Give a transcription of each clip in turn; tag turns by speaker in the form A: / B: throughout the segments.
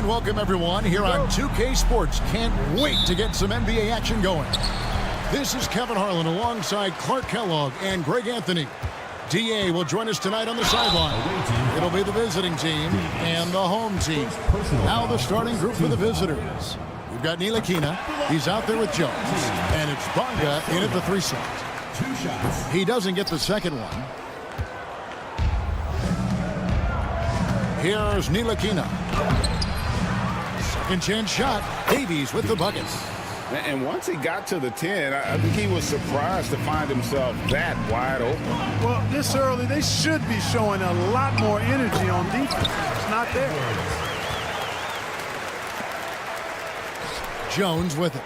A: And welcome everyone here on 2K Sports. Can't wait to get some NBA action going. This is Kevin Harlan alongside Clark Kellogg and Greg Anthony. DA will join us tonight on the sideline. It'll be the visiting team and the home team. Now the starting group for the visitors. We've got Ntilikina. He's out there with Jones. And it's Bonga in at the 3 slot. He doesn't get the second one. Here's Ntilikina. Second chance shot. Davies with the buckets.
B: And once he got to the 10, I think he was surprised to find himself that wide open.
C: Well, this early, they should be showing a lot more energy on defense. It's not there.
A: Jones with it.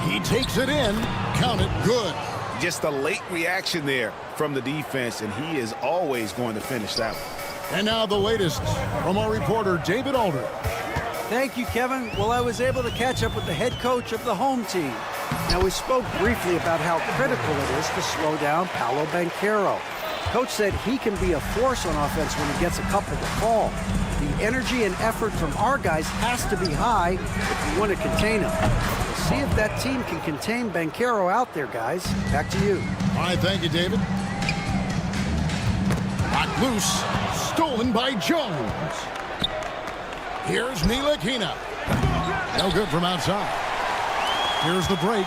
A: He takes it in. Count it. Good.
B: Just a late reaction there from the defense, and he is always going to finish that one.
A: And now the latest from our reporter, David Aldridge.
D: Thank you, Kevin. Well, I was able to catch up with the head coach of the home team. Now, we spoke briefly about how critical it is to slow down Paolo Banchero. Coach said he can be a force on offense when he gets a couple to fall. The energy and effort from our guys has to be high if you want to contain him. We'll see if that team can contain Banchero out there, guys. Back to you.
A: All right, thank you, David. Knocked loose. Stolen by Jones. Here's Ntilikina. No good from outside. Here's the break.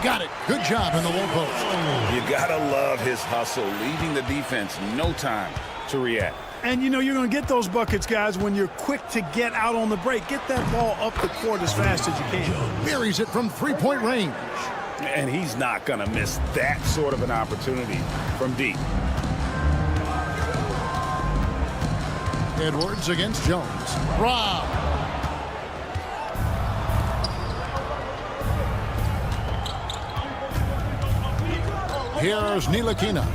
A: Got it. Good job in the low post.
B: You gotta love his hustle, leaving the defense no time to react.
C: And, you know, you're going to get those buckets, guys, when you're quick to get out on the break. Get that ball up the court as fast as you can.
A: Buries it from three-point range.
B: And he's not going to miss that sort of an opportunity from deep.
A: Edwards against Jones. Rob. Here's Ntilikina.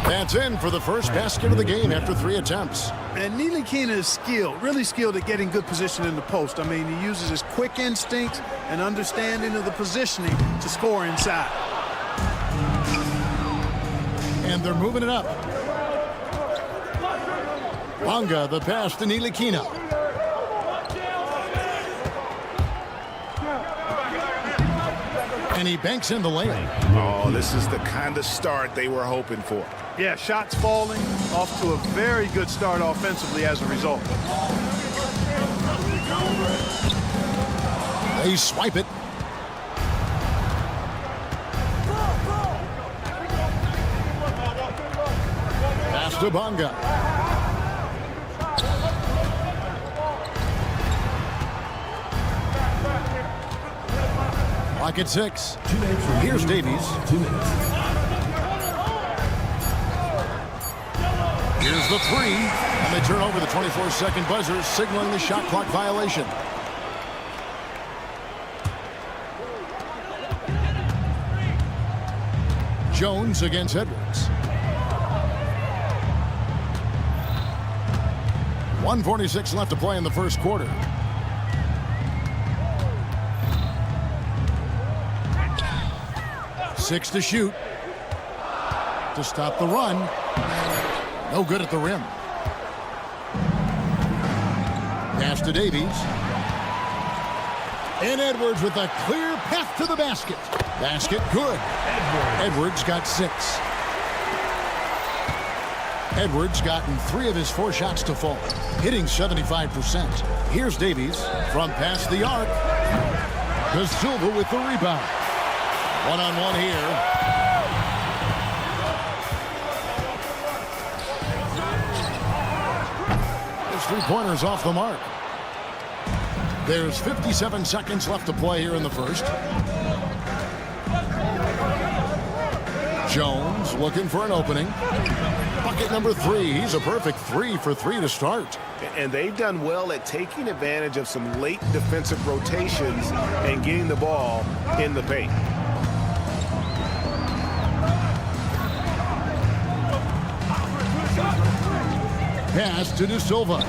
A: That's in for the first basket of the game after 3 attempts.
C: And Ntilikina is skilled, really skilled at getting good position in the post. I mean, he uses his quick instinct and understanding of the positioning to score inside.
A: And they're moving it up. Bonga, the pass to Ntilikina. And he banks in the layup.
B: Oh, this is the kind of start they were hoping for.
C: Yeah, shots falling, off to a very good start offensively as a result.
A: They swipe it. Pass to Bonga. Clock at 6. Here's Davies.
E: 2 minutes.
A: Here's the 3. And they turn over the 24-second buzzer, signaling the shot clock violation. Jones against Edwards. 1:46 left to play in the first quarter. Six to shoot. To stop the run. No good at the rim. Pass to Davies. And Edwards with a clear path to the basket. Basket good. Edwards got 6. Edwards gotten 3 of his 4 shots to fall, hitting 75%. Here's Davies from past the arc. De Silva with the rebound. One-on-one here. His 3-pointer's off the mark. There's 57 seconds left to play here in the first. Jones looking for an opening. Bucket number 3. He's a perfect 3 for 3 to start.
B: And they've done well at taking advantage of some late defensive rotations and getting the ball in the paint.
A: Pass to De Silva.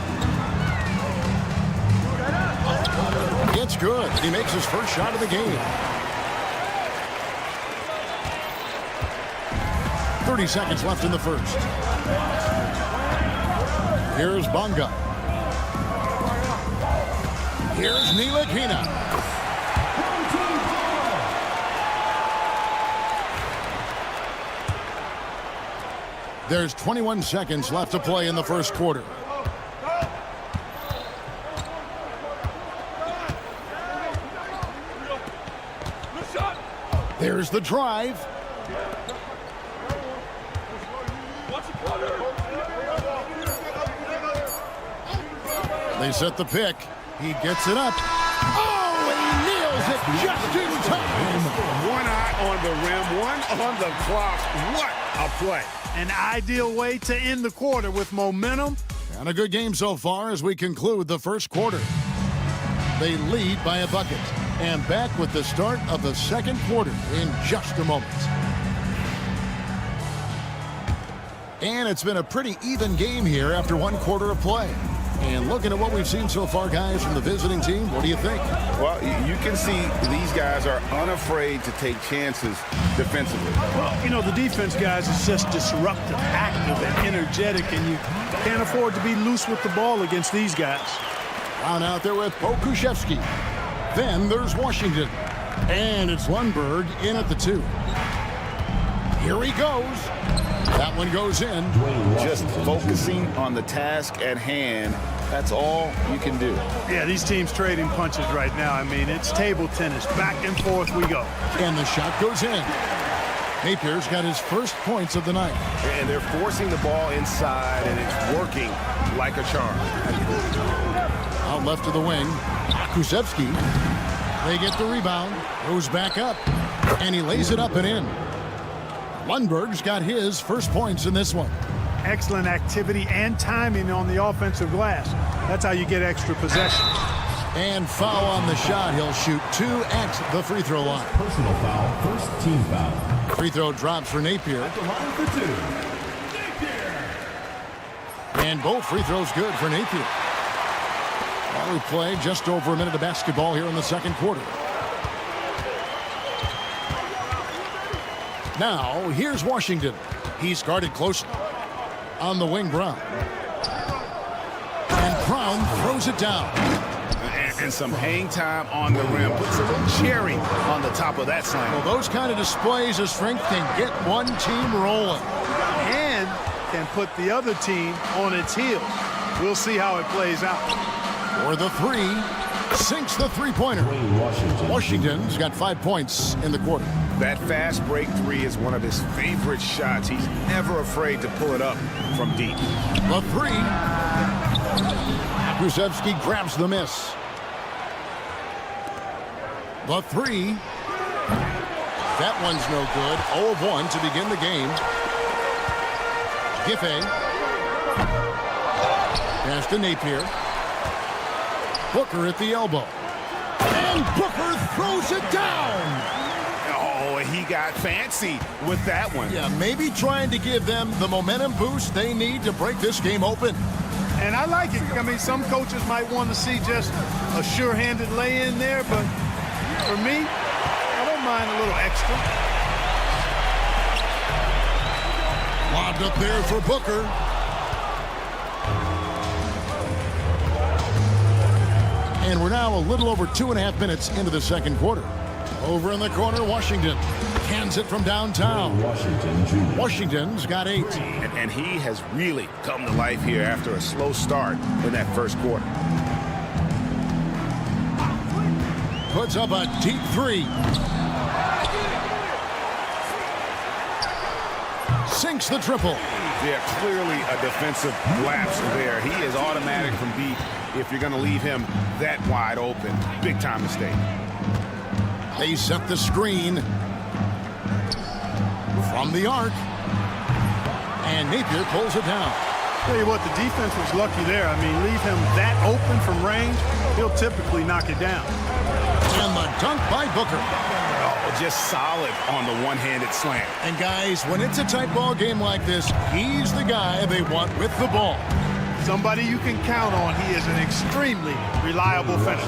A: That's good. He makes his first shot of the game. 30 seconds left in the first. Here's Bonga. Here's Ntilikina. There's 21 seconds left to play in the first quarter. There's the drive. They set the pick. He gets it up. Oh, he nails it just in time.
B: One eye on the rim, one on the clock. What a play.
C: An ideal way to end the quarter with momentum.
A: And a good game so far as we conclude the first quarter. They lead by a bucket. And back with the start of the second quarter in just a moment. And it's been a pretty even game here after one quarter of play. And looking at what we've seen so far, guys, from the visiting team, what do you think?
B: Well, you can see these guys are unafraid to take chances defensively.
C: Well, you know, the defense, guys, is just disruptive, active, and energetic, and you can't afford to be loose with the ball against these guys.
A: Down out there with Pokusevski. Then there's Washington. And it's Lundberg in at the 2. Here he goes. That one goes in.
B: Just focusing on the task at hand. That's all you can do.
C: Yeah, these teams trading punches right now. I mean, it's table tennis. Back and forth we go.
A: And the shot goes in. Napier's got his first points of the night.
B: And they're forcing the ball inside, and it's working like a charm.
A: Out left to the wing. Kusevski. They get the rebound. Goes back up. And he lays it up and in. Lundberg's got his first points in this one.
C: Excellent activity and timing on the offensive glass. That's how you get extra possession.
A: And foul on the shot. He'll shoot 2 at the free throw line.
E: Personal foul, first team foul.
A: Free throw drops for Napier.
E: At the line for 2.
A: And both free throws good for Napier. Well, we played just over a minute of basketball here in the second quarter. Now, here's Washington. He's guarded closely. On the wing, Brown. And Brown throws it down.
B: And some hang time on the rim. Puts a little cherry on the top of that slam.
A: Well, those kind of displays of strength can get one team rolling.
C: And can put the other team on its heels. We'll see how it plays out.
A: For the 3, sinks the three-pointer. Washington's got 5 points in the quarter.
B: That fast break 3 is one of his favorite shots. He's never afraid to pull it up from deep.
A: The 3. Kusevski grabs the miss. The 3. That one's no good. 0 of 1 to begin the game. Giffey. Pass to Napier. Booker at the elbow. And Booker throws it down.
B: Oh, he got fancy with that one.
A: Yeah, maybe trying to give them the momentum boost they need to break this game open.
C: And I like it. I mean, some coaches might want to see just a sure-handed lay-in there, but for me, I don't mind a little extra.
A: Lobbed up there for Booker. And we're now a little over 2.5 minutes into the second quarter. Over in the corner, Washington cans it from downtown. Washington's got 8.
B: And he has really come to life here after a slow start in that first quarter.
A: Puts up a deep 3. Sinks the triple.
B: Yeah, clearly a defensive lapse there. He is automatic from deep if you're going to leave him that wide open. Big time mistake.
A: They set the screen from the arc. And Napier pulls it down.
C: Tell you what, the defense was lucky there. I mean, leave him that open from range, he'll typically knock it down.
A: And the dunk by Booker.
B: Oh, just solid on the one-handed slam.
A: And guys, when it's a tight ball game like this, he's the guy they want with the ball.
C: Somebody you can count on. He is an extremely reliable finisher.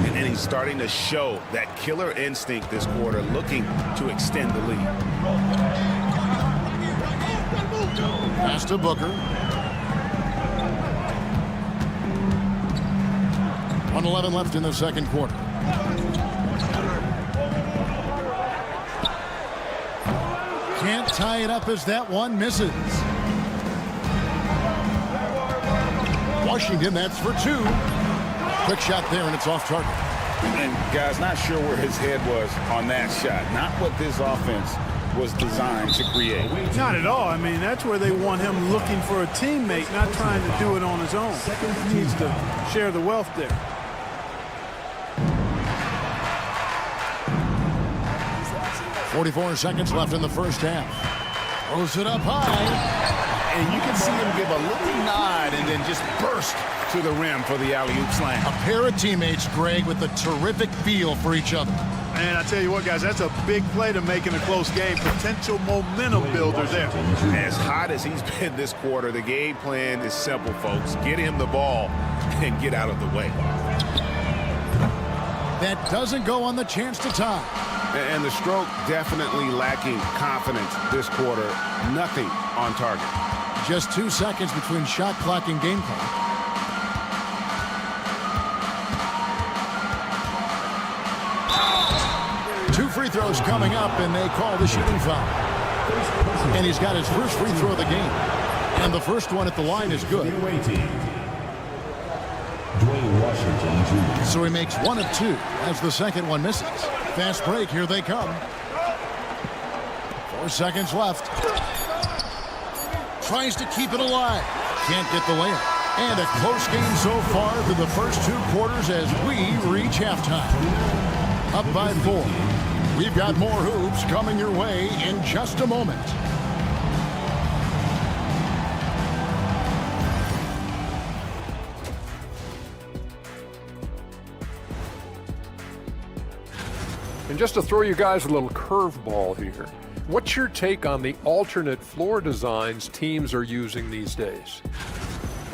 B: And then he's starting to show that killer instinct this quarter, looking to extend the lead.
A: Pass to Booker. 1:11 left in the second quarter. Can't tie it up as that one misses. Washington, that's for two. Quick shot there, and it's off target.
B: And guys, not sure where his head was on that shot. Not what this offense was designed to create.
C: Not at all. I mean, that's where they want him looking for a teammate, not trying to do it on his own. He needs to share the wealth there.
A: .44 seconds left in the first half. Throws it up high.
B: And you can see him give a little nod and then just burst to the rim for the alley-oop slam.
A: A pair of teammates, Greg, with a terrific feel for each other.
C: And I tell you what, guys, that's a big play to make in a close game. Potential momentum builder there.
B: As hot as he's been this quarter, the game plan is simple, folks. Get him the ball and get out of the way.
A: That doesn't go on the chance to tie.
B: And the stroke definitely lacking confidence this quarter. Nothing on target.
A: Just 2 seconds between shot clock and game clock. Two free throws coming up, and they call the shooting foul. And he's got his first free throw of the game. And the first one at the line is good. So he makes 1 of 2 as the second one misses. Fast break, here they come. 4 seconds left. Tries to keep it alive. Can't get the layup. And a close game so far through the first 2 quarters as we reach halftime. Up by 4. We've got more hoops coming your way in just a moment.
F: And just to throw you guys a little curveball here, what's your take on the alternate floor designs teams are using these days?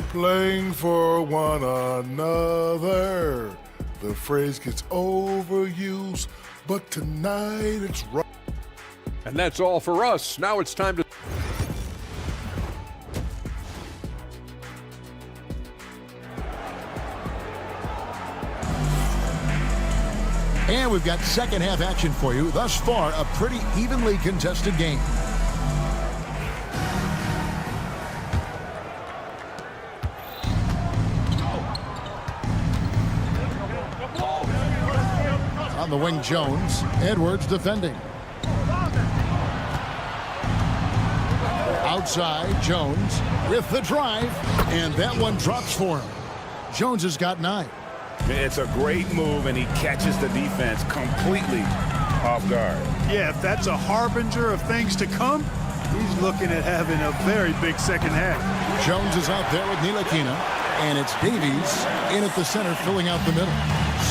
G: Playing for one another. The phrase gets overused, but tonight it's right.
F: And that's all for us. Now it's time to...
A: And we've got second half action for you. Thus far, a pretty evenly contested game. On the wing, Jones. Edwards defending. Outside, Jones with the drive. And that one drops for him. Jones has got 9.
B: It's a great move, and he catches the defense completely off guard.
C: Yeah, if that's a harbinger of things to come, he's looking at having a very big second half.
A: Jones is out there with Nilakina, and it's Davies in at the center filling out the middle.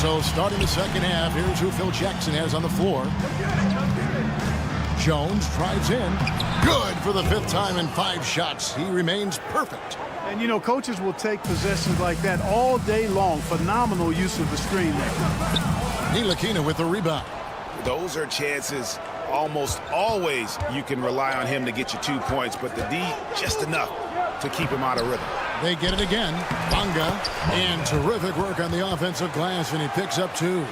A: So starting the second half, here's who Phil Jackson has on the floor. Jones drives in. Good for the 5th time in 5 shots. He remains perfect.
C: And, you know, coaches will take possessions like that all day long. Phenomenal use of the screen there.
A: Nilakina with the rebound.
B: Those are chances almost always you can rely on him to get you 2 points, but the D just enough to keep him out of rhythm.
A: They get it again. Bonga, and terrific work on the offensive glass, and he picks up 2.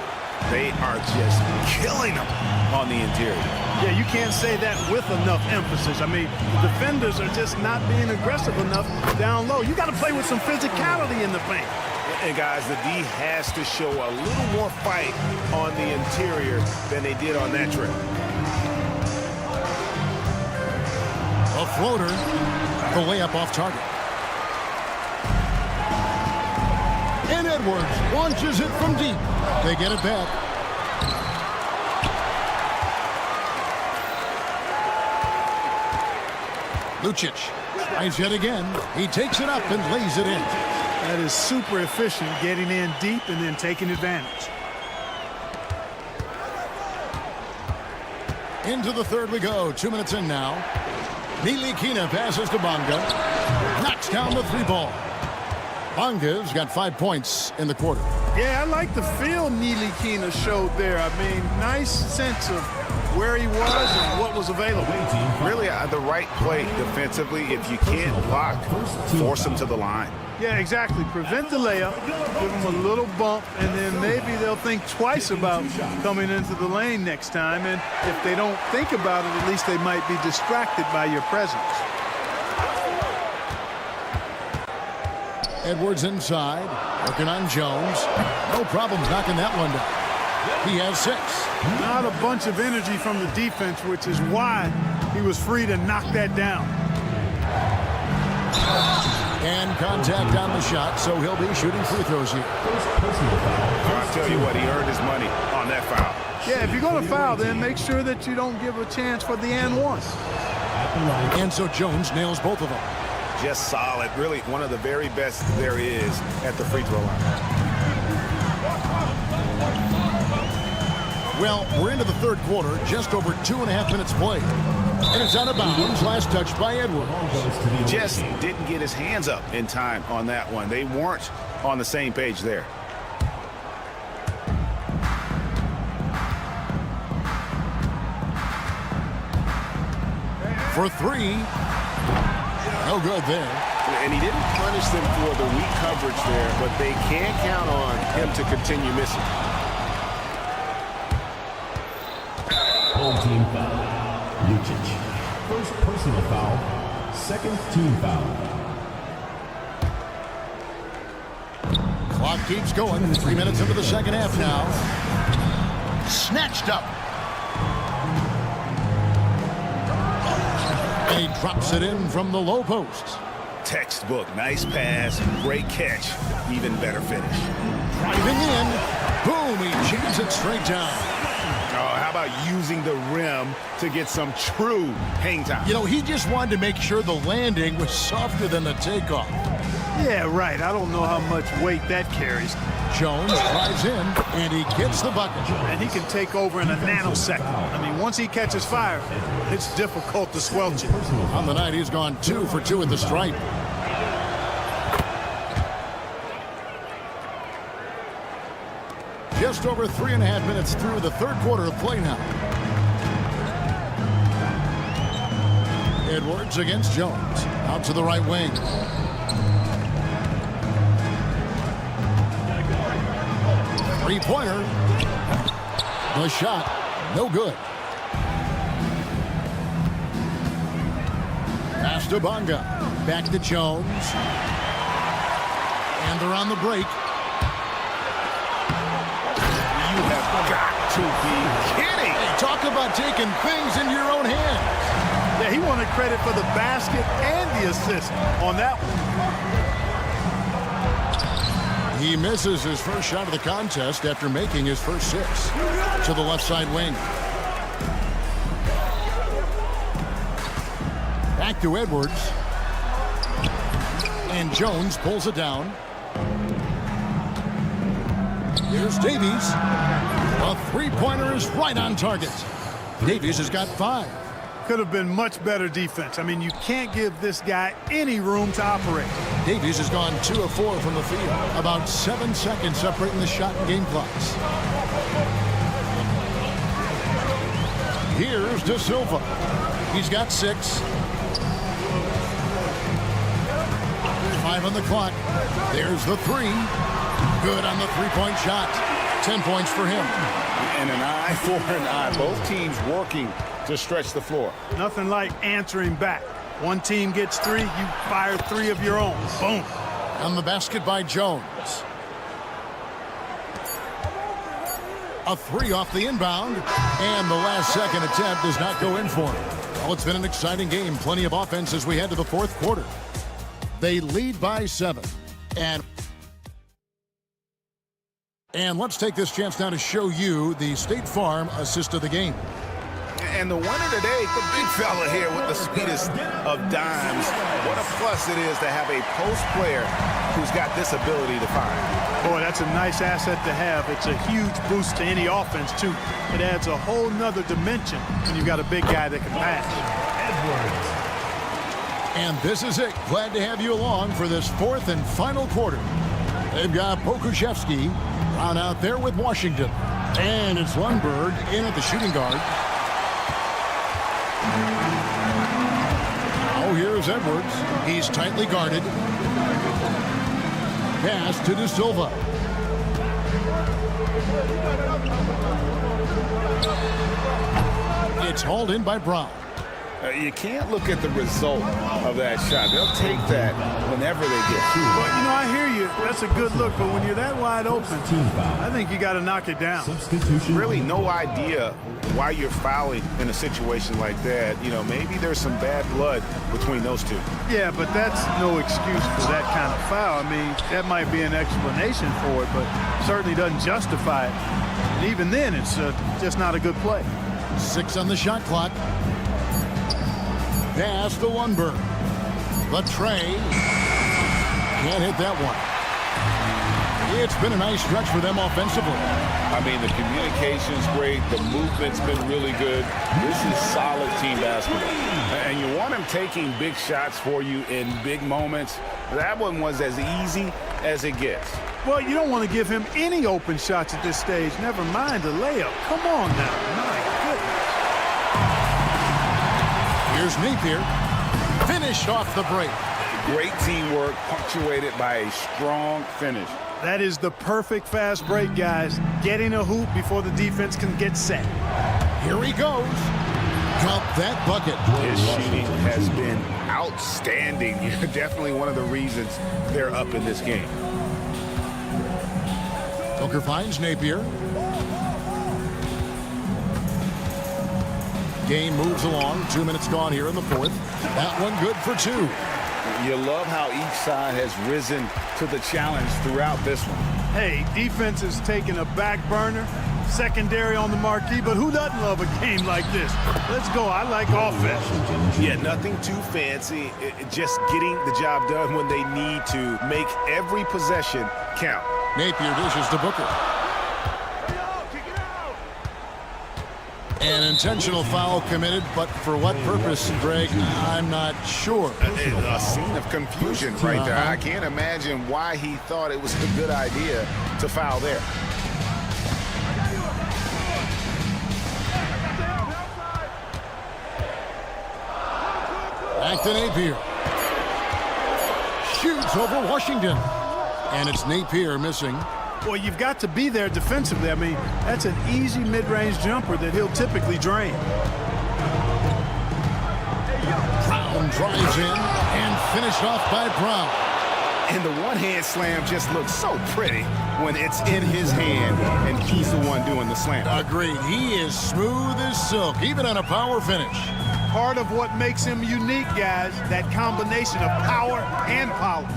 B: They are just killing him on the interior.
C: Yeah, you can't say that with enough emphasis. I mean, the defenders are just not being aggressive enough down low. You got to play with some physicality in the paint.
B: And guys, the D has to show a little more fight on the interior than they did on that trip.
A: A floater, the layup off target. And Edwards launches it from deep. They get it back. Lucic tries yet again. He takes it up and lays it in.
C: That is super efficient, getting in deep and then taking advantage.
A: Into the third we go. 2 minutes in now. Nilakina passes to Bonga. Knocks down the 3 ball. Bonga's got 5 points in the quarter.
C: Yeah, I like the feel Nilikina showed there. I mean, nice sense of where he was and what was available.
B: Really, the right play defensively. If you can't block, force him to the line.
C: Yeah, exactly. Prevent the layup, give them a little bump, and then maybe they'll think twice about coming into the lane next time. And if they don't think about it, at least they might be distracted by your presence.
A: Edwards inside, working on Jones. No problems knocking that one down. He has 6.
C: Not a bunch of energy from the defense, which is why he was free to knock that down.
A: And contact on the shot, so he'll be shooting free throws here.
B: I'll tell you what, he earned his money on that foul.
C: Yeah, if you're going to foul, then make sure that you don't give a chance for the and one.
A: And so Jones nails both of them.
B: Just solid. Really one of the very best there is at the free throw line.
A: Well, we're into the third quarter, just over 2.5 minutes played. And it's out of bounds, last touched by Edwards.
B: Just didn't get his hands up in time on that one. They weren't on the same page there.
A: For 3. No good there.
B: And he didn't punish them for the weak coverage there, but they can't count on him to continue missing.
E: Home team foul. Lucic. First personal foul. Second team foul.
A: Clock keeps going. 3 minutes into the second half now. Snatched up. And he drops it in from the low post.
B: Textbook. Nice pass. Great catch. Even better finish.
A: Driving in. Boom. He jams it straight down.
B: Oh, how about using the rim to get some true hang time?
A: You know, he just wanted to make sure the landing was softer than the takeoff.
C: Yeah, right. I don't know how much weight that carries.
A: Jones drives in, and he gets the bucket.
C: And he can take over in a nanosecond. I mean, once he catches fire, it's difficult to squelch it.
A: On the night, he's gone 2 for 2 at the stripe. Just over 3.5 minutes through the third quarter of play now. Edwards against Jones. Out to the right wing. Three-pointer. The shot. No good. Pass to Bonga. Back to Jones. And they're on the break.
B: You have got to be kidding.
A: Hey, talk about taking things into your own hands.
C: Yeah, he wanted credit for the basket and the assist on that one.
A: He misses his first shot of the contest after making his first 6. To the left side wing. Back to Edwards. And Jones pulls it down. Here's Davies. A three-pointer is right on target. Davies has got 5.
C: Could have been much better defense. I mean, you can't give this guy any room to operate.
A: Davies has gone 2 of 4 from the field. About 7 seconds separating the shot and game clocks. Here's De Silva. He's got 6. 5 on the clock. There's the 3. Good on the three-point shot. 10 points for him.
B: And an eye for an eye. Both teams working to stretch the floor.
C: Nothing like answering back. One team gets 3, you fire 3 of your own. Boom.
A: On the basket by Jones. A 3 off the inbound. And the last second attempt does not go in for him. Well, it's been an exciting game. Plenty of offense as we head to the fourth quarter. They lead by 7. And let's take this chance now to show you the State Farm assist of the game.
B: And the winner today, the big fella here with the sweetest of dimes. What a plus it is to have a post player who's got this ability to find.
C: Boy, that's a nice asset to have. It's a huge boost to any offense, too. It adds a whole nother dimension when you've got a big guy that can pass.
A: And this is it. Glad to have you along for this fourth and final quarter. They've got Pokuševski down out there with Washington. And it's Lundberg in at the shooting guard. Now here's Edwards. He's tightly guarded. Pass to De Silva. It's hauled in by Brown.
B: You can't look at the result of that shot. They'll take that whenever they get through.
C: But, you know, I hear you. That's a good look. But when you're that wide open, I think you got to knock it down.
B: Really no idea why you're fouling in a situation like that. You know, maybe there's some bad blood between those two.
C: Yeah, but that's no excuse for that kind of foul. I mean, that might be an explanation for it, but certainly doesn't justify it. And even then, it's just not a good play.
A: 6 on the shot clock. Pass to Lundberg. The tray. Can't hit that one. It's been a nice stretch for them offensively.
B: I mean, the communication's great. The movement's been really good. This is solid team basketball. And you want him taking big shots for you in big moments. That one was as easy as it gets.
C: Well, you don't want to give him any open shots at this stage. Never mind a layup. Come on now. My goodness.
A: Here's Napier. Finished off the break.
B: Great teamwork punctuated by a strong finish.
C: That is the perfect fast break, guys. Getting a hoop before the defense can get set.
A: Here he goes. Drop that bucket.
B: His shooting has been outstanding. Definitely one of the reasons they're up in this game.
A: Booker finds Napier. Game moves along. 2 minutes gone here in the fourth. That one good for 2.
B: You love how each side has risen to the challenge throughout this one.
C: Hey, defense is taking a back burner, secondary on the marquee, but who doesn't love a game like this? Let's go. I like offense.
B: Yeah, nothing too fancy. Just getting the job done when they need to. Make every possession count.
A: Napier dishes to Booker. An intentional foul committed, but for what purpose, Greg, I'm not sure.
B: A scene of confusion right there. I can't imagine why he thought it was a good idea to foul there.
A: Back to Napier. Shoots over Washington. And it's Napier missing.
C: Well, you've got to be there defensively. I mean, that's an easy mid-range jumper that he'll typically drain.
A: Brown drives in and finished off by Brown.
B: And the one-hand slam just looks so pretty when it's in his hand and he's the one doing the slam.
A: Agreed. He is smooth as silk, even on a power finish.
C: Part of what makes him unique, guys, that combination of power and polish.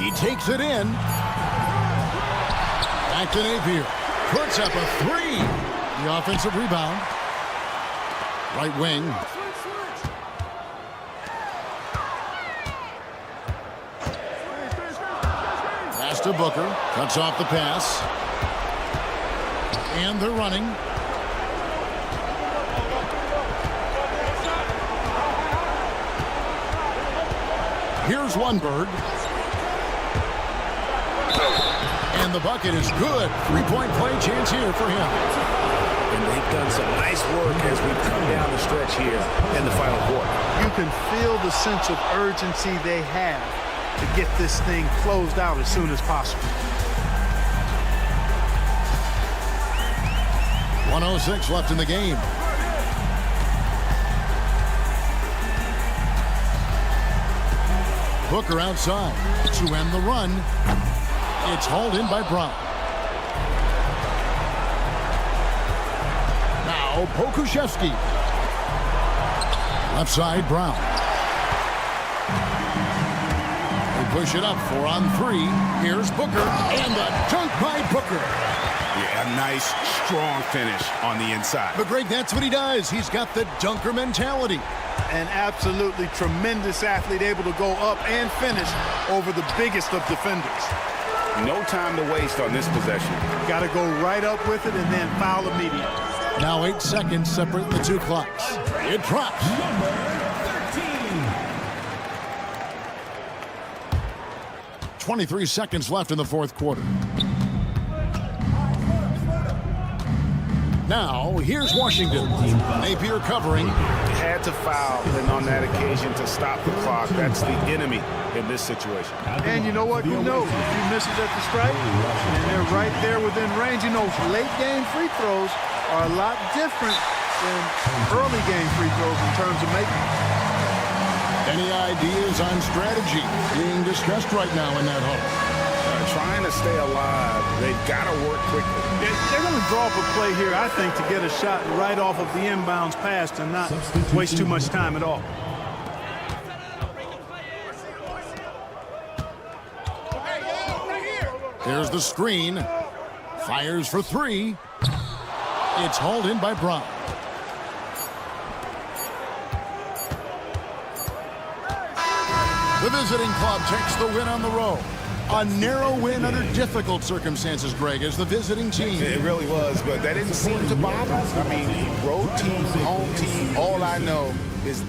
A: He takes it in. Back to Napier. Puts up a 3. The offensive rebound. Right wing. Pass to Booker. Cuts off the pass. And they're running. Here's Lundberg. And the bucket is good. 3-point play chance here for him.
B: And they've done some nice work as we come down the stretch here in the final quarter.
C: You can feel the sense of urgency they have to get this thing closed out as soon as possible.
A: 1:06 left in the game. Booker outside to end the run. It's hauled in by Brown. Now Pokuševski. Left side, Brown. They push it up 4-on-3. Here's Booker, and the dunk by Booker.
B: Yeah, a nice, strong finish on the inside.
A: But Greg, that's what he does. He's got the dunker mentality.
C: An absolutely tremendous athlete, able to go up and finish over the biggest of defenders.
B: No time to waste on this possession.
C: Got to go right up with it and then foul immediately.
A: Now 8 seconds separating the two clocks. It drops.
E: Number 13.
A: 23 seconds left in the fourth quarter. Now, here's Washington. Napier covering.
B: Had to foul, and on that occasion to stop the clock. That's the enemy in this situation.
C: And you know what? Who knows? If he misses at the stripe, and they're right there within range. You know, late game free throws are a lot different than early game free throws in terms of making.
A: Any ideas on strategy being discussed right now in that huddle?
B: Trying to stay alive. They've got to work quickly.
C: They're going to draw up a play here, I think, to get a shot right off of the inbounds pass and not waste too much time at all.
A: There's the screen. Fires for three. It's hauled in by Brown. The visiting club takes the win on the road. A narrow win under difficult circumstances, Greg, as the visiting team.
B: It really was, but that didn't seem to bother us. I mean, road team, home team, all I know is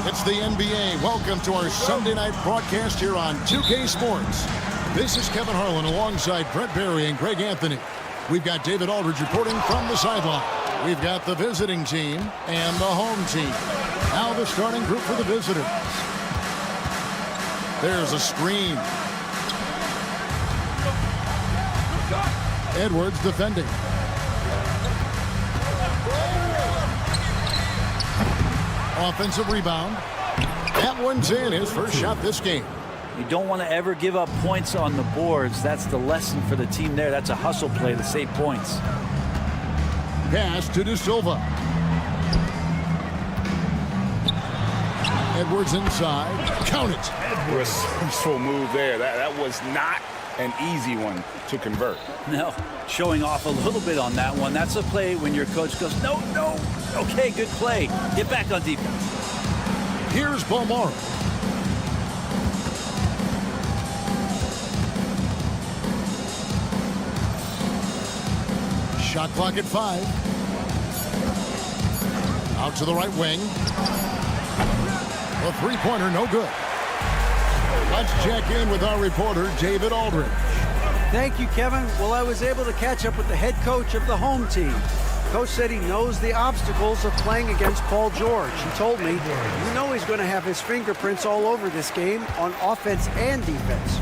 A: It's the NBA. Welcome to our Sunday night broadcast here on 2K Sports. This is Kevin Harlan alongside Brett Barry and Greg Anthony. We've got David Aldridge reporting from the sideline. We've got the visiting team and the home team. Now the starting group for the visitors. There's a screen. Edwards defending. Offensive rebound. That one's in. His first shot this game.
H: You don't want to ever give up points on the boards. That's the lesson for the team there. That's a hustle play to save points.
A: Pass to De Silva. Edwards inside. Count it.
B: Resourceful move there. That was not an easy one to convert.
H: No, showing off a little bit on that one. That's a play when your coach goes, no, no. Okay, good play. Get back on defense.
A: Here's Bomar. Shot clock at 5. Out to the right wing. A three-pointer, no good. Let's check in with our reporter, David Aldridge.
D: Thank you, Kevin. Well, I was able to catch up with the head coach of the home team. Coach said he knows the obstacles of playing against Paul George. He told me, you know he's going to have his fingerprints all over this game on offense and defense.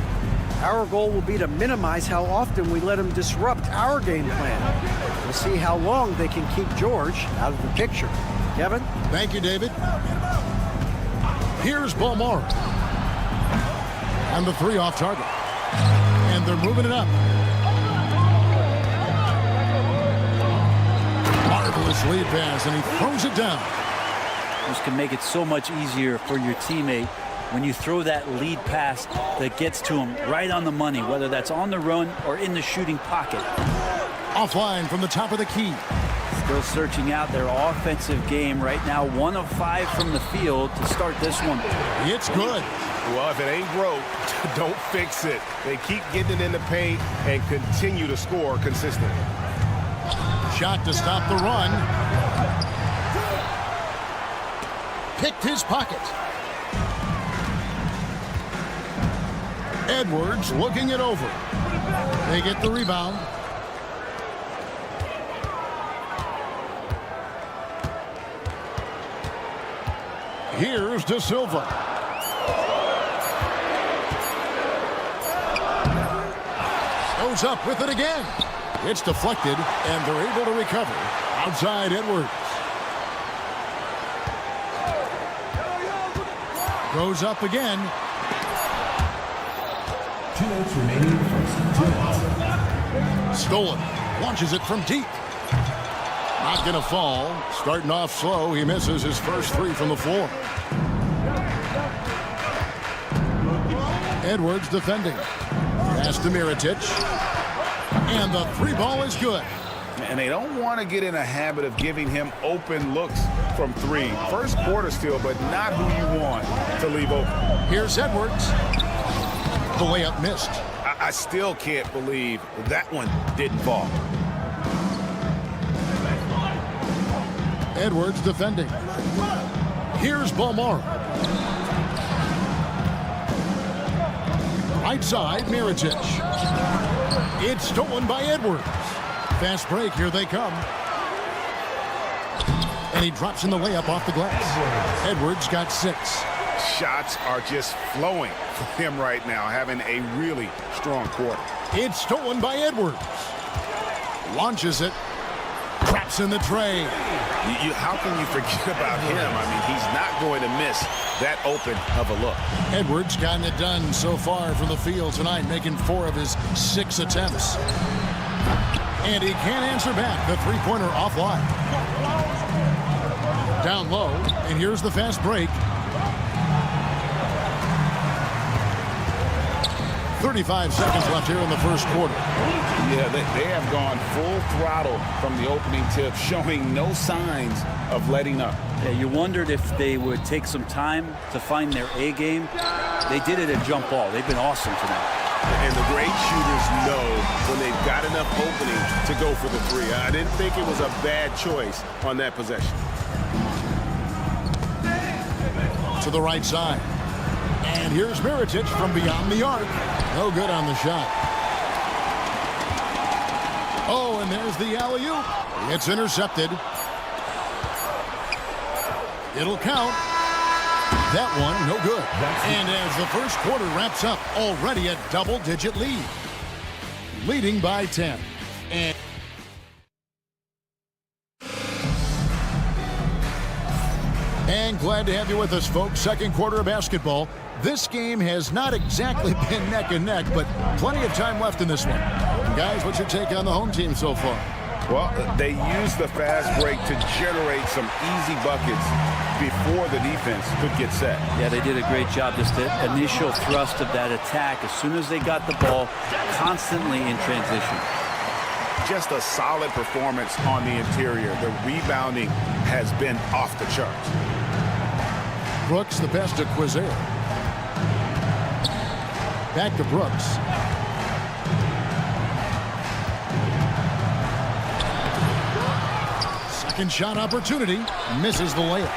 D: Our goal will be to minimize how often we let him disrupt our game plan. We'll see how long they can keep George out of the picture. Kevin?
A: Thank you, David. Here's Bomar. And the 3 off target. And they're moving it up. Marvelous lead pass, and he throws it down.
H: This can make it so much easier for your teammate when you throw that lead pass that gets to him right on the money, whether that's on the run or in the shooting pocket.
A: Offline from the top of the key.
H: Still searching out their offensive game right now. 1 of 5 from the field to start this one.
A: It's good.
B: Well, if it ain't broke, don't fix it. They keep getting it in the paint and continue to score consistently.
A: Shot to stop the run. Picked his pocket. Edwards looking it over. They get the rebound. Here's De Silva. Goes up with it again. It's deflected, and they're able to recover. Outside Edwards. Goes up again.
E: 2 minutes remaining.
A: Stolen. Launches it from deep. Not going to fall. Starting off slow. He misses his first 3 from the floor. Edwards defending. Pass to Mirotic. And the 3 ball is good.
B: And they don't want to get in a habit of giving him open looks from 3. First quarter still, but not who you want to leave open.
A: Here's Edwards. The layup missed.
B: I still can't believe that one didn't fall.
A: Edwards defending. Here's Bomar. Right side, Mirotic. It's stolen by Edwards. Fast break, here they come. And he drops in the layup off the glass. Edwards got 6.
B: Shots are just flowing for him right now, having a really strong quarter.
A: It's stolen by Edwards. Launches it. Traps in the tray.
B: How can you forget about him? I mean, he's not going to miss that open of a look.
A: Edwards gotten it done so far from the field tonight, making 4 of his 6 attempts. And he can't answer back. The 3-pointer offline. Down low, and here's the fast break. 35 seconds left here in the first quarter.
B: Yeah, they have gone full throttle from the opening tip, showing no signs of letting up.
H: Yeah, you wondered if they would take some time to find their A game. They did it at jump ball. They've been awesome tonight.
B: And the great shooters know when they've got enough opening to go for the 3. I didn't think it was a bad choice on that possession.
A: To the right side. And here's Mirotic from beyond the arc. No good on the shot. Oh, and there's the alley-oop. It's intercepted. It'll count. That one, no good. And as the first quarter wraps up, already a double-digit lead. Leading by 10. And glad to have you with us, folks. Second quarter of basketball. This game has not exactly been neck and neck, but plenty of time left in this one. And guys, what's your take on the home team so far?
B: Well, they used the fast break to generate some easy buckets before the defense could get set.
H: Yeah, they did a great job. Just the initial thrust of that attack, as soon as they got the ball, constantly in transition.
B: Just a solid performance on the interior. The rebounding has been off the charts.
A: Brooks, the pass to Quizer. Back to Brooks. Second shot opportunity. Misses the layup.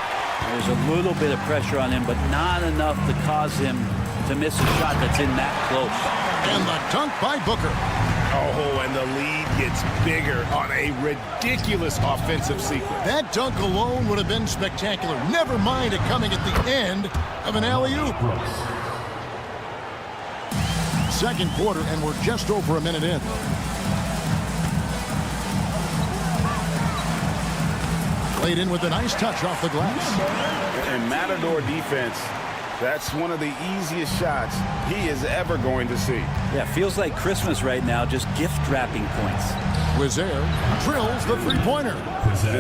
H: There's a little bit of pressure on him, but not enough to cause him to miss a shot that's in that close.
A: And the dunk by Booker.
B: Oh, and the lead gets bigger on a ridiculous offensive sequence.
A: That dunk alone would have been spectacular. Never mind it coming at the end of an alley-oop. Second quarter, and we're just over a minute in. Played in with a nice touch off the glass.
B: And Matador defense, that's one of the easiest shots he is ever going to see.
H: Yeah, feels like Christmas right now, just gift wrapping points.
A: Quizer drills the three-pointer.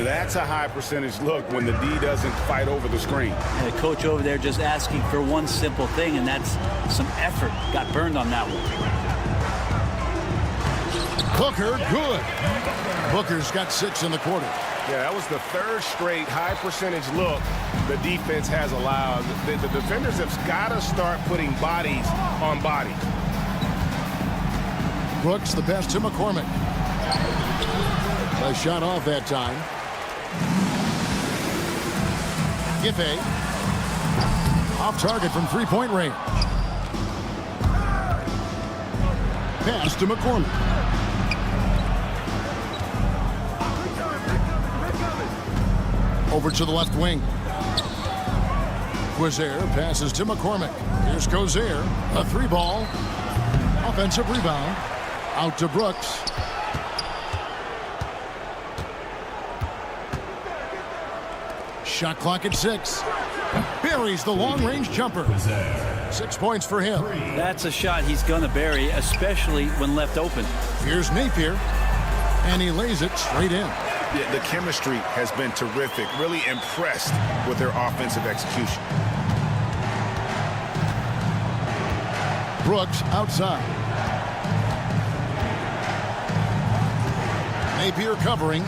B: That's a high percentage look when the D doesn't fight over the screen.
H: And the coach over there just asking for one simple thing, and that's some effort. Got burned on that one.
A: Booker, good. Booker's got 6 in the quarter.
B: Yeah, that was the third straight high percentage look the defense has allowed. The defenders have got to start putting bodies on bodies.
A: Brooks, the pass to McCormick. A shot off that time. Giffey. Off target from three-point range. Pass to McCormick. Over to the left wing. Quizer passes to McCormick. Here's Quizer. A three-ball. Offensive rebound. Out to Brooks. Shot clock at 6. Buries the long-range jumper. 6 points for him.
H: That's a shot he's going to bury, especially when left open.
A: Here's Napier. And he lays it straight in.
B: Yeah, the chemistry has been terrific. Really impressed with their offensive execution.
A: Brooks outside. Napier covering.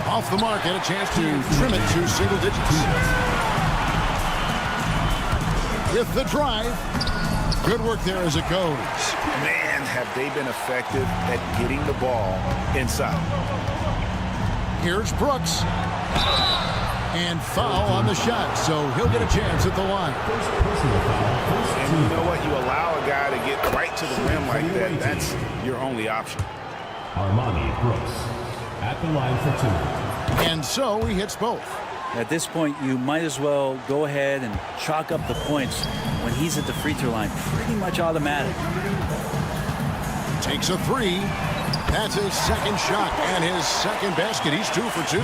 A: Off the mark, and a chance to trim it to single digits. With the drive. Good work there as it goes.
B: Man, have they been effective at getting the ball inside.
A: Here's Brooks. And foul on the shot, so he'll get a chance at the line.
B: And you know what? You allow a guy to get right to the rim like that, that's your only option.
E: Armani Brooks at the line for 2.
A: And so he hits both.
H: At this point, you might as well go ahead and chalk up the points when he's at the free throw line. Pretty much automatic.
A: Takes a 3. That's his second shot and his second basket. He's 2 for 2.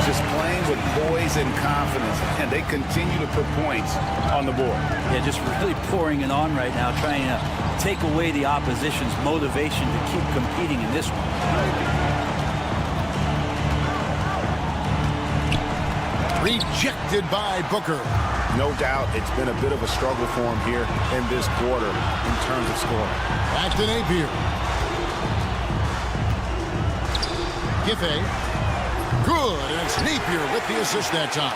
B: Just playing with poise and confidence, and they continue to put points on the board.
H: Yeah, just really pouring it on right now, trying to take away the opposition's motivation to keep competing in this one.
A: Rejected by Booker.
B: No doubt it's been a bit of a struggle for him here in this quarter in terms of scoring.
A: Back to Napier. Giffey. Good, and it's Napier with the assist that time.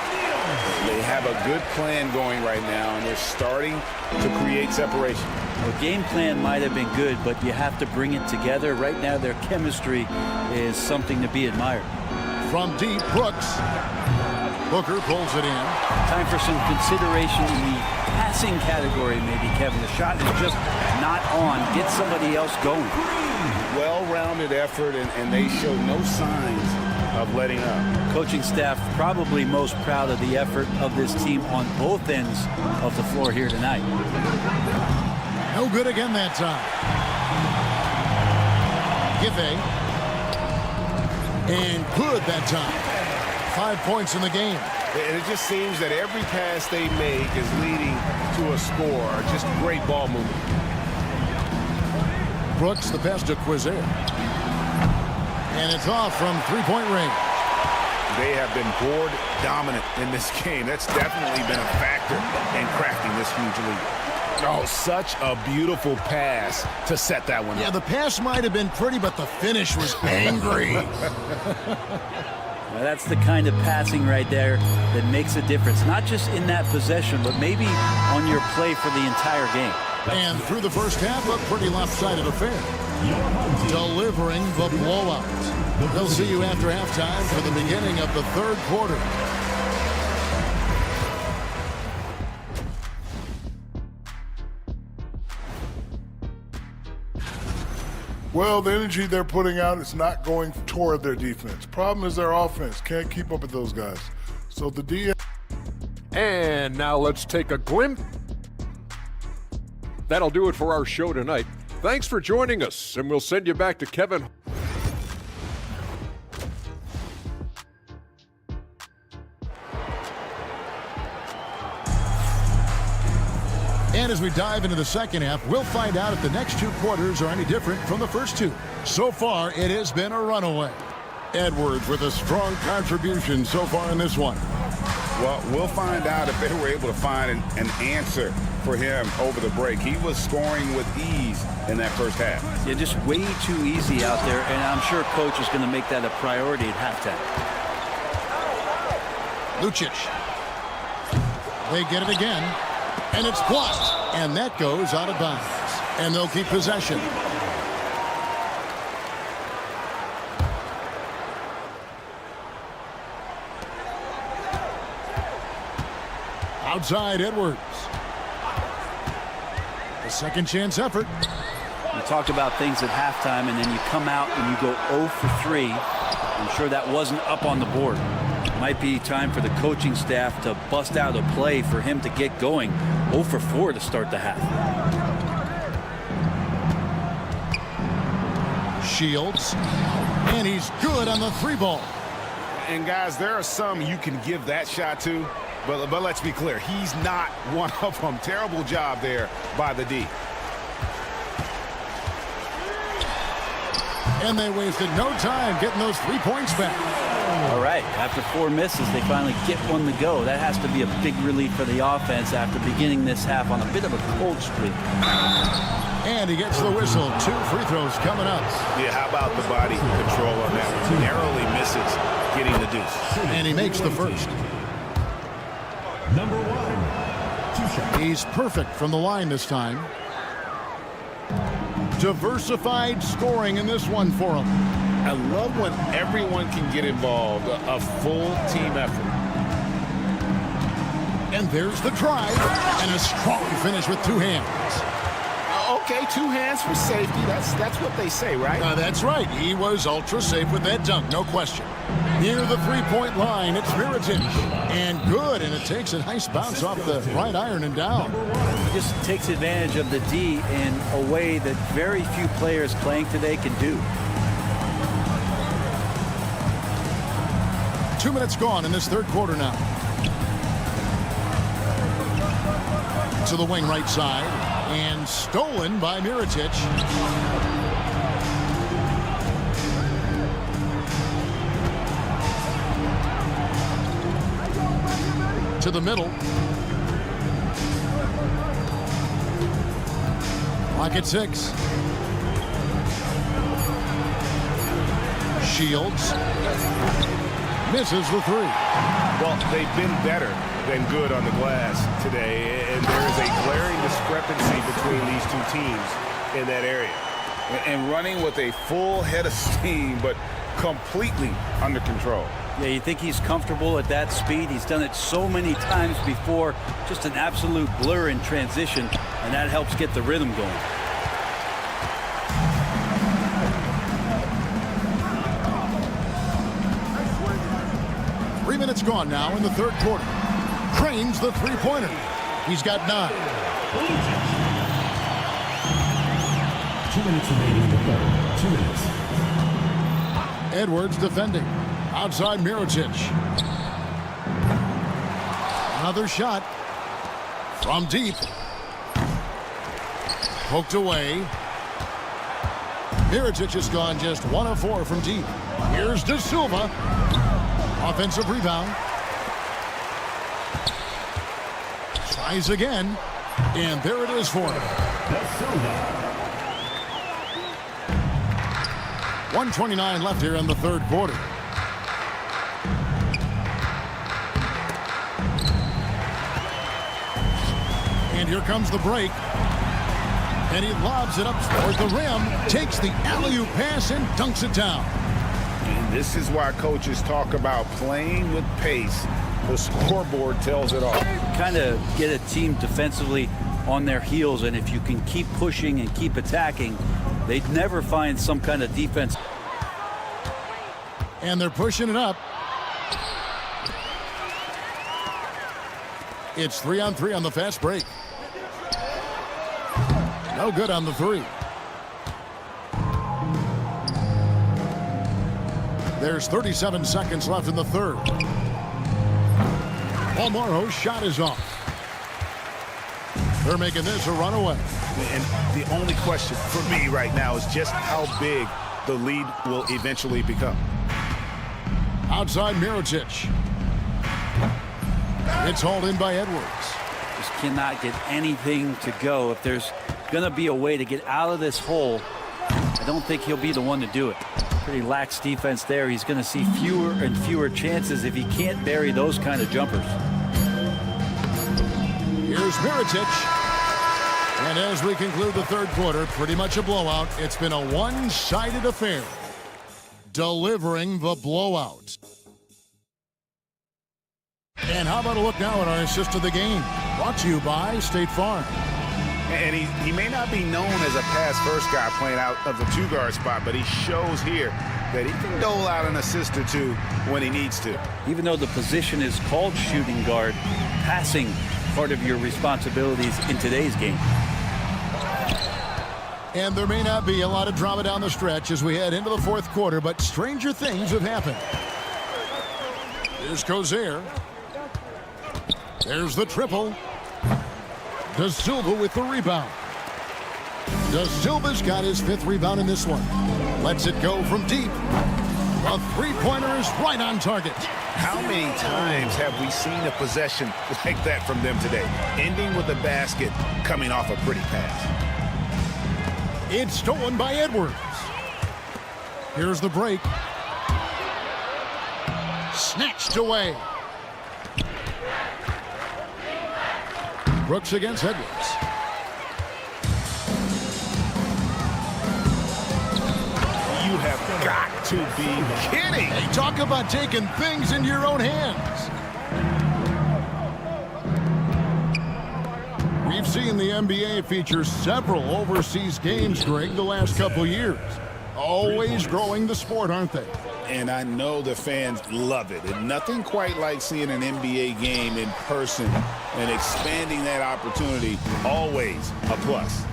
B: They have a good plan going right now, and they're starting to create separation.
H: The game plan might have been good, but you have to bring it together. Right now, their chemistry is something to be admired.
A: From deep, Brooks. Booker pulls it in.
H: Time for some consideration in the passing category, maybe, Kevin. The shot is just not on. Get somebody else going.
B: Well-rounded effort, and they show no signs of letting up.
H: Coaching staff probably most proud of the effort of this team on both ends of the floor here tonight.
A: No good again that time. Giffey. And good that time. 5 points in the game.
B: And it just seems that every pass they make is leading to a score. Just great ball movement.
A: Brooks, the pass to Quizer. And it's off from three-point range.
B: They have been board dominant in this game. That's definitely been a factor in crafting this huge lead. Oh, such a beautiful pass to set that one up.
A: Yeah, the pass might have been pretty, but the finish was angry.
H: Now that's the kind of passing right there that makes a difference, not just in that possession, but maybe on your play for the entire game.
A: And through the first half, a pretty lopsided affair. Delivering the blowout. They'll see you after halftime for the beginning of the third quarter.
G: Well, the energy they're putting out is not going toward their defense. Problem is their offense can't keep up with those guys. So the D.
F: And now let's take a glimpse. That'll do it for our show tonight. Thanks for joining us, and we'll send you back to Kevin.
A: And as we dive into the second half, we'll find out if the next two quarters are any different from the first two. So far, it has been a runaway. Edwards with a strong contribution so far in this one.
B: Well, we'll find out if they were able to find an answer for him over the break. He was scoring with ease in that first half.
H: Yeah, just way too easy out there, and I'm sure coach is going to make that a priority at halftime.
A: Lucic. They get it again, and it's blocked, and that goes out of bounds. And they'll keep possession. Outside Edwards. A second chance effort.
H: We talked about things at halftime, and then you come out and you go 0 for 3. I'm sure that wasn't up on the board. Might be time for the coaching staff to bust out a play for him to get going. 0 for 4 to start the half.
A: Shields. And he's good on the three ball.
B: And guys, there are some you can give that shot to, but let's be clear, he's not one of them. Terrible job there by the D.
A: And they wasted no time getting those 3 points back.
H: All right, after 4 misses, they finally get one to go. That has to be a big relief for the offense after beginning this half on a bit of a cold streak.
A: And he gets the whistle. 2 free throws coming up.
B: Yeah, how about the body control on that one? Narrowly misses getting the deuce.
A: And he makes the first.
E: Number 1, 2 shots.
A: He's perfect from the line this time. Diversified scoring in this one for him.
B: I love when everyone can get involved, a full team effort.
A: And there's the drive, and a strong finish with 2 hands.
B: Okay, 2 hands for safety. That's what they say, right?
A: That's right. He was ultra safe with that dunk, no question. Near the three-point line, it's Mirotic. And good, and it takes a nice bounce off the right iron and down.
H: He just takes advantage of the D in a way that very few players playing today can do.
A: 2 minutes gone in this third quarter now. To the wing right side, and stolen by Mirotic. To the middle. Clock at 6. Shields. Misses the 3.
B: Well, they've been better than good on the glass today, and there is a glaring discrepancy between these two teams in that area. And running with a full head of steam, but completely under control.
H: Yeah, you think he's comfortable at that speed. He's done it so many times before. Just an absolute blur in transition, and that helps get the rhythm going.
A: Minutes gone now in the third quarter. Cranes the three-pointer. He's got 9.
E: 2 minutes remaining in the third. 2 minutes.
A: Edwards defending. Outside Mirotic. Another shot. From deep. Poked away. Mirotic has gone just 1 of 4 from deep. Here's De Silva. Offensive rebound. Tries again. And there it is for him. 1:29 left here in the third quarter. And here comes the break. And he lobs it up toward the rim, takes the alley-oop pass and dunks it down.
B: And this is why coaches talk about playing with pace. The scoreboard tells it all.
H: Kind of get a team defensively on their heels, and if you can keep pushing and keep attacking, they'd never find some kind of defense.
A: And they're pushing it up. It's 3-on-3 on the fast break. No good on the three. There's 37 seconds left in the third. Palmaro's shot is off. They're making this a runaway.
B: And the only question for me right now is just how big the lead will eventually become.
A: Outside Mirotic. It's hauled in by Edwards.
H: Just cannot get anything to go. If there's going to be a way to get out of this hole, I don't think he'll be the one to do it. Pretty lax defense there. He's going to see fewer and fewer chances if he can't bury those kind of jumpers.
A: Here's Mirotic. And as we conclude the third quarter, pretty much a blowout. It's been a one-sided affair. Delivering the blowout. And how about a look now at our assist of the game? Brought to you by State Farm.
B: And he may not be known as a pass-first guy playing out of the two-guard spot, but he shows here that he can dole out an assist or two when he needs to.
H: Even though the position is called shooting guard, passing part of your responsibilities in today's game.
A: And there may not be a lot of drama down the stretch as we head into the fourth quarter, but stranger things have happened. Here's Cozier. There's the triple. De Silva with the rebound. De Silva's got his 5th rebound in this one. Lets it go from deep. A three-pointer is right on target.
B: How many times have we seen a possession like that from them today? Ending with a basket, coming off a pretty pass.
A: It's stolen by Edwards. Here's the break. Snatched away. Brooks against Edwards.
B: You have got to be kidding.
A: Hey, talk about taking things into your own hands. We've seen the NBA feature several overseas games, Greg, the last couple years. Always growing the sport, aren't they?
B: And I know the fans love it. And nothing quite like seeing an NBA game in person and expanding that opportunity, always a plus.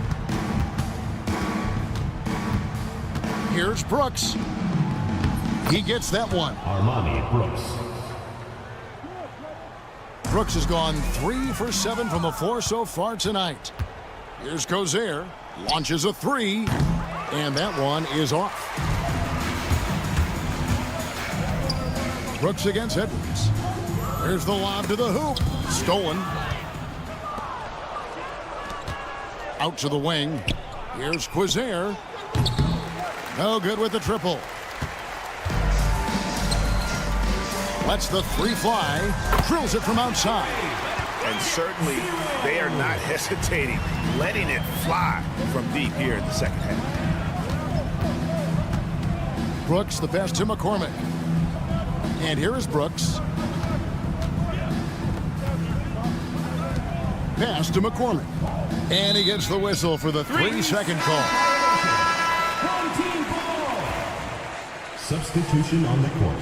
A: Here's Brooks. He gets that one.
E: Armani Brooks.
A: Brooks has gone 3 for 7 from the floor so far tonight. Here's Cozier. Launches a 3. And that one is off. Brooks against Edwards. There's the lob to the hoop. Stolen. Out to the wing. Here's Cozier. No good with the triple. Lets the 3 fly. Drills it from outside.
B: And certainly they are not hesitating, letting it fly from deep here in the second half.
A: Brooks the pass to McCormick. And here is Brooks. Pass to McCormick. And he gets the whistle for the 3-second call.
E: Substitution on the court.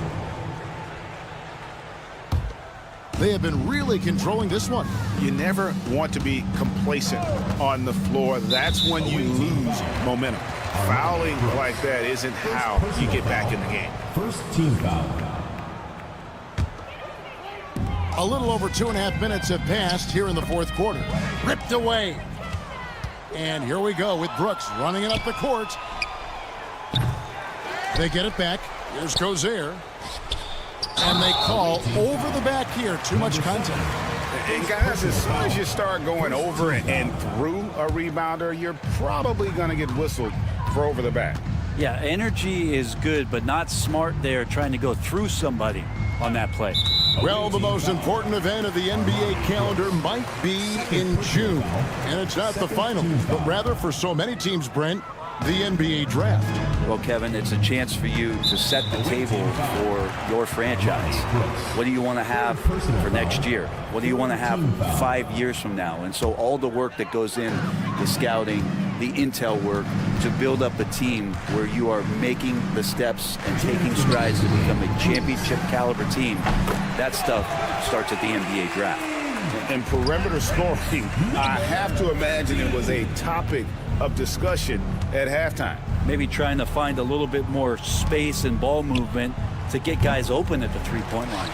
A: They have been really controlling this one.
B: You never want to be complacent on the floor. That's when you lose momentum. Fouling like that isn't how you get back in the game.
E: First team foul.
A: A little over 2.5 minutes have passed here in the fourth quarter. Ripped away. And here we go with Brooks running it up the court. They get it back. Here's Gozer. And they call over the back here. Too much contact.
B: And guys, as soon as you start going over and through a rebounder, you're probably going to get whistled for over the back.
H: Yeah, energy is good, but not smart there trying to go through somebody on that play.
A: Well, the most important event of the NBA calendar might be in June. And it's not the finals, but rather for so many teams, Brent, the NBA draft.
H: Well, Kevin, it's a chance for you to set the table for your franchise. What do you want to have for next year? What do you want to have 5 years from now? And so all the work that goes in the scouting, the intel work to build up a team where you are making the steps and taking strides to become a championship caliber team, that stuff starts at the NBA draft.
B: And perimeter scoring, I have to imagine it was a topic of discussion at halftime.
H: Maybe trying to find a little bit more space and ball movement to get guys open at the three-point line.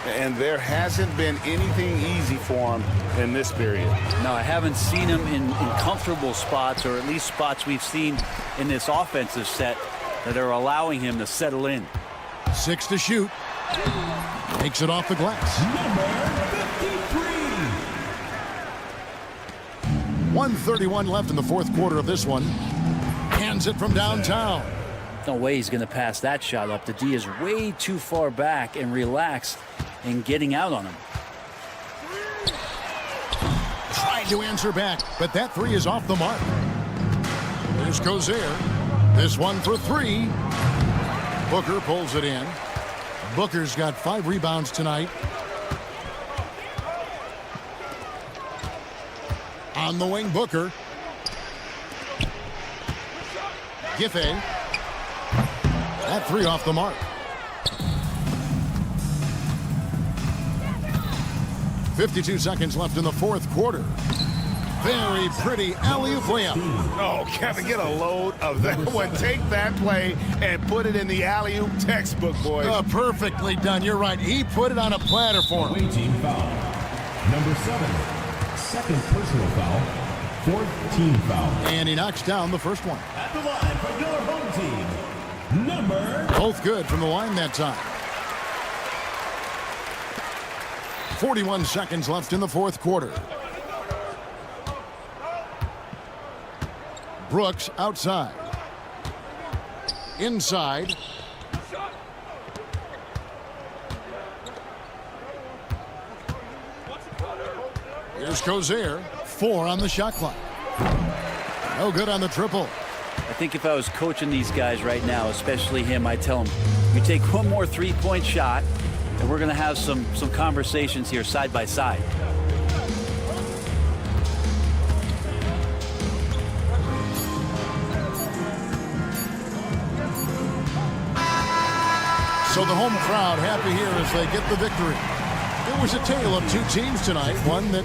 B: And there hasn't been anything easy for him in this period.
H: No, I haven't seen him in comfortable spots, or at least spots we've seen in this offensive set that are allowing him to settle in.
A: 6 to shoot. Takes it off the glass.
E: Number 53.
A: 1:31 left in the fourth quarter of this one. Hands it from downtown.
H: No way he's going to pass that shot up. The D is way too far back and relaxed in getting out on him.
A: Trying to answer back, but that three is off the mark. Here's Gozer. This one for three. Booker pulls it in. Booker's got 5 rebounds tonight. On the wing, Booker. Giffey. That three off the mark. 52 seconds left in the fourth quarter. Very pretty alley-oop layup.
B: Oh, Kevin, get a load of that one. Take that play and put it in the alley-oop textbook, boys.
A: Perfectly done. You're right. He put it on a platter for him.
E: Away team foul. Number 7. Second personal foul. Fourth team foul.
A: And he knocks down the first one.
E: At the line for your home team. Number.
A: Both good from the line that time. 41 seconds left in the fourth quarter. Brooks outside. Inside. Here's Gozer. 4 on the shot clock. No good on the triple.
H: I think if I was coaching these guys right now, especially him, I'd tell him, you take one more three-point shot, and we're going to have some conversations here side by side.
A: So the home crowd happy here as they get the victory. It was a tale of two teams tonight, one that...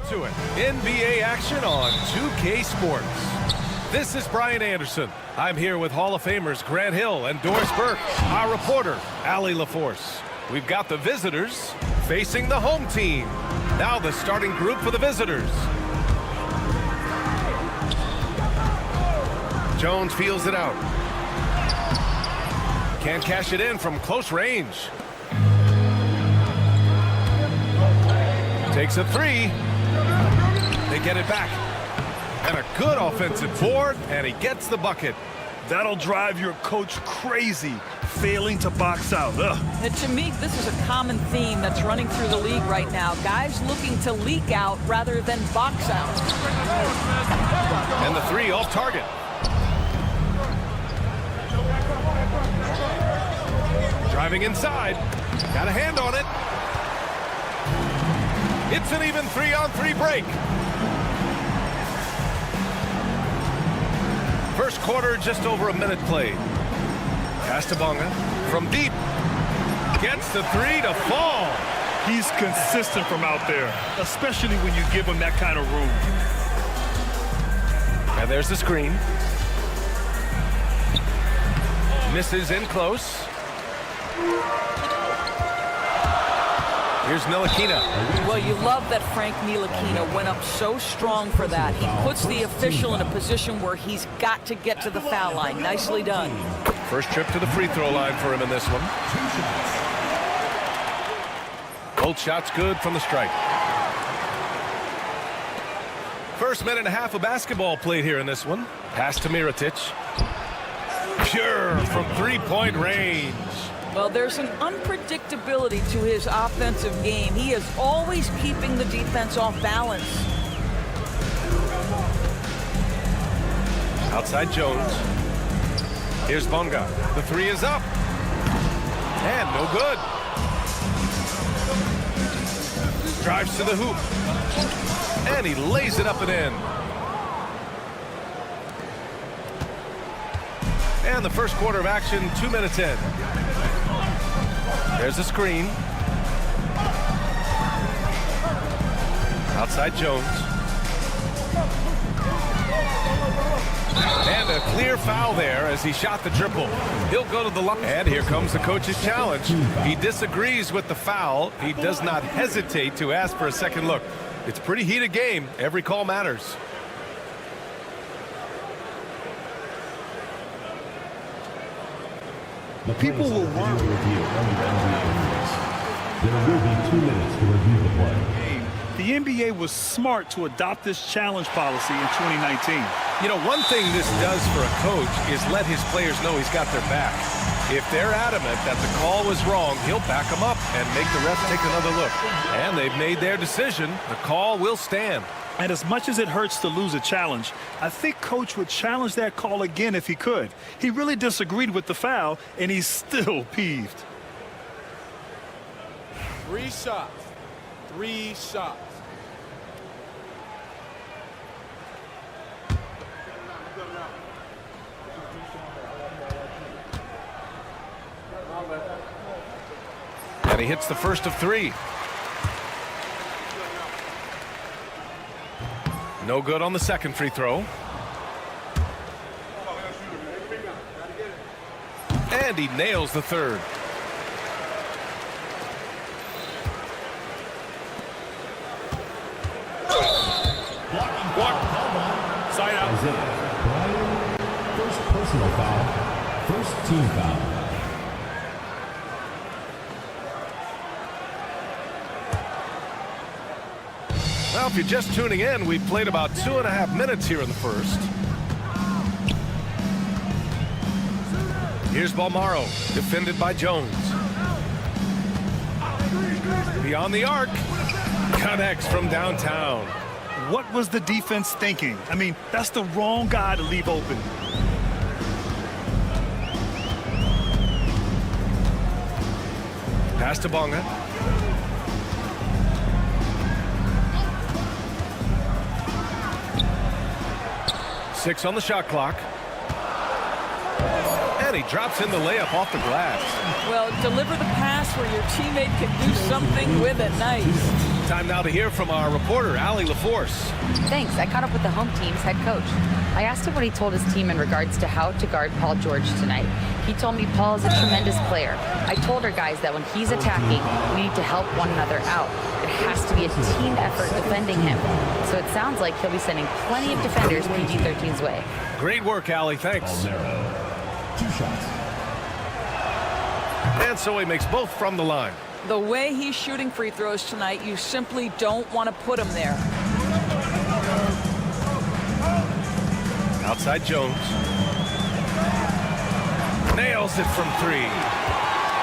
I: To it. NBA action on 2K Sports. This is Brian Anderson. I'm here with Hall of Famers Grant Hill and Doris Burke, our reporter, Allie LaForce. We've got the visitors facing the home team. Now the starting group for the visitors. Jones feels it out. Can't cash it in from close range. Takes a three. They get it back. And a good offensive board, and he gets the bucket.
J: That'll drive your coach crazy, failing to box out.
K: And to me, this is a common theme that's running through the league right now. Guys looking to leak out rather than box out.
I: And the three off target. Driving inside. Got a hand on it. It's an even 3-on-3 break. First quarter, just over a minute played. Pass to Bonga from deep. Gets the three to fall.
J: He's consistent from out there, especially when you give him that kind of room.
I: And there's the screen. Misses in close. Here's Ntilikina.
K: Well, you love that Frank Ntilikina went up so strong for that. He puts the official in a position where he's got to get to the foul line. Nicely done.
I: First trip to the free throw line for him in this one. Both shots good from the stripe. First minute and a half of basketball played here in this one. Pass to Mirotic. Pure from three-point range.
K: Well, there's an unpredictability to his offensive game. He is always keeping the defense off balance.
I: Outside Jones. Here's Bonga. The three is up. And no good. Drives to the hoop. And he lays it up and in. And the first quarter of action, 2 minutes in. There's a screen. Outside Jones. And a clear foul there as he shot the triple. He'll go to the line. And here comes the coach's challenge. He disagrees with the foul. He does not hesitate to ask for a second look. It's a pretty heated game. Every call matters.
E: People will want to review. There will be 2 minutes to review the play.
J: The NBA was smart to adopt this challenge policy in 2019.
I: You know, one thing this does for a coach is let his players know he's got their back. If they're adamant that the call was wrong, he'll back them up and make the ref take another look. And they've made their decision. The call will stand.
J: And as much as it hurts to lose a challenge, I think Coach would challenge that call again if he could. He really disagreed with the foul, and he's still peeved.
L: 3 shots. 3 shots.
I: And he hits the first of 3. No good on the second free throw. And he nails the third.
J: Side out.
E: Bayern, first personal foul, first team foul.
I: Well, if you're just tuning in, we've played about 2.5 minutes here in the first. Here's Balmaro, defended by Jones. Beyond the arc, connects from downtown.
J: What was the defense thinking? I mean, that's the wrong guy to leave open.
I: Pass to Bonga. Six on the shot clock. And he drops in the layup off the glass.
K: Well, deliver the pass where your teammate can do something with it. Nice.
I: Time now to hear from our reporter, Allie LaForce.
M: Thanks. I caught up with the home team's head coach. I asked him what he told his team in regards to how to guard Paul George tonight. He told me Paul is a tremendous player. I told our guys that when he's attacking, we need to help one another out. It has to be a team effort defending him. So it sounds like he'll be sending plenty of defenders PG-13's way.
I: Great work, Allie. Thanks.
E: 2 shots.
I: And so he makes both from the line.
K: The way he's shooting free throws tonight, you simply don't want to put him there.
I: Outside Jones. Nails it from 3.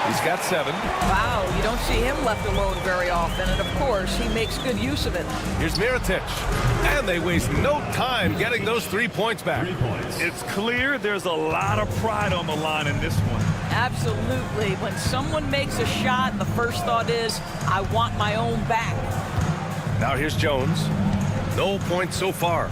I: He's got 7.
K: Wow, you don't see him left alone very often, and of course, he makes good use of it.
I: Here's Mirotic. And they waste no time getting those 3 points back.
E: 3 points.
J: It's clear there's a lot of pride on the line in this one.
K: Absolutely. When someone makes a shot, the first thought is, I want my own back.
I: Now here's Jones. No points so far.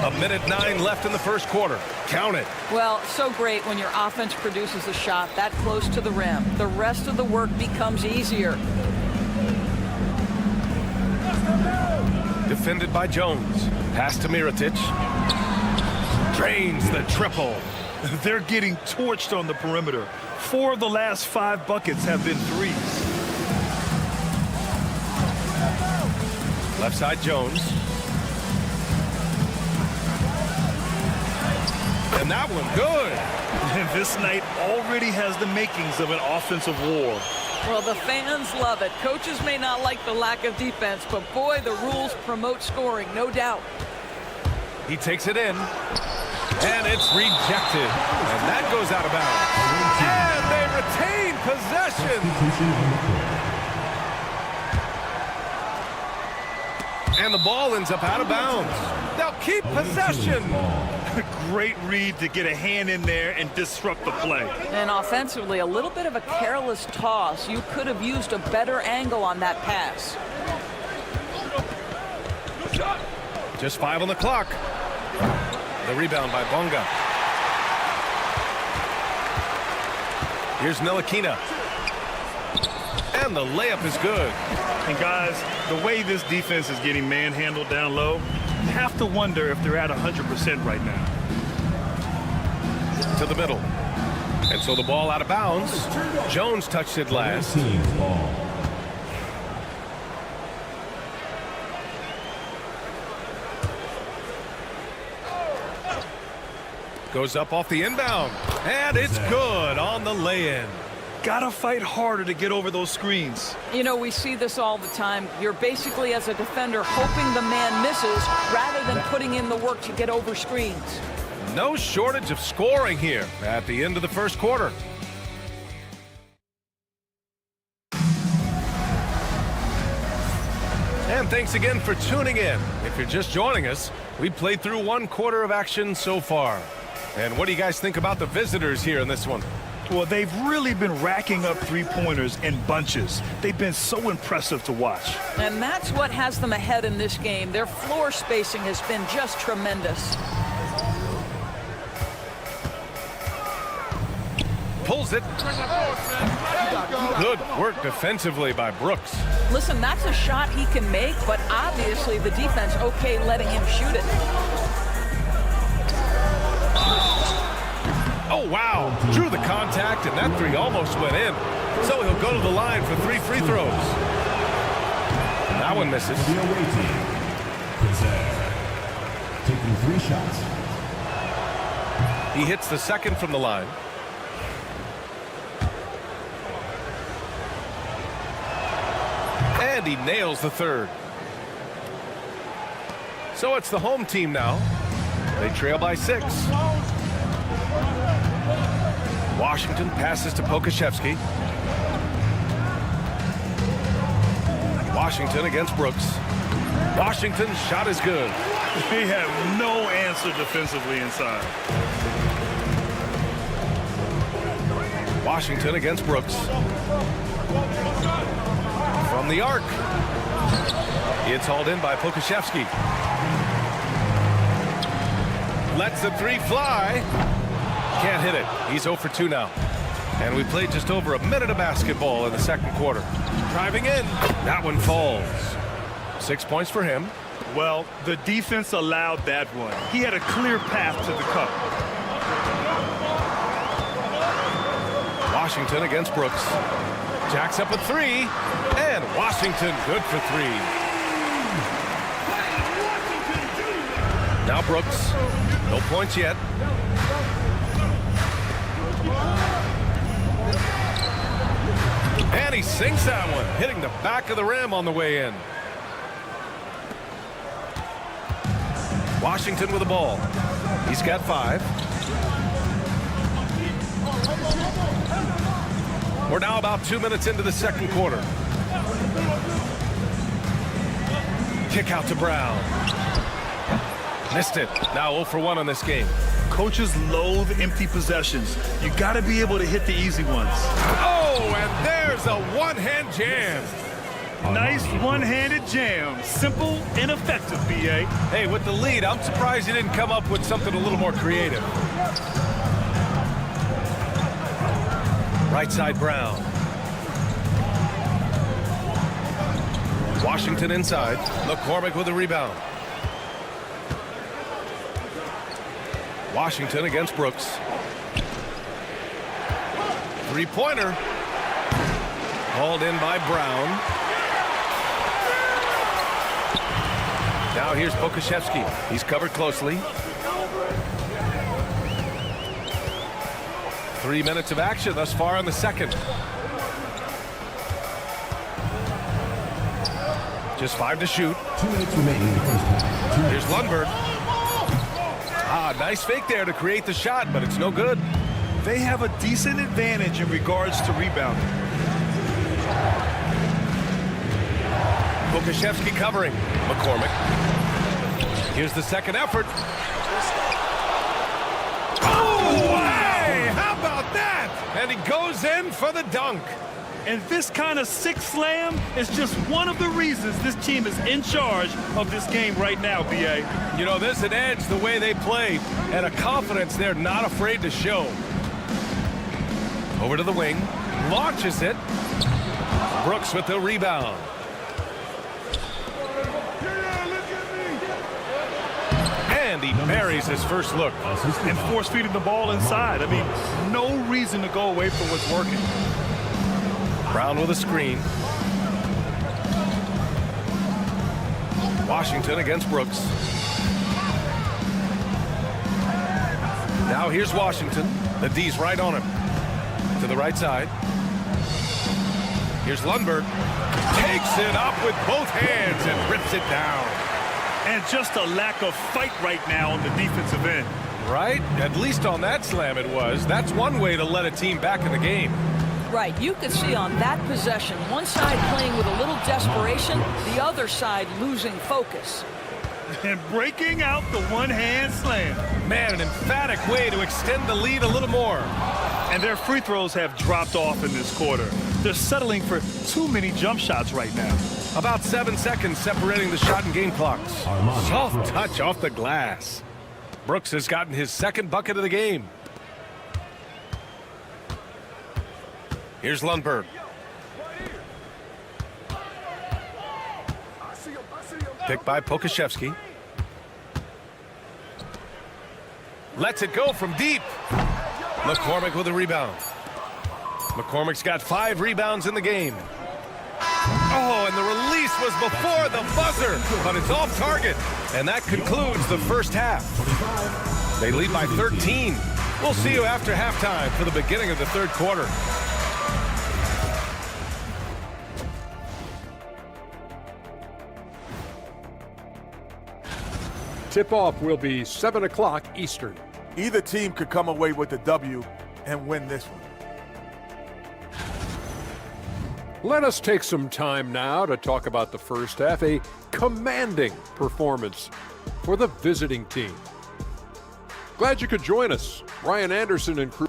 I: A minute 9 left in the first quarter. Count it.
K: Well, so great when your offense produces a shot that close to the rim. The rest of the work becomes easier.
I: Defended by Jones. Pass to Mirotic. Drains the triple.
J: They're getting torched on the perimeter. 4 of the last 5 buckets have been threes.
I: Left side Jones. And that one good.
J: And this night already has the makings of an offensive war.
K: Well, the fans love it. Coaches may not like the lack of defense, but boy, the rules promote scoring, no doubt.
I: He takes it in. And it's rejected. And that goes out of bounds. And they retain possession. And the ball ends up out of bounds. They'll keep possession.
J: Great read to get a hand in there and disrupt the play.
K: And offensively, a little bit of a careless toss. You could have used a better angle on that pass.
I: Just 5 on the clock. The rebound by Bonga. Here's Ntilikina. And the layup is good.
J: And guys, the way this defense is getting manhandled down low, you have to wonder if they're at 100% right now.
I: To the middle. And so the ball out of bounds. Jones touched it last.
E: Team's ball.
I: Goes up off the inbound. And it's good on the lay-in.
J: Gotta fight harder to get over those screens.
K: You know, we see this all the time. You're basically, as a defender, hoping the man misses rather than putting in the work to get over screens.
I: No shortage of scoring here at the end of the first quarter. And thanks again for tuning in. If you're just joining us, we played through 1 quarter of action so far. And what do you guys think about the visitors here in this one?
J: Well, they've really been racking up three-pointers in bunches. They've been so impressive to watch.
K: And that's what has them ahead in this game. Their floor spacing has been just tremendous.
I: Pulls it. Good work defensively by Brooks.
K: Listen, that's a shot he can make, but obviously the defense okay letting him shoot it.
I: Oh, wow. Drew the contact, and that three almost went in. So he'll go to the line for 3 free throws. That one misses.
E: The away team. Taking 3 shots.
I: He hits the second from the line. And he nails the third. So it's the home team now. They trail by 6. Washington passes to Pokusevski. Washington against Brooks. Washington's shot is good.
J: They have no answer defensively inside.
I: Washington against Brooks. From the arc. It's hauled in by Pokusevski. Lets the three fly. Can't hit it. He's 0 for 2 now. And we played just over a minute of basketball in the second quarter. Driving in. That one falls. 6 points for him.
J: Well, the defense allowed that one. He had a clear path to the cup.
I: Washington against Brooks. Jacks up a 3. And Washington good for 3. Now Brooks. No points yet. And he sinks that one, hitting the back of the rim on the way in. Washington with the ball. He's got 5. We're now about 2 minutes into the second quarter. Kick out to Brown. Missed it. Now 0 for 1 on this game.
J: Coaches loathe empty possessions. You got to be able to hit the easy ones.
I: Oh, and there's a one-hand jam.
J: Nice one-handed jam. Simple and effective, B.A.
I: Hey, with the lead, I'm surprised he didn't come up with something a little more creative. Right side Brown. Washington inside. McCormick with a rebound. Washington against Brooks. Three-pointer. Hauled in by Brown. Now here's Pokusevski. He's covered closely. 3 minutes of action thus far in the second. Just 5 to shoot.
E: 2 minutes remaining in the first half.
I: Here's Lundberg. Nice fake there to create the shot, but it's no good.
J: They have a decent advantage in regards to rebounding.
I: Pokusevski covering. McCormick. Here's the second effort. Oh, hey! How about that? And he goes in for the dunk.
J: And this kind of sick slam is just one of the reasons this team is in charge of this game right now, B.A.
I: You know, there's an edge the way they play and a confidence they're not afraid to show. Over to the wing. Launches it. Brooks with the rebound. And he buries his first look.
J: And force-feeding the ball inside. I mean, no reason to go away from what's working.
I: Brown with a screen. Washington against Brooks. Now here's Washington. The D's right on him. To the right side. Here's Lundberg. Takes it up with both hands and rips it down.
J: And just a lack of fight right now on the defensive end.
I: Right? At least on that slam it was. That's one way to let a team back in the game.
K: Right, you could see on that possession, one side playing with a little desperation, the other side losing focus.
J: And breaking out the one-hand slam.
I: Man, an emphatic way to extend the lead a little more.
J: And their free throws have dropped off in this quarter. They're settling for too many jump shots right now.
I: About 7 seconds separating the shot and game clocks. Soft touch off the glass. Brooks has gotten his second bucket of the game. Here's Lundberg. Picked by Pokashevsky. Lets it go from deep. McCormick with a rebound. McCormick's got 5 rebounds in the game. Oh, and the release was before the buzzer, but it's off target. And that concludes the first half. They lead by 13. We'll see you after halftime for the beginning of the third quarter.
F: Tip-off will be 7 o'clock Eastern.
N: Either team could come away with the W and win this one.
F: Let us take some time now to talk about the first half, a commanding performance for the visiting team. Glad you could join us. Ryan Anderson and crew.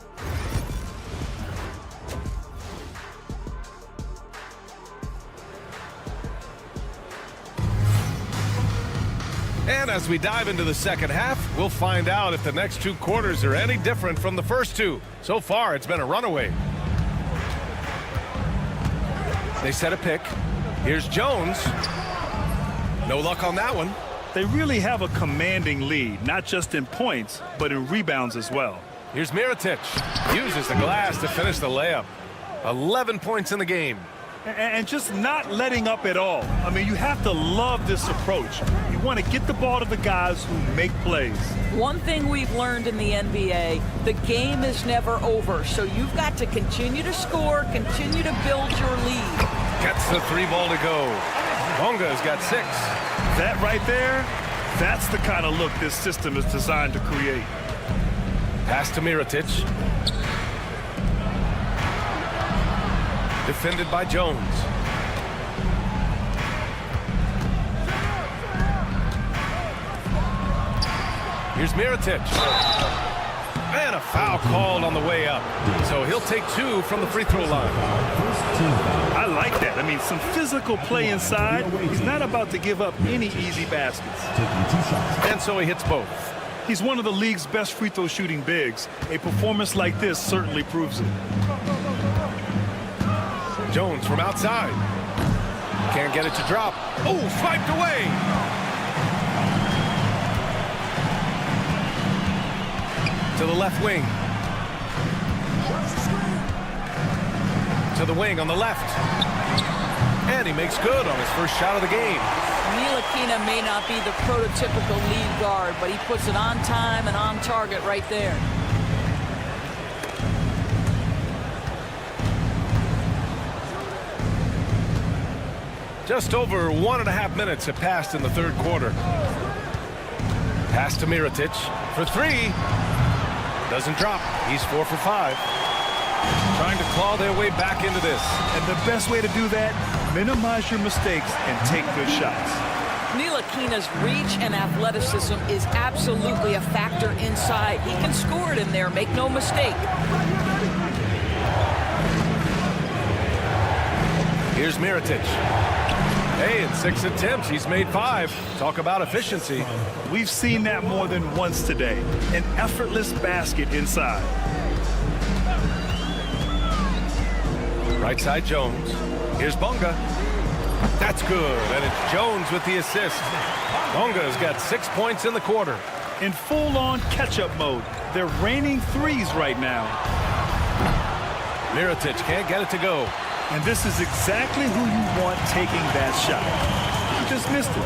I: And as we dive into the second half, we'll find out if the next 2 quarters are any different from the first 2. So far, it's been a runaway. They set a pick. Here's Jones. No luck on that one.
J: They really have a commanding lead, not just in points, but in rebounds as well.
I: Here's Mirotic. Uses the glass to finish the layup. 11 points in the game.
J: And just not letting up at all. I mean, you have to love this approach. You want to get the ball to the guys who make plays.
K: One thing we've learned in the NBA, the game is never over. So you've got to continue to score, continue to build your lead.
I: Gets the 3 ball to go. Bonga's got 6.
J: That right there, that's the kind of look this system is designed to create.
I: Pass to Mirotic. Defended by Jones. Here's Mirotic. And a foul called on the way up. So he'll take 2 from the free throw line.
J: I like that. I mean, some physical play inside. He's not about to give up any easy baskets.
I: And so he hits both.
J: He's one of the league's best free throw shooting bigs. A performance like this certainly proves it.
I: Jones from outside. Can't get it to drop. Oh, swiped away. To the left wing. To the wing on the left. And he makes good on his first shot of the game.
K: Ntilikina may not be the prototypical lead guard, but he puts it on time and on target right there.
I: Just over 1.5 minutes have passed in the third quarter. Pass to Mirotic for 3. Doesn't drop. He's 4 for 5. Trying to claw their way back into this.
J: And the best way to do that, minimize your mistakes and take good shots.
K: Ntilikina's reach and athleticism is absolutely a factor inside. He can score it in there, make no mistake.
I: Here's Mirotic. Hey, in 6 attempts, he's made 5. Talk about efficiency.
J: We've seen that more than once today. An effortless basket inside.
I: Right side, Jones. Here's Bonga. That's good, and it's Jones with the assist. Bonga's got 6 points in the quarter.
J: In full-on catch-up mode. They're raining threes right now.
I: Mirotic can't get it to go.
J: And this is exactly who you want taking that shot. He just missed it.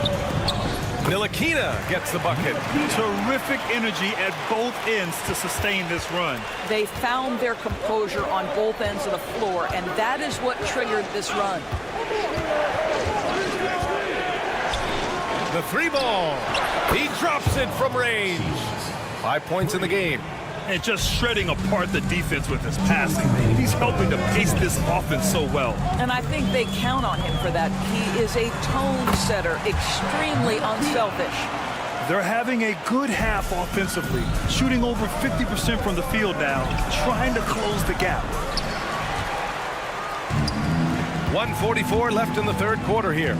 I: Ntilikina gets the bucket.
J: Terrific energy at both ends to sustain this run.
K: They found their composure on both ends of the floor, and that is what triggered this run.
I: The 3 ball. He drops it from range. 5 points in the game.
J: And just shredding apart the defense with his passing. He's helping to pace this offense so well.
K: And I think they count on him for that. He is a tone setter, extremely unselfish.
J: They're having a good half offensively, shooting over 50% from the field now, trying to close the gap.
I: 1:44 left in the third quarter here.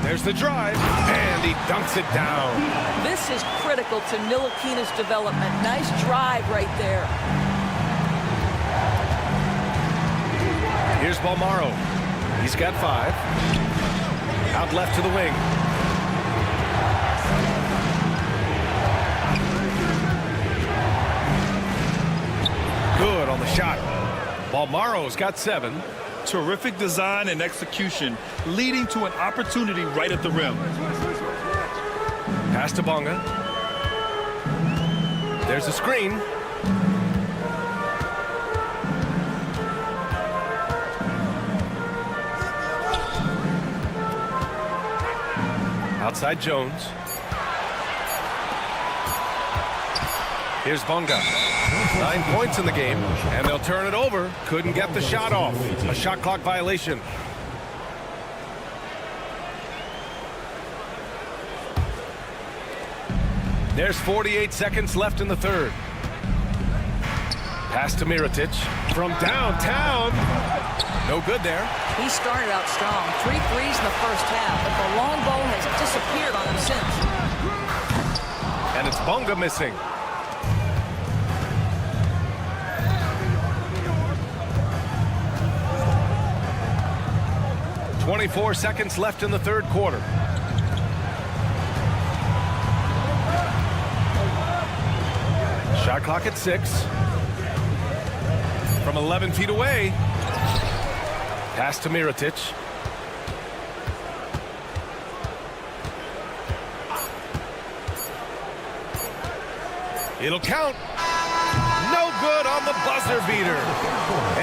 I: There's the drive, and he dunks it down.
K: This is critical to Ntilikina's development. Nice drive right there.
I: Here's Bolmaro. He's got 5. Out left to the wing. Good on the shot. Bolmaro's got 7.
J: Terrific design and execution, leading to an opportunity right at the rim.
I: Pass to Bonga. There's a screen. Outside Jones. Here's Bonga. 9 points in the game, and they'll turn it over. Couldn't get the shot off. A shot clock violation. There's 48 seconds left in the third. Pass to Mirotic from downtown. No good there.
K: He started out strong. 3 threes in the first half, but the long ball has disappeared on him since.
I: And it's Bonga missing. .24 seconds left in the third quarter. Shot clock at 6. From 11 feet away. Pass to Mirotic. It'll count. No good on the buzzer beater.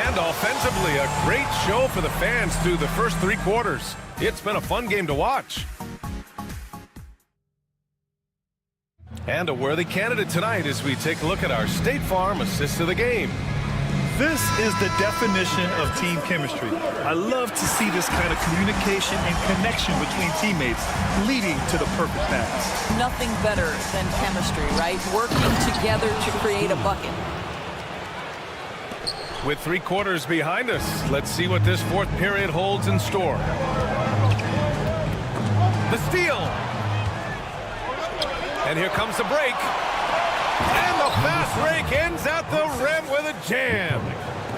I: And offensively, a great show for the fans through the first 3 quarters. It's been a fun game to watch. And a worthy candidate tonight as we take a look at our State Farm assist of the game.
J: This is the definition of team chemistry. I love to see this kind of communication and connection between teammates leading to the perfect pass.
K: Nothing better than chemistry, right? Working together to create a bucket.
I: With 3 quarters behind us, let's see what this fourth period holds in store. The steal. And here comes the break. And the fast break ends at the rim with a jam.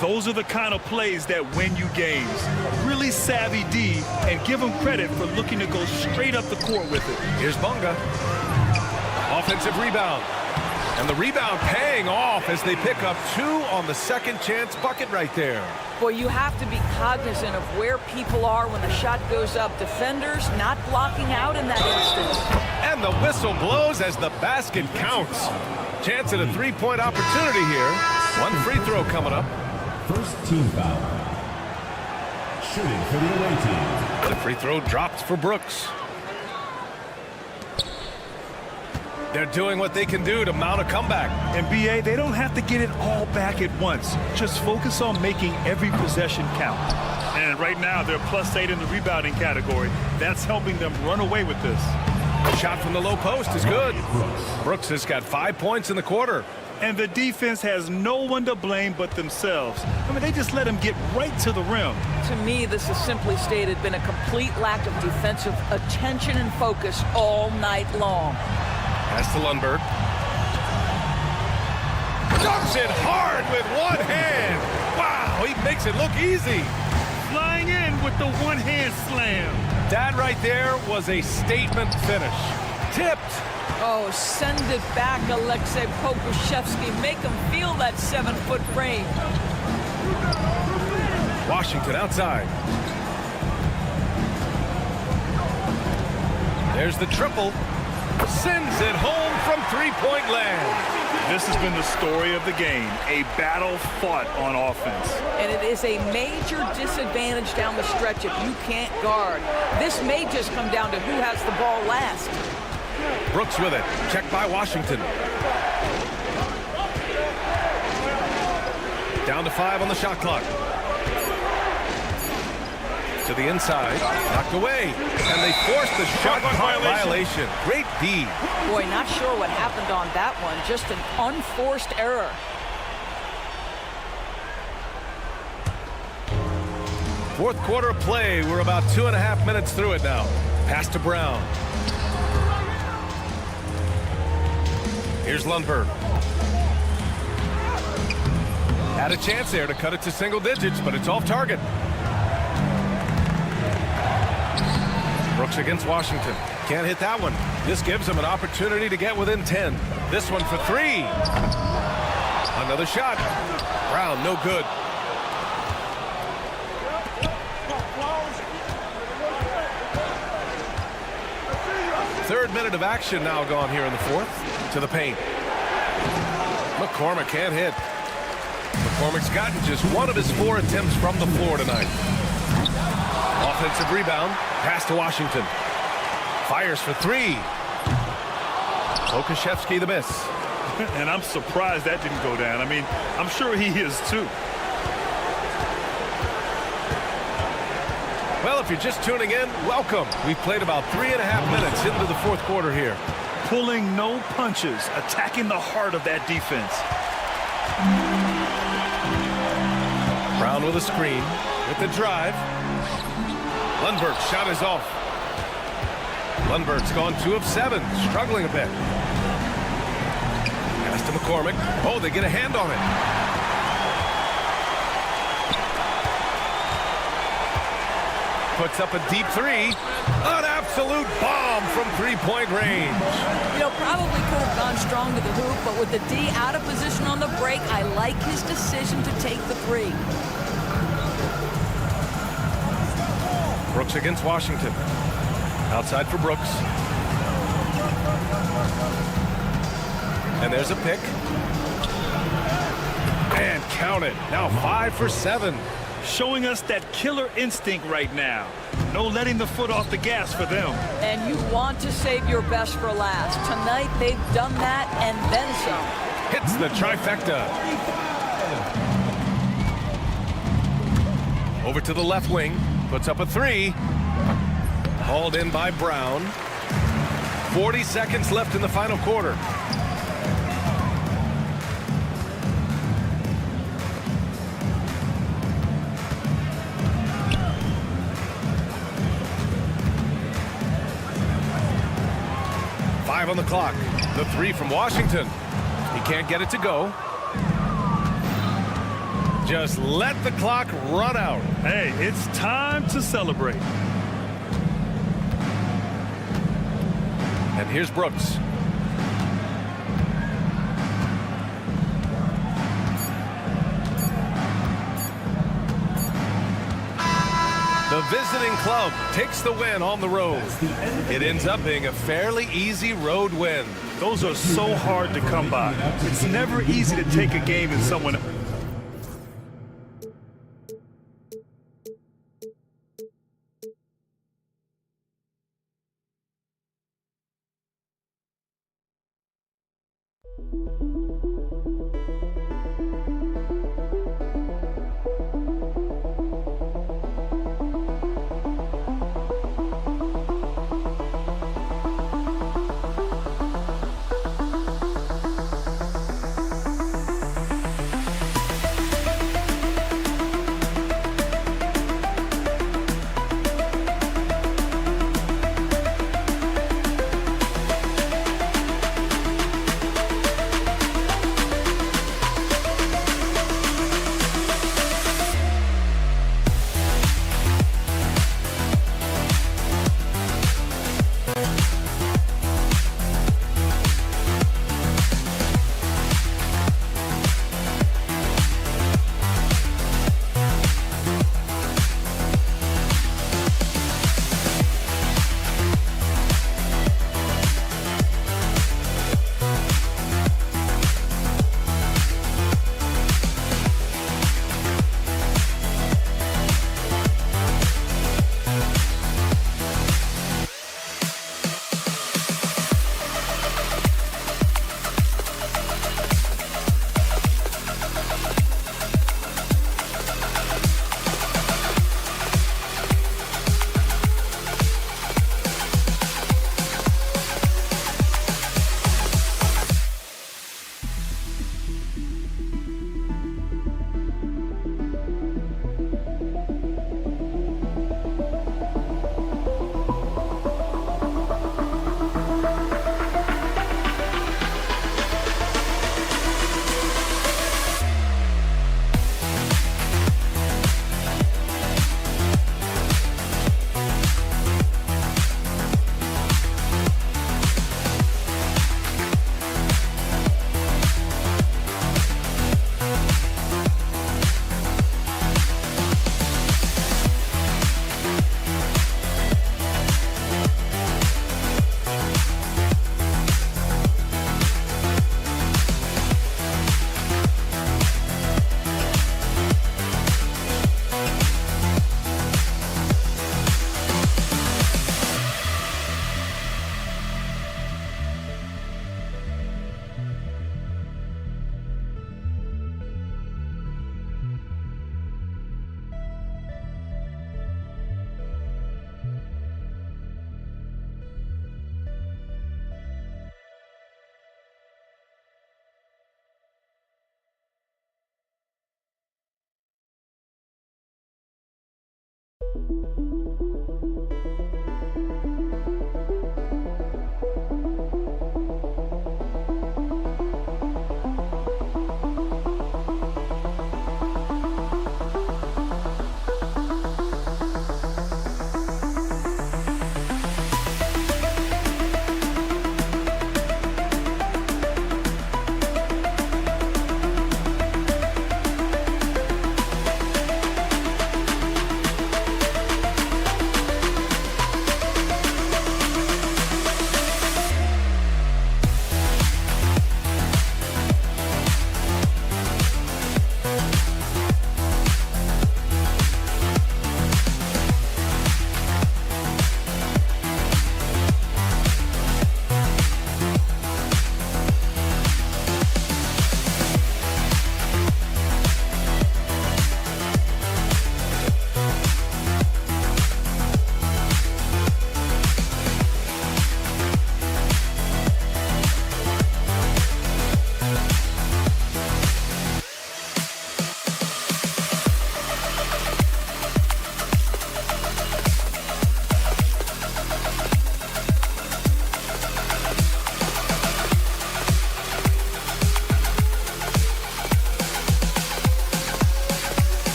J: Those are the kind of plays that win you games. Really savvy D, and give him credit for looking to go straight up the court with it.
I: Here's Bonga. Offensive rebound. And the rebound paying off as they pick up 2 on the second chance bucket right there.
K: Boy, you have to be cognizant of where people are when the shot goes up. Defenders not blocking out in that instance.
I: And the whistle blows as the basket counts. Chance at a 3-point opportunity here. 1 free throw coming up.
E: First team foul. Shooting for the away team.
I: The free throw drops for Brooks. They're doing what they can do to mount a comeback.
J: And BA, they don't have to get it all back at once. Just focus on making every possession count. And right now, they're +8 in the rebounding category. That's helping them run away with this.
I: A shot from the low post is good. Brooks has got 5 points in the quarter.
J: and the defense has no one to blame but themselves. I mean, they just let him get right to the rim.
K: To me, this has simply stated been a complete lack of defensive attention and focus all night long.
I: Pass to Lundberg. Dunks it hard with one hand. Wow, he makes it look easy.
J: Flying in with the one-hand slam.
I: That right there was a statement finish. Tipped.
K: Oh, send it back, Alexei Pokushevsky. Make him feel that 7-foot frame.
I: Washington outside. There's the triple. Sends it home from three-point land.
J: This has been the story of the game, a battle fought on offense.
K: And it is a major disadvantage down the stretch if you can't guard. This may just come down to who has the ball last.
I: Brooks with it. Checked by Washington. Down to 5 on the shot clock. To the inside. Knocked away. And they forced the shot clock violation. Great D.
K: Boy, not sure what happened on that one. Just an unforced error.
I: Fourth quarter of play. We're about 2.5 minutes through it now. Pass to Brown. Here's Lundberg. Had a chance there to cut it to single digits, but it's off target. Brooks against Washington. Can't hit that one. This gives him an opportunity to get within 10. This one for 3. Another shot. Brown, no good. Third minute of action now gone here in the fourth. To the paint. McCormick can't hit. McCormick's gotten just one of his 4 attempts from the floor tonight. Offensive rebound. Pass to Washington. Fires for 3. Pokushevsky the miss.
J: And I'm surprised that didn't go down. I mean, I'm sure he is too.
I: Well, if you're just tuning in, welcome. We've played about 3.5 minutes into the fourth quarter here.
J: Pulling no punches, attacking the heart of that defense.
I: Brown with a screen, with the drive. Lundberg's shot is off. Lundberg's gone 2 of 7, struggling a bit. Pass to McCormick. Oh, they get a hand on it. Puts up a deep 3. An absolute bomb from three-point range.
K: You know, probably could have gone strong to the hoop, but with the D out of position on the break, I like his decision to take the 3.
I: Brooks against Washington. Outside for Brooks. And there's a pick. And count it. Now 5 for 7.
J: Showing us that killer instinct right now. No letting the foot off the gas for them.
K: And you want to save your best for last. Tonight, they've done that and then some.
I: Hits the trifecta. Over to the left wing. Puts up a 3. Hauled in by Brown. 40 seconds left in the final quarter. On the clock. The 3 from Washington. He can't get it to go. Just let the clock run out.
J: Hey, it's time to celebrate.
I: And here's Brooks. The visiting club takes the win on the road. It ends up being a fairly easy road win.
J: Those are so hard to come by. It's never easy to take a game in someone else.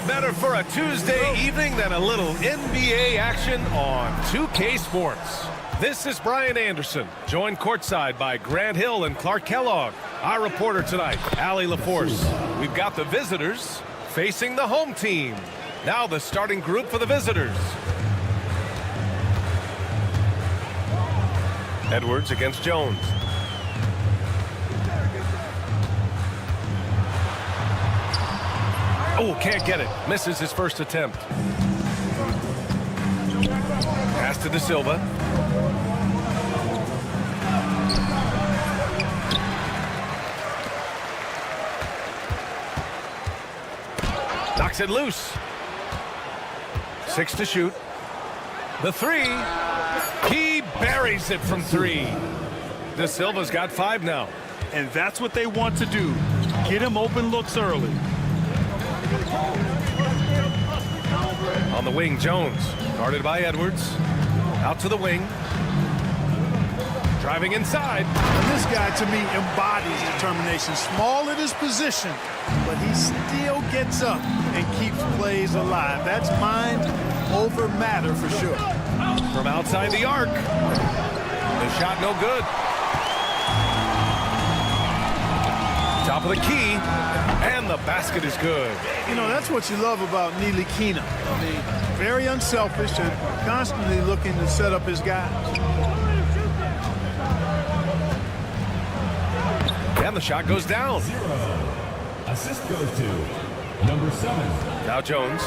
I: Better for a Tuesday evening than a little NBA action on 2K Sports. This is Brian Anderson, joined courtside by Grant Hill and Clark Kellogg. Our reporter tonight, Allie LaForce. We've got the visitors facing the home team. Now the starting group for the visitors. Edwards against Jones. Oh, can't get it. Misses his first attempt. Pass to De Silva. Knocks it loose. 6 to shoot. The three. He buries it from 3. De Silva's got 5 now.
J: And that's what they want to do. Get him open looks early.
I: On the wing, Jones. Guarded by Edwards. Out to the wing. Driving inside.
C: And this guy, to me, embodies determination. Small at his position, but he still gets up and keeps plays alive. That's mind over matter for sure.
I: From outside the arc. The shot no good. Top of the key. And the basket is good.
C: You know, that's what you love about Ntilikina. I mean, very unselfish and constantly looking to set up his guys.
I: And the shot goes down.
E: 0. Assist goes to number 7.
I: Now Jones.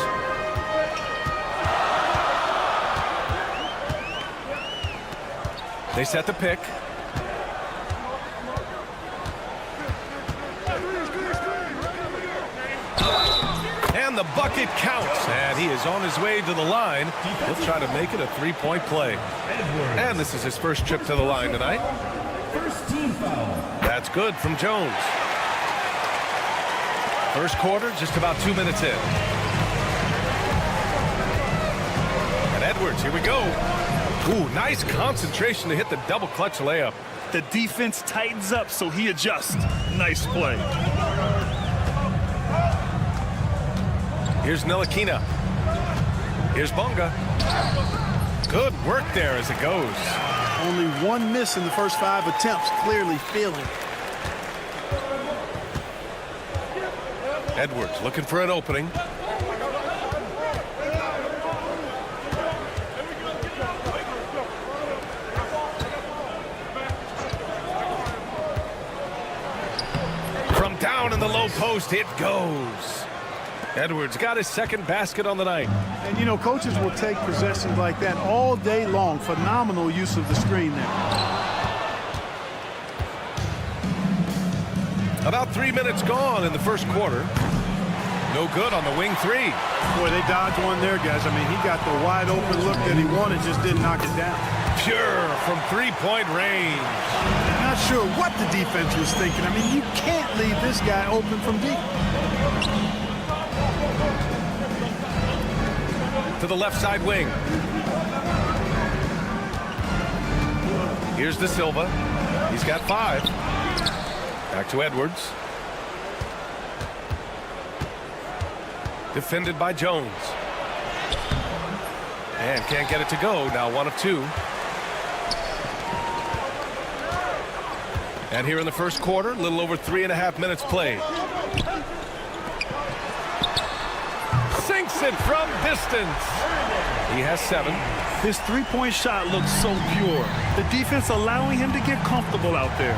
I: They set the pick. And the bucket counts. And he is on his way to the line. He'll try to make it a 3-point play. And this is his first trip to the line tonight.
E: First team foul.
I: That's good from Jones. First quarter, just about 2 minutes in. And Edwards, here we go. Ooh, nice concentration to hit the double clutch layup.
J: The defense tightens up, so he adjusts. Nice play.
I: Here's Ntilikina. Here's Bonga. Good work there as it goes.
C: Only 1 miss in the first 5 attempts, clearly feeling.
I: Edwards looking for an opening. From down in the low post, it goes. Edwards got his second basket on the night.
C: And, you know, coaches will take possessions like that all day long. Phenomenal use of the screen there.
I: About 3 minutes gone in the first quarter. No good on the wing 3.
C: Boy, they dodged one there, guys. I mean, he got the wide open look that he wanted, just didn't knock it down.
I: Pure from 3-point range.
C: Not sure what the defense was thinking. I mean, you can't leave this guy open from deep.
I: To the left side wing. Here's De Silva. He's got 5. Back to Edwards. Defended by Jones. And can't get it to go. Now 1 of 2. And here in the first quarter, a little over 3.5 minutes played. Sinks Hits it from distance. He has 7.
J: His three-point shot looks so pure. The defense allowing him to get comfortable out there.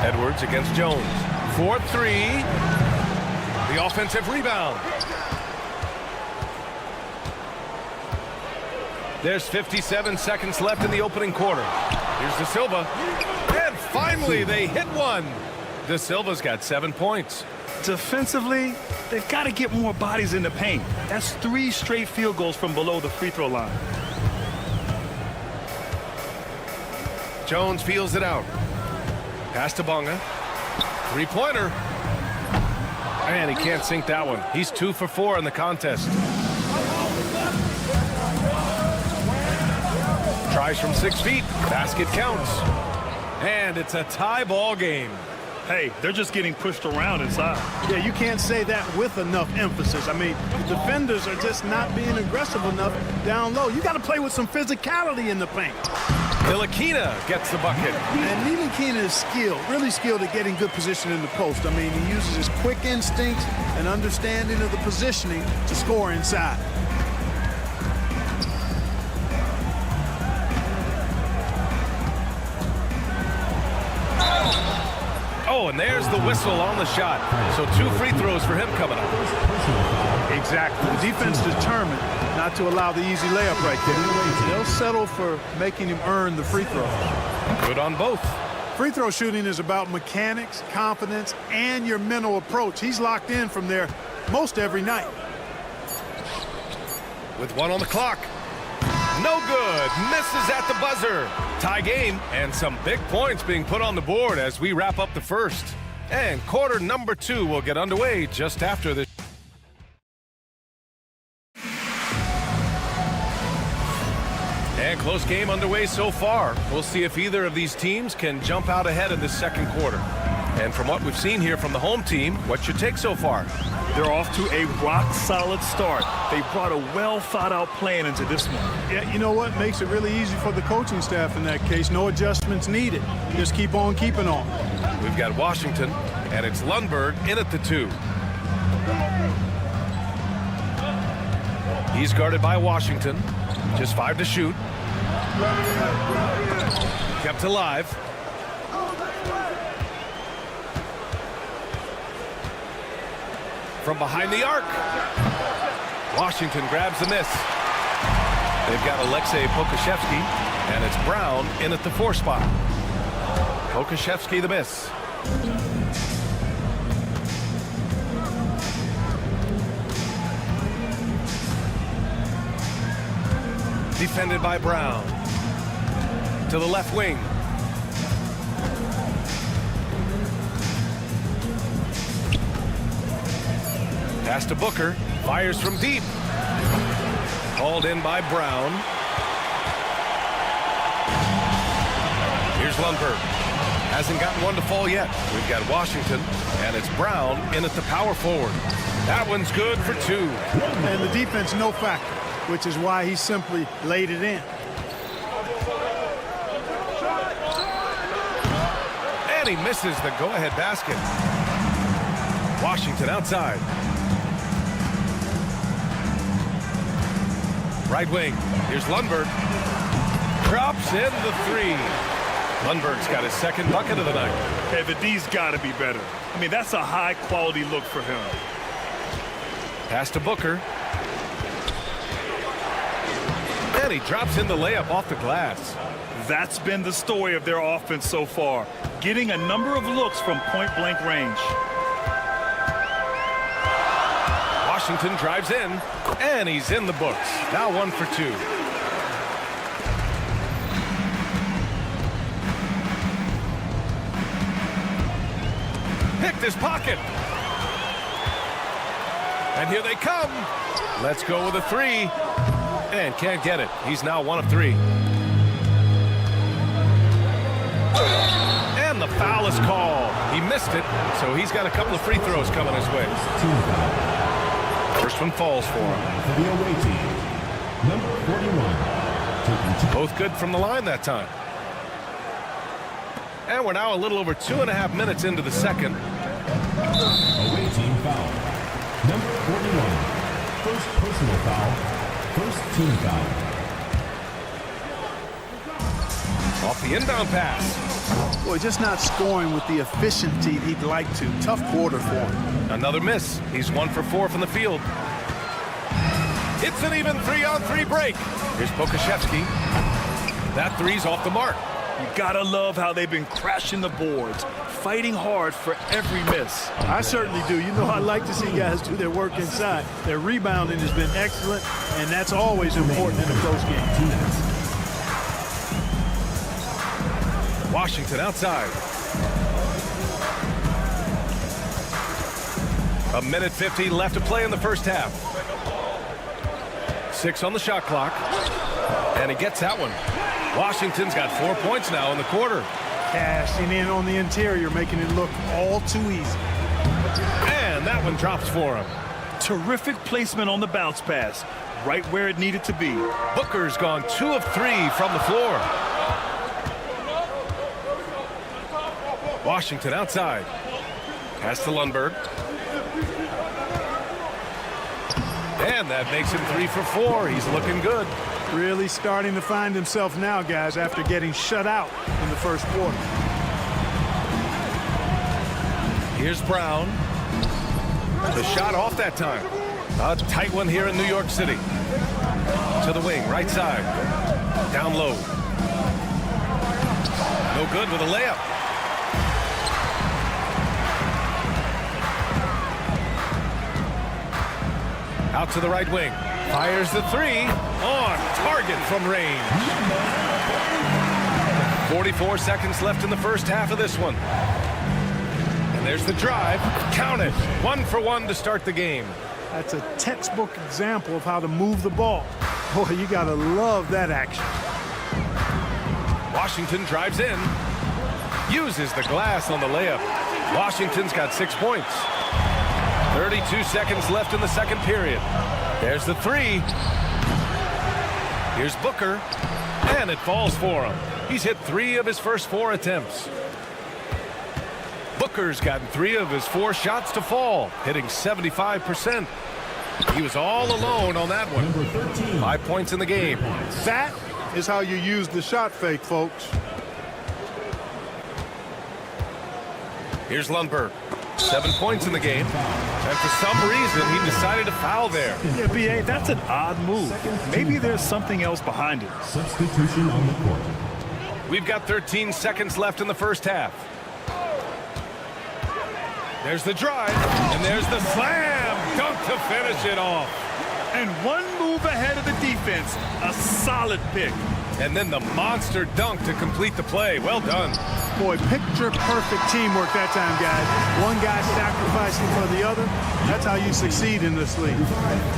I: Edwards against Jones. 4-3. The offensive rebound. There's 57 seconds left in the opening quarter. Here's De Silva. And finally, they hit one. De Silva's got 7 points.
J: Defensively, they've got to get more bodies in the paint. That's 3 straight field goals from below the free throw line.
I: Jones feels it out. Pass to Bonga. 3-pointer. And he can't sink that one. He's 2 for 4 in the contest. Tries from 6 feet. Basket counts. And it's a tie ball game.
J: Hey, they're just getting pushed around inside.
C: Yeah, you can't say that with enough emphasis. I mean, the defenders are just not being aggressive enough down low. You got to play with some physicality in the paint.
I: Ntilikina gets the bucket.
C: And Ntilikina is skilled, really skilled at getting good position in the post. I mean, he uses his quick instincts and understanding of the positioning to score inside.
I: Oh, and there's the whistle on the shot. So 2 free throws for him coming up.
C: Exactly. The defense determined not to allow the easy layup right there. They'll settle for making him earn the free throw.
I: Good on both.
C: Free throw shooting is about mechanics, confidence, and your mental approach. He's locked in from there most every night.
I: With 1 on the clock. No good. Misses at the buzzer. Tie game and some big points being put on the board as we wrap up the first. And quarter number 2 will get underway just after this. And close game underway so far. We'll see if either of these teams can jump out ahead in this second quarter. And from what we've seen here from the home team, what's your take so far?
J: They're off to a rock-solid start. They brought a well-thought-out plan into this one.
C: Yeah, you know what? Makes it really easy for the coaching staff in that case. No adjustments needed. Just keep on keeping on.
I: We've got Washington, and it's Lundberg in at the 2. He's guarded by Washington. Just 5 to shoot. Kept alive. From behind the arc. Washington grabs the miss. They've got Alexei Pokusevski, and it's Brown in at the 4 spot. Pokusevski the miss. Defended by Brown. To the left wing. Pass to Booker. Fires from deep. Called in by Brown. Here's Lundberg. Hasn't gotten one to fall yet. We've got Washington, and it's Brown in at the power forward. That one's good for 2.
C: And the defense no factor, which is why he simply laid it in.
I: And he misses the go-ahead basket. Washington outside. Right wing. Here's Lundberg. Drops in the 3. Lundberg's got his second bucket of the night.
J: Hey, the D's got to be better. I mean, that's a high-quality look for him.
I: Pass to Booker. And he drops in the layup off the glass.
J: That's been the story of their offense so far, getting a number of looks from point-blank range.
I: Washington drives in, and he's in the books. Now 1 for 2. Picked his pocket. And here they come. Let's go with a 3. And can't get it. He's now 1 of 3. And the foul is called. He missed it, so he's got a couple of free throws coming his way. First one falls for him.
E: For the away team, number 41.
I: Both good from the line that time. And we're now a little over 2.5 minutes into the second.
E: Away team foul. Number 41. First personal foul. First team foul.
I: Off the inbound pass.
C: Boy, just not scoring with the efficiency he'd like to. Tough quarter for him.
I: Another miss. He's 1 for 4 from the field. It's an even 3-on-3 break. Here's Pokashevsky. That three's off the mark.
J: You gotta love how they've been crashing the boards, fighting hard for every miss.
C: I certainly do. You know, I like to see guys do their work inside. Their rebounding has been excellent, and that's always important in a close game.
I: Washington outside. 1:50 left to play in the first half. 6 on the shot clock. And he gets that one. Washington's got 4 points now in the quarter.
C: Cashing in on the interior, making it look all too easy.
I: And that one drops for him.
J: Terrific placement on the bounce pass, right where it needed to be.
I: Booker's gone 2 of 3 from the floor. Washington outside. Pass to Lundberg. And that makes him 3 for 4. He's looking good.
C: Really starting to find himself now, guys, after getting shut out in the first quarter.
I: Here's Brown. The shot off that time. A tight one here in New York City. To the wing, right side. Down low. No good with a layup. Out to the right wing. Fires the 3. On target from range. 44 seconds left in the first half of this one. And there's the drive. Count it. 1 for 1 to start the game.
C: That's a textbook example of how to move the ball. Boy, you got to love that action.
I: Washington drives in. Uses the glass on the layup. Washington's got 6 points. 32 seconds left in the second period. There's the 3. Here's Booker. And it falls for him. He's hit 3 of his first 4 attempts. Booker's gotten 3 of his 4 shots to fall, hitting 75%. He was all alone on that one. 5 points in the game.
C: That is how you use the shot fake, folks.
I: Here's Lundberg. 7 points in the game. And for some reason, he decided to foul there.
J: Yeah, B.A., that's an odd move. Maybe there's something else behind it.
E: Substitution on the court.
I: We've got 13 seconds left in the first half. There's the drive, and there's the slam dunk to finish it off.
J: And 1 move ahead of the defense. A solid pick.
I: And then the monster dunk to complete the play. Well done.
C: Boy, picture-perfect teamwork that time, guys. One guy sacrificing for the other. That's how you succeed in this league.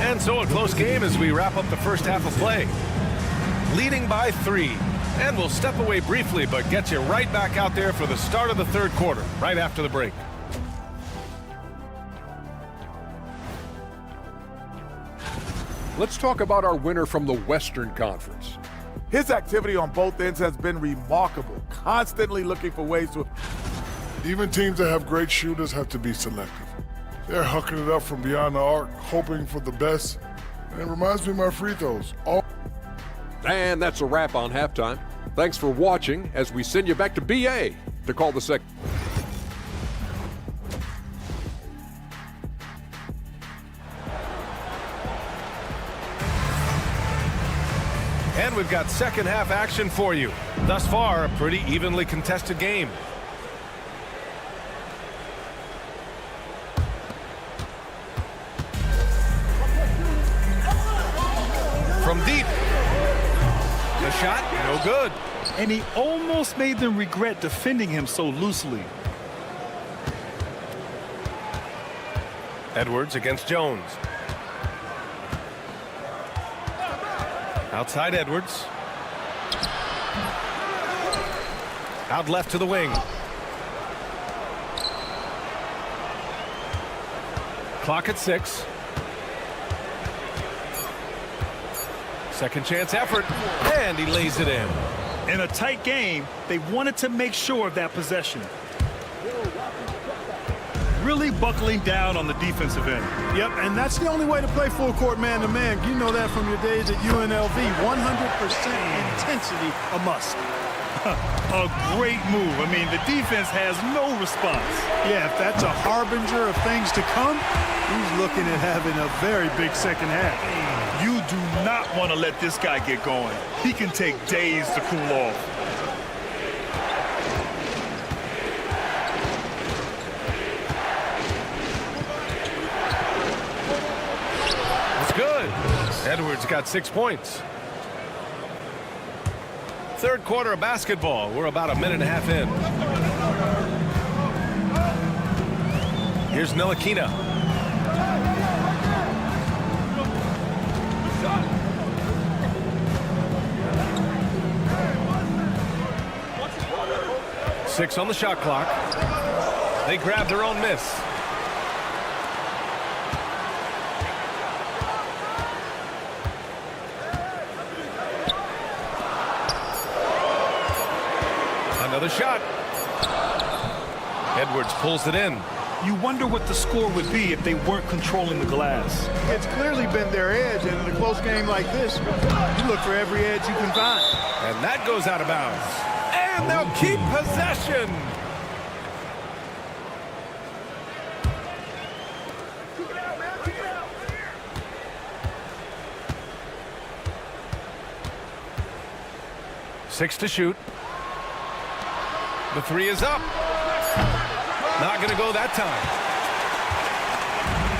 I: And so a close game as we wrap up the first half of play. Leading by 3. And we'll step away briefly, but get you right back out there for the start of the third quarter, right after the break.
F: Let's talk about our winner from the Western Conference.
N: His activity on both ends has been remarkable, constantly looking for ways to...
G: Even teams that have great shooters have to be selective. They're hucking it up from beyond the arc, hoping for the best. And it reminds me of my free throws.
F: And that's a wrap on halftime. Thanks for watching as we send you back to BA to call the second.
I: And we've got second half action for you. Thus far, a pretty evenly contested game. From deep. The shot, no good.
J: And he almost made them regret defending him so loosely.
I: Edwards against Jones. Outside Edwards. Out left to the wing. Clock at 6. Second chance effort, and he lays it in.
J: In a tight game, they wanted to make sure of that possession. really buckling down on the defensive end.
C: Yep, and that's the only way to play full court man-to-man. You know that from your days at UNLV. 100% intensity a must.
J: A great move. I mean, the defense has no response.
C: Yeah, if that's a harbinger of things to come, he's looking at having a very big second half.
J: You do not want to let this guy get going. He can take days to cool off.
I: It's good. Edwards got 6 points. Third quarter of basketball. We're about a minute and a half in. Here's Ntilikina. Six on the shot clock. They grab their own miss. Another shot. Edwards pulls it in.
J: You wonder what the score would be if they weren't controlling the glass.
C: It's clearly been their edge, and in a close game like this, you look for every edge you can find.
I: And that goes out of bounds. And they'll keep possession. Six to shoot. The three is up. Not going to go that time.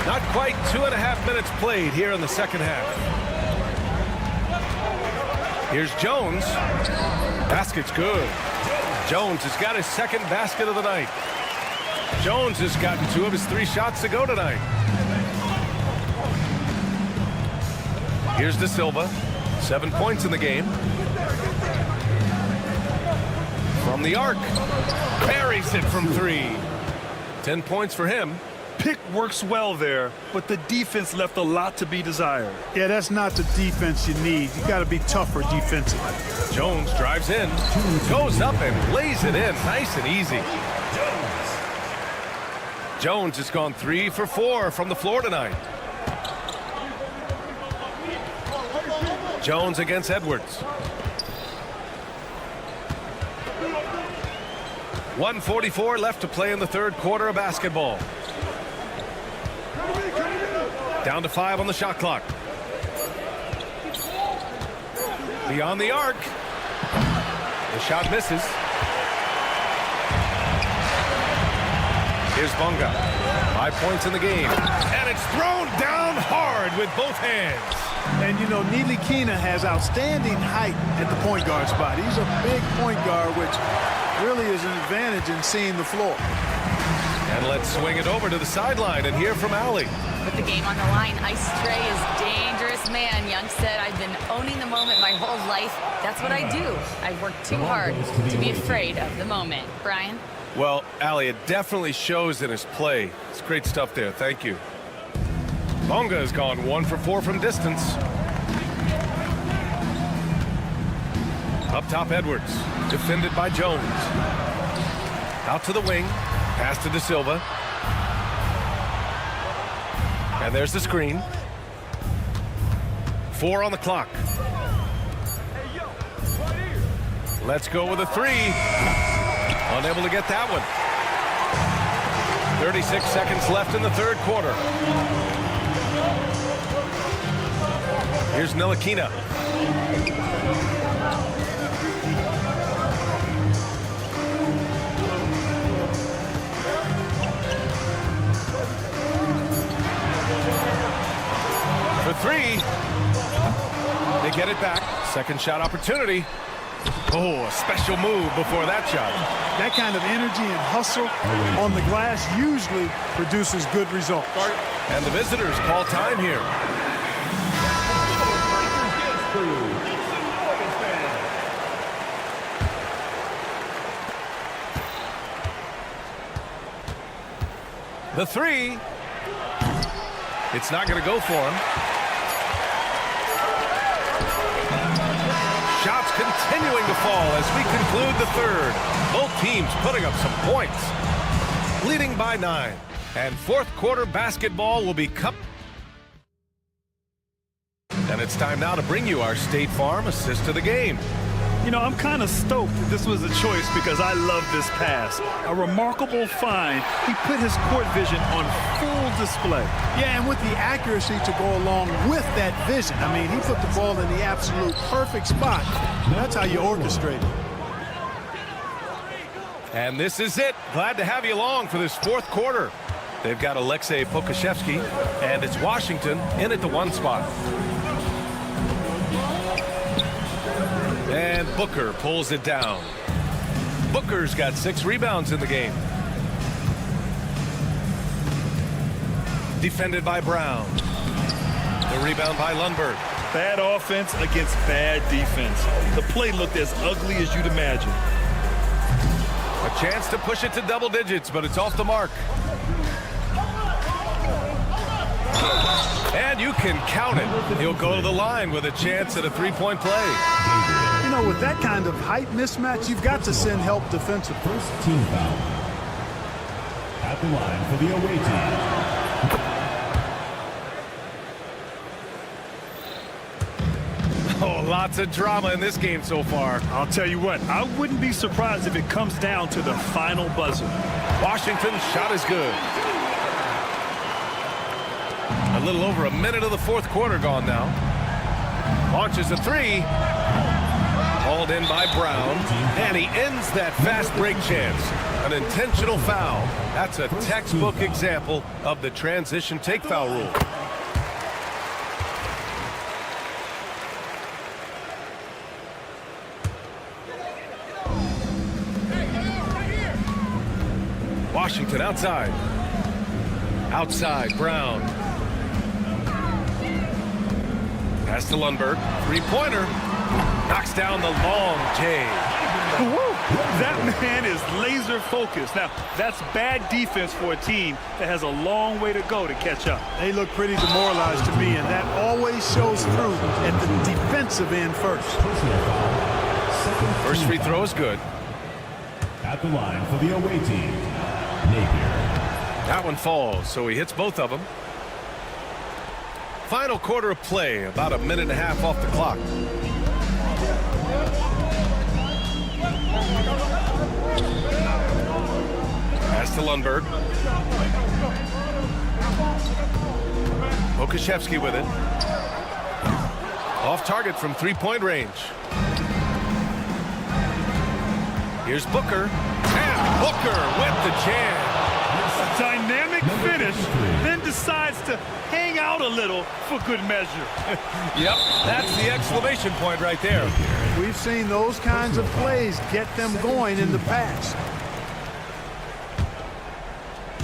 I: Not quite 2.5 minutes played here in the second half. Here's Jones. Basket's good. Jones has got his second basket of the night. Jones has gotten 2 of his 3 shots to go tonight. Here's De Silva. 7 points in the game. From the arc. Buries it from 3. 10 points for him.
J: Pick works well there, but the defense left a lot to be desired.
C: Yeah, that's not the defense you need. You got to be tougher defensively.
I: Jones drives in, goes up and lays it in. Nice and easy. Jones has gone 3 for 4 from the floor tonight. Jones against Edwards. 1:44 left to play in the third quarter of basketball. Down to 5 on the shot clock. Beyond the arc. The shot misses. Here's Bunga. 5 points in the game. And it's thrown down hard with both hands.
C: And, you know, Ntilikina has outstanding height at the point guard spot. He's a big point guard, which really is an advantage in seeing the floor.
I: And let's swing it over to the sideline and hear from Allie.
M: With the game on the line, Ice Trey is dangerous, man. Young said, I've been owning the moment my whole life. That's what I do. I work too hard to be afraid of the moment. Brian?
I: Well, Allie, it definitely shows in his play. It's great stuff there. Thank you. Bunga has gone 1 for 4 from distance. Up top, Edwards. Defended by Jones. Out to the wing. Pass to De Silva. And there's the screen. 4 on the clock. Let's go with a 3. Unable to get that one. 36 seconds left in the third quarter. Here's Ntilikina. For 3. They get it back. Second shot opportunity. Oh, a special move before that shot.
C: That kind of energy and hustle on the glass usually produces good results.
I: And the visitors call time here. The 3. It's not going to go for him. Shots continuing to fall as we conclude the third. Both teams putting up some points. Leading by 9. And fourth quarter basketball will be And it's time now to bring you our State Farm assist to the game.
J: You know, I'm kind of stoked that this was a choice because I love this pass. A remarkable find. He put his court vision on full display.
C: Yeah, and with the accuracy to go along with that vision. I mean, he put the ball in the absolute perfect spot. That's how you orchestrate it.
I: And this is it. Glad to have you along for this fourth quarter. They've got Alexei Pokashevsky, and it's Washington in at the 1 spot. And Booker pulls it down. Booker's got 6 rebounds in the game. Defended by Brown. The rebound by Lundberg.
J: Bad offense against bad defense. The play looked as ugly as you'd imagine.
I: A chance to push it to double digits, but it's off the mark. And you can count it. He'll go to the line with a chance at a 3-point play.
C: You know, with that kind of height mismatch, you've got to send help defensively.
E: First team foul. At the line for the away team.
I: Oh, lots of drama in this game so far.
J: I'll tell you what, I wouldn't be surprised if it comes down to the final buzzer.
I: Washington's shot is good. A little over a minute of the fourth quarter gone now. Launches a 3. Hauled in by Brown. And he ends that fast break chance. An intentional foul. That's a textbook example of the transition take foul rule. Washington outside. Outside, Brown. Pass to Lundberg. 3-pointer. Knocks down the long J.
J: That man is laser focused. Now, that's bad defense for a team that has a long way to go to catch up.
C: They look pretty demoralized to me, and that always shows through at the defensive end first.
I: First free throw is good.
E: At the line for the away team, Napier.
I: That one falls, so he hits both of them. Final quarter of play, about a minute and a half off the clock. Pass to Lundberg. Pokashevsky with it. Off target from 3-point range. Here's Booker. And Booker with the jam.
J: A dynamic finish, then decides to hang out a little for good measure.
I: Yep, that's the exclamation point right there.
C: We've seen those kinds of plays get them going in the past.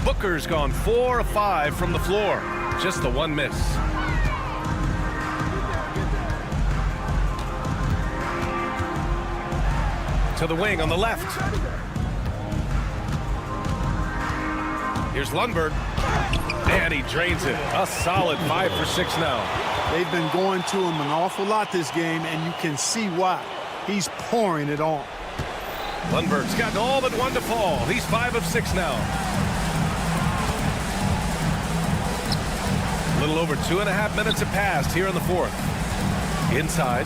I: Booker's gone 4 of 5 from the floor. Just the 1 miss. To the wing on the left. Here's Lundberg. And he drains it. A solid 5 for 6 now.
C: They've been going to him an awful lot this game, and you can see why. He's pouring it on.
I: Lundberg's gotten all but 1 to fall. He's 5 of 6 now. A little over 2.5 minutes have passed here in the fourth. Inside.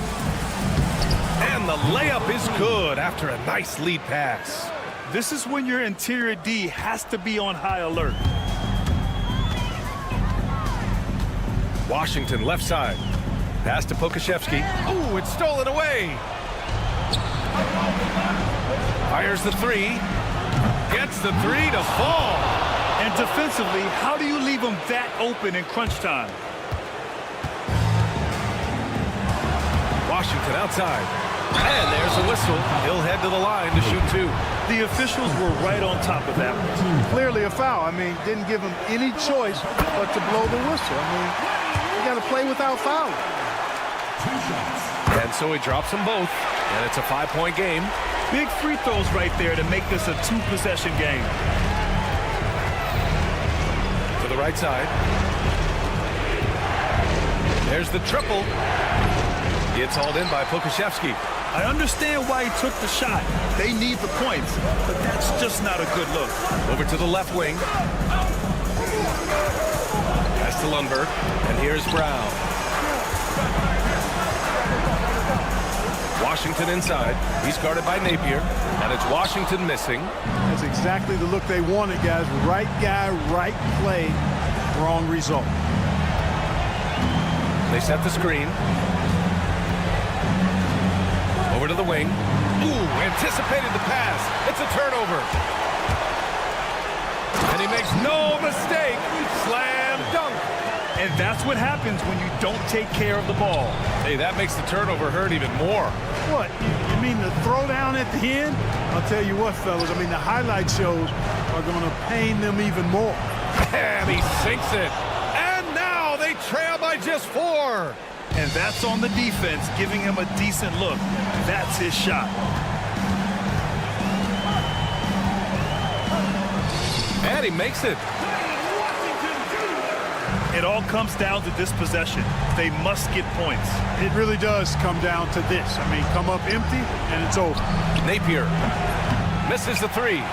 I: And the layup is good after a nice lead pass.
J: This is when your interior D has to be on high alert.
I: Washington left side. Pass to Pokashevsky. Ooh, it's stolen away. Fires the 3. Gets the 3 to fall.
J: And defensively, how do you leave them that open in crunch time?
I: Washington outside. And there's a whistle. He'll head to the line to shoot 2.
J: The officials were right on top of that one.
C: Clearly a foul. I mean, didn't give him any choice but to blow the whistle. I mean, you got to play without fouling.
I: And so he drops them both. And it's a 5-point game.
J: Big free throws right there to make this a 2-possession game.
I: To the right side. There's the triple. It's hauled in by Pokashevsky.
J: I understand why he took the shot. They need the points, but that's just not a good look.
I: Over to the left wing. That's to Lundberg, and here's Brown. Washington inside. He's guarded by Napier, and it's Washington missing.
C: That's exactly the look they wanted, guys. Right guy, right play, wrong result.
I: They set the screen. Over to the wing. Ooh, anticipated the pass. It's a turnover. And he makes no mistake. Slam dunk.
J: And that's what happens when you don't take care of the ball.
I: Hey, that makes the turnover hurt even more.
C: What? You mean the throwdown at the end? I'll tell you what, fellas. I mean, the highlight shows are going to pain them even more.
I: And he sinks it. And now they trail by just 4.
J: And that's on the defense, giving him a decent look. That's his shot.
I: And he makes it.
J: It all comes down to this possession. They must get points.
C: It really does come down to this. I mean, come up empty, and it's over.
I: Napier misses the 3.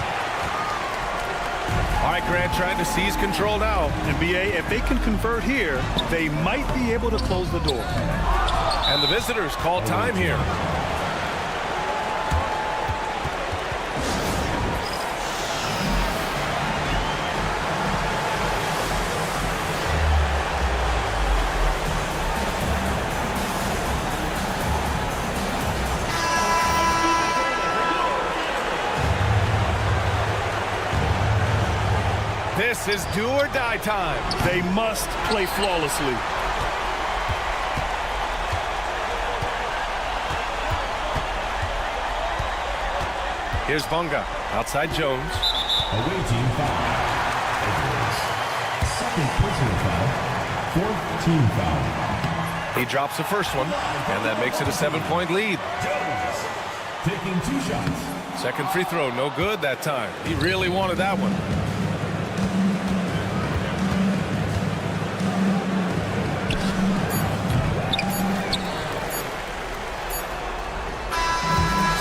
I: All right, Grant trying to seize control now.
J: And BA, if they can convert here, they might be able to close the door.
I: And the visitors call time here. This is do or die time.
J: They must play flawlessly.
I: Here's Bunga. Outside Jones.
E: Away team foul. Second personal foul. Fourth team foul.
I: He drops the first one, and that makes it a 7-point lead.
E: Jones taking 2 shots.
I: Second free throw, no good that time. He really wanted that one.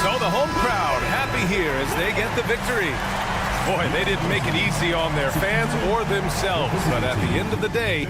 I: So the home crowd happy here as they get the victory. Boy, they didn't make it easy on their fans or themselves, but at the end of the day,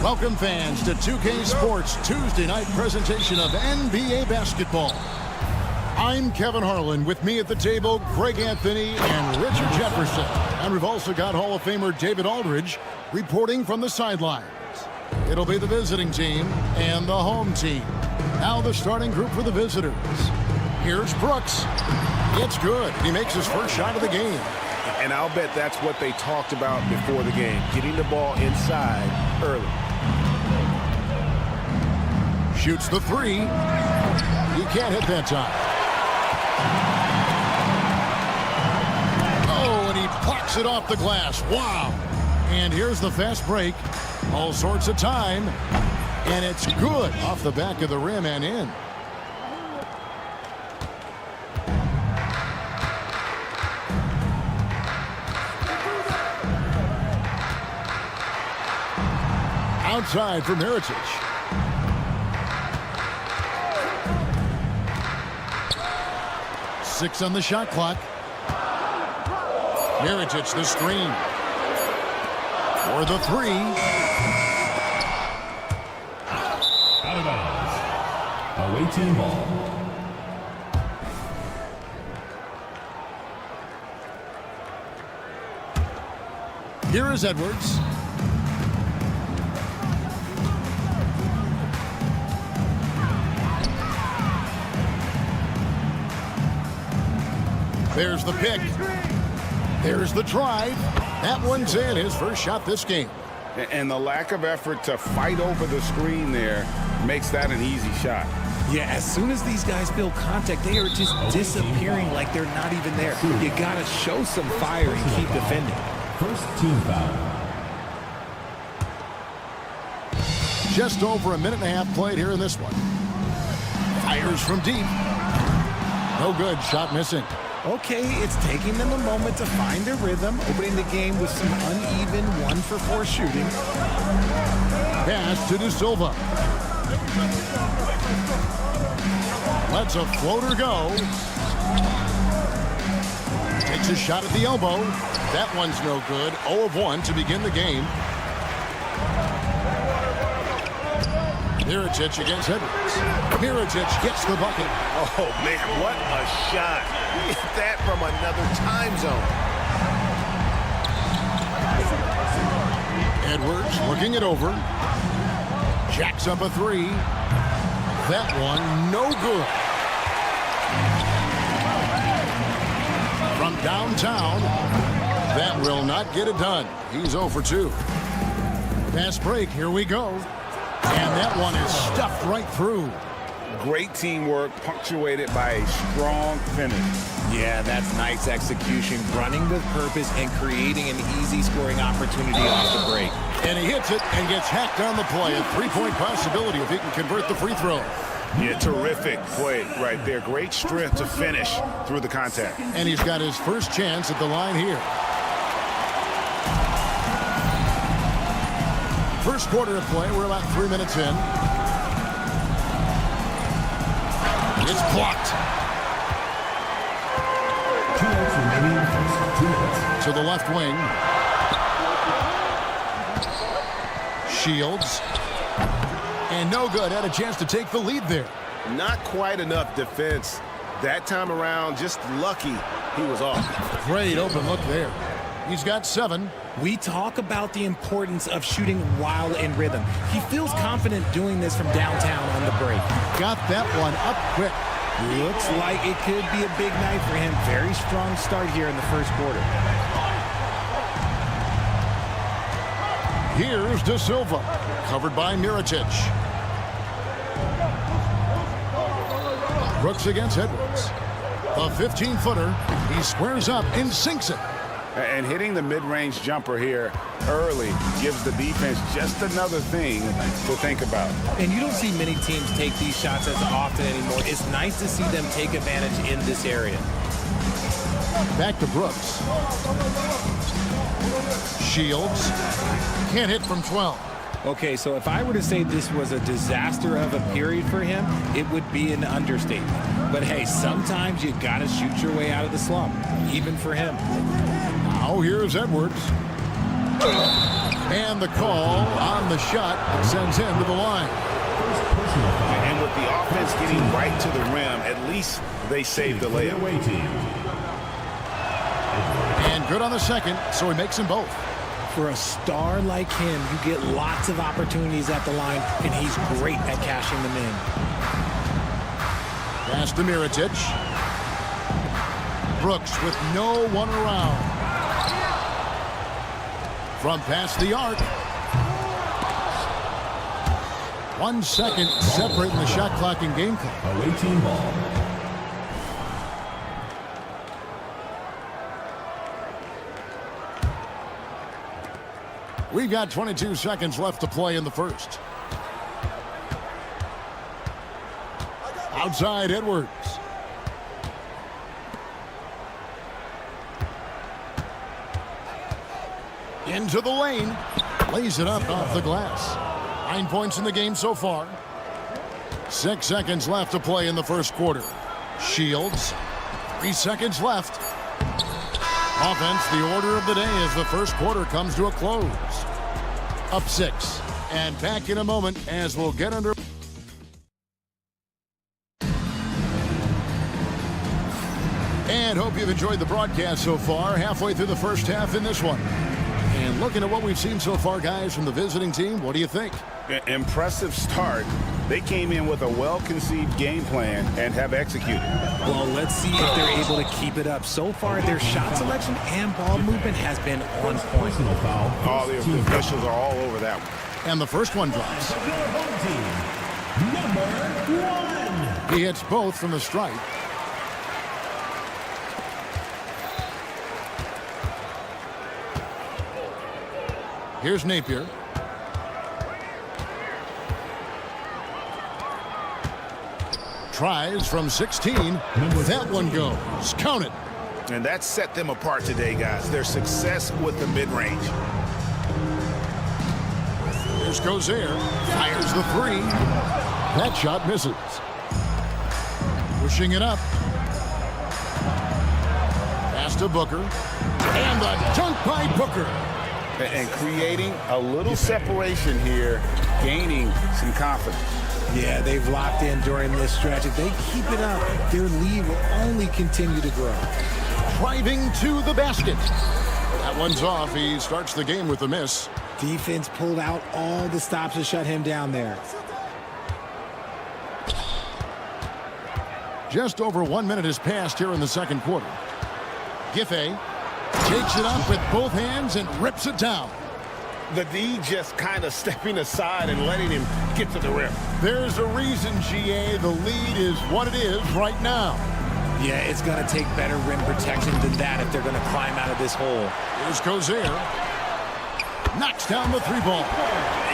A: Welcome, fans, to 2K Sports Tuesday night presentation of NBA basketball. I'm Kevin Harlan. With me at the table, Greg Anthony and Richard Jefferson. And we've also got Hall of Famer David Aldridge reporting from the sidelines. It'll be the visiting team and the home team. Now the starting group for the visitors. Here's Brooks. It's good. He makes his first shot of the game.
B: And I'll bet that's what they talked about before the game, getting the ball inside early.
A: Shoots the three. He can't hit that time. Oh, and he plucks it off the glass. Wow. And here's the fast break. All sorts of time. And it's good off the back of the rim and in. Outside for Mirotic. Six on the shot clock. Mirotic the screen. For the three.
E: Out of bounds. Away team ball.
A: Here is Edwards. There's the pick. There's the drive. That one's in. His first shot this game.
B: And the lack of effort to fight over the screen there makes that an easy shot.
O: Yeah, as soon as these guys feel contact, they are just disappearing like they're not even there. You got to show some fire and keep defending.
E: First team foul.
A: Just over a minute and a half played here in this one. Fires from deep. No good. Shot missing.
O: Okay, it's taking them a moment to find their rhythm, opening the game with some uneven 1-for-4 shooting.
A: Pass to De Silva. Lets a floater go. Takes a shot at the elbow. That one's no good. 0 of 1 to begin the game. Mirotic against Edwards. Mirotic gets the bucket.
L: Oh, man, what a shot. He hit that from another time zone.
A: Edwards looking it over. Jacks up a three. That one, no good. From downtown, that will not get it done. He's 0 for 2. Fast break, here we go. And that one is stuffed right through.
B: Great teamwork, punctuated by a strong finish.
O: Yeah, that's nice execution, running with purpose and creating an easy scoring opportunity off the break.
A: And he hits it and gets hacked on the play. A three-point possibility if he can convert the free throw.
B: Yeah, terrific play right there. Great strength to finish through the contact.
A: And he's got his first chance at the line here. First quarter of play, we're about 3 minutes in. It's blocked.
E: 2 minutes remaining. First 2 minutes.
A: To the left wing. Shields. And no good. Had a chance to take the lead there.
L: Not quite enough defense. That time around, just lucky he was off.
A: Great open look there. He's got 7.
O: We talk about the importance of shooting while in rhythm. He feels confident doing this from downtown on the break.
A: Got that one up quick.
O: Looks like it could be a big night for him. Very strong start here in the first quarter.
A: Here's De Silva, covered by Mirotic. Brooks against Edwards. A 15-footer. He squares up and sinks it.
B: And hitting the mid-range jumper here early gives the defense just another thing to think about.
O: And you don't see many teams take these shots as often anymore. It's nice to see them take advantage in this area.
A: Back to Brooks. Shields. Can't hit from 12.
O: Okay, so if I were to say this was a disaster of a period for him, it would be an understatement. But hey, sometimes you got to shoot your way out of the slump, even for him.
A: Now here's Edwards. And the call on the shot that sends him to the line.
B: And with the offense getting right to the rim, at least they saved the layup.
A: And good on the second, so he makes them both.
O: For a star like him, you get lots of opportunities at the line, and he's great at cashing them in.
A: Pass to Mirotic. Brooks with no one around. From past the arc. 1 second separating the shot clock and game clock.
E: Away team ball.
A: We've got 22 seconds left to play in the first. Outside Edwards. Into the lane. Lays it up off the glass. 9 points in the game so far. 6 seconds left to play in the first quarter. Shields. 3 seconds left. Offense, the order of the day as the first quarter comes to a close. Up 6. And back in a moment as we'll get under. And hope you've enjoyed the broadcast so far. Halfway through the first half in this one. And looking at what we've seen so far, guys, from the visiting team, what do you think?
B: Impressive start. They came in with a well-conceived game plan and have executed.
O: Well, let's see if they're able to keep it up. So far, their shot selection and ball movement has been on point.
B: All the officials are all over that one.
A: And the first one drops.
E: Number 1.
A: He hits both from the stripe. Here's Napier. Tries from 16. That one goes. Count it.
B: And that set them apart today, guys. Their success with the mid-range.
A: Here's Gozer. Fires the 3. That shot misses. Pushing it up. Pass to Booker. And the dunk by Booker.
B: And creating a little separation here, gaining some confidence.
O: Yeah, they've locked in during this stretch. If they keep it up, their lead will only continue to grow.
A: Driving to the basket. That one's off. He starts the game with a miss.
O: Defense pulled out all the stops to shut him down there.
A: Just over 1 minute has passed here in the second quarter. Giffey takes it up with both hands and rips it down.
B: The D just kind of stepping aside and letting him get to the rim.
A: There's a reason, GA. The lead is what it is right now.
O: Yeah, it's going to take better rim protection than that if they're going to climb out of this hole.
A: Here's Gozer. Knocks down the 3 ball.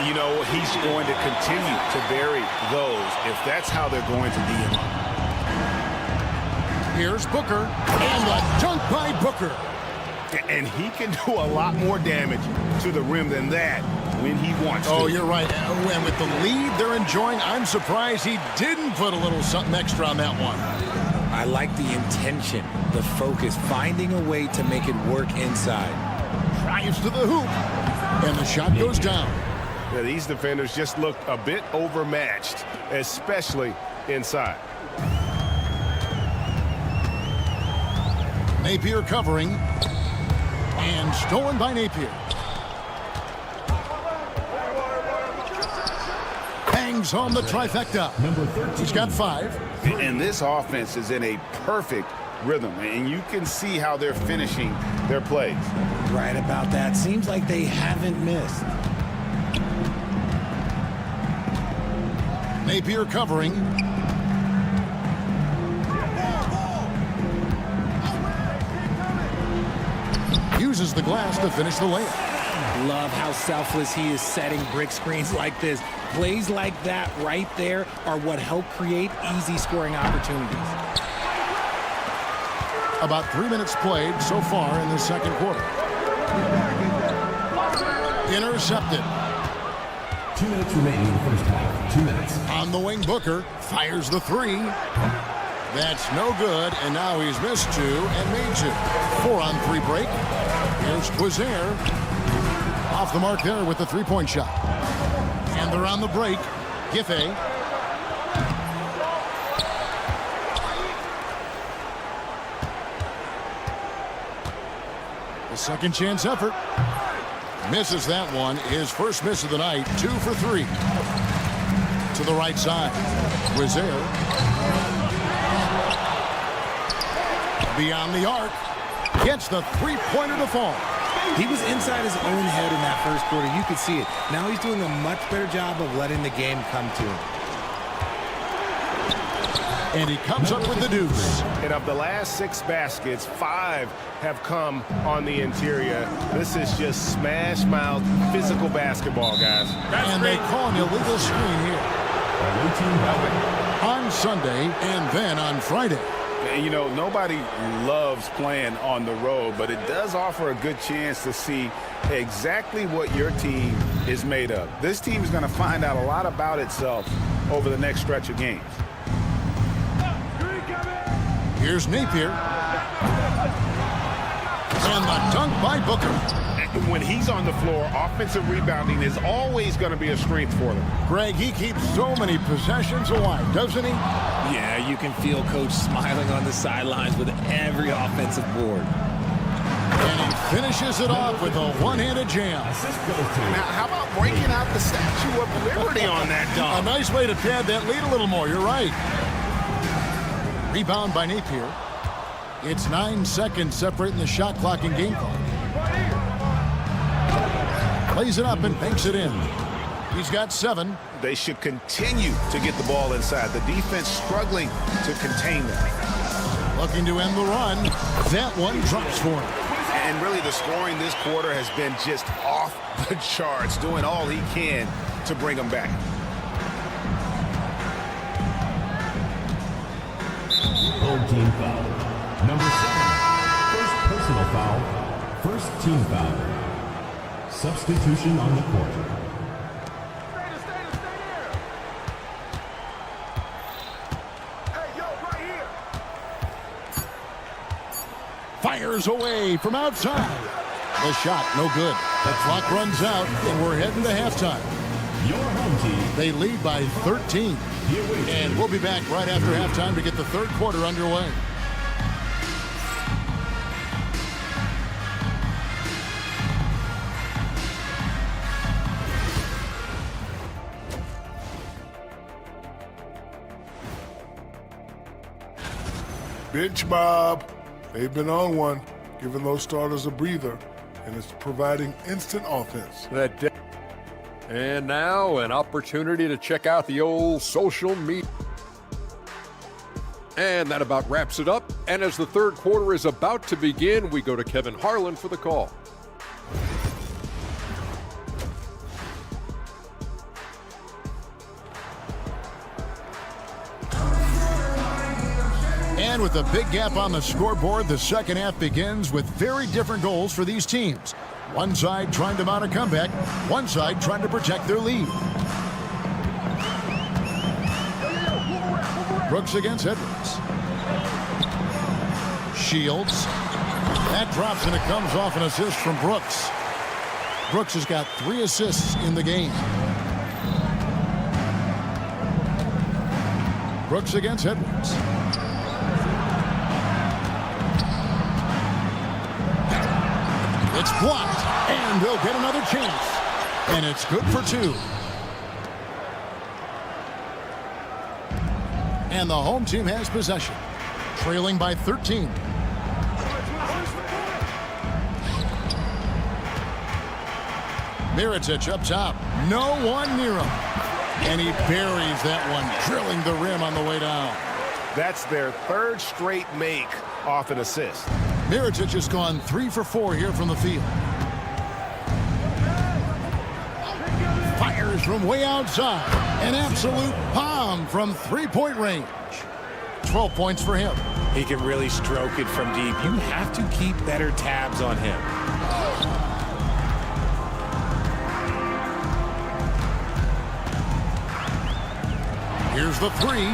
B: You know, he's going to continue to bury those if that's how they're going to D him up.
A: Here's Booker. And the dunk by Booker.
B: And he can do a lot more damage to the rim than that when he wants to.
A: Oh, you're right. And with the lead they're enjoying, I'm surprised he didn't put a little something extra on that one.
O: I like the intention, the focus, finding a way to make it work inside.
A: Drives to the hoop. And the shot goes down.
B: Yeah, these defenders just looked a bit overmatched, especially inside.
A: Napier covering. And stolen by Napier. Bangs home the trifecta. He's got 5.
B: And this offense is in a perfect rhythm. And you can see how they're finishing their plays.
O: Right about that. Seems like they haven't missed.
A: Napier covering. Uses the glass to finish the layup.
O: Love how selfless he is setting brick screens like this. Plays like that right there are what help create easy scoring opportunities.
A: About 3 minutes played so far in the second quarter. Intercepted.
E: 2 minutes remaining in the first half. 2 minutes.
A: On the wing, Booker fires the three. That's no good, and now he's missed 2 and made 2. 4-on-3 break. Here's Quizer. Off the mark there with the three-point shot. And they're on the break. Giffey. The second chance effort. Misses that one. His first miss of the night. 2 for 3. To the right side. Quizer. Beyond the arc. Gets the three-pointer to fall.
O: He was inside his own head in that first quarter. You could see it. Now he's doing a much better job of letting the game come to him.
A: And he comes up with the deuce.
L: And of the last 6 baskets, 5 have come on the interior. This is just smash-mouth physical basketball, guys.
A: And they call an illegal screen here. On Sunday and then on Friday.
B: And, you know, nobody loves playing on the road, but it does offer a good chance to see exactly what your team is made of. This team is going to find out a lot about itself over the next stretch of games.
A: Here's Napier. And the dunk by Booker.
B: When he's on the floor, offensive rebounding is always going to be a strength for them.
A: Greg, he keeps so many possessions alive, doesn't he?
O: Yeah, you can feel Coach smiling on the sidelines with every offensive board.
A: And he finishes it off with a one-handed jam.
B: Now, how about breaking out the Statue of Liberty on that dunk?
A: A nice way to pad that lead a little more. You're right. Rebound by Napier. It's 9 seconds separating the shot clock and game clock. Plays it up and banks it in. He's got 7.
B: They should continue to get the ball inside. The defense struggling to contain them.
A: Looking to end the run. That one drops for him.
B: And really the scoring this quarter has been just off the charts, doing all he can to bring them back.
E: Home team foul. Number 7. First personal foul. First team foul. Substitution on the court.
A: Fires away from outside. The shot, no good. The clock runs out, and we're heading to halftime.
E: Your home team.
A: They lead by 13. And we'll be back right after halftime to get the third quarter underway.
G: Bench Bob. They've been on one, giving those starters a breather, and it's providing instant offense.
F: And now an opportunity to check out the old social media. And that about wraps it up. And as the third quarter is about to begin, we go to Kevin Harlan for the call.
A: And with a big gap on the scoreboard, the second half begins with very different goals for these teams. One side trying to mount a comeback, one side trying to protect their lead. Brooks against Edwards. Shields. That drops and it comes off an assist from Brooks. Brooks has got 3 assists in the game. Brooks against Edwards. It's blocked, and they'll get another chance. And it's good for 2. And the home team has possession, trailing by 13. Mirotic up top. No one near him. And he buries that one, drilling the rim on the way down.
L: That's their 3rd straight make off an assist.
A: Mirotic has gone 3 for 4 here from the field. Fires from way outside. An absolute bomb from 3-point range. 12 points for him.
O: He can really stroke it from deep. You have to keep better tabs on him.
A: Here's the three.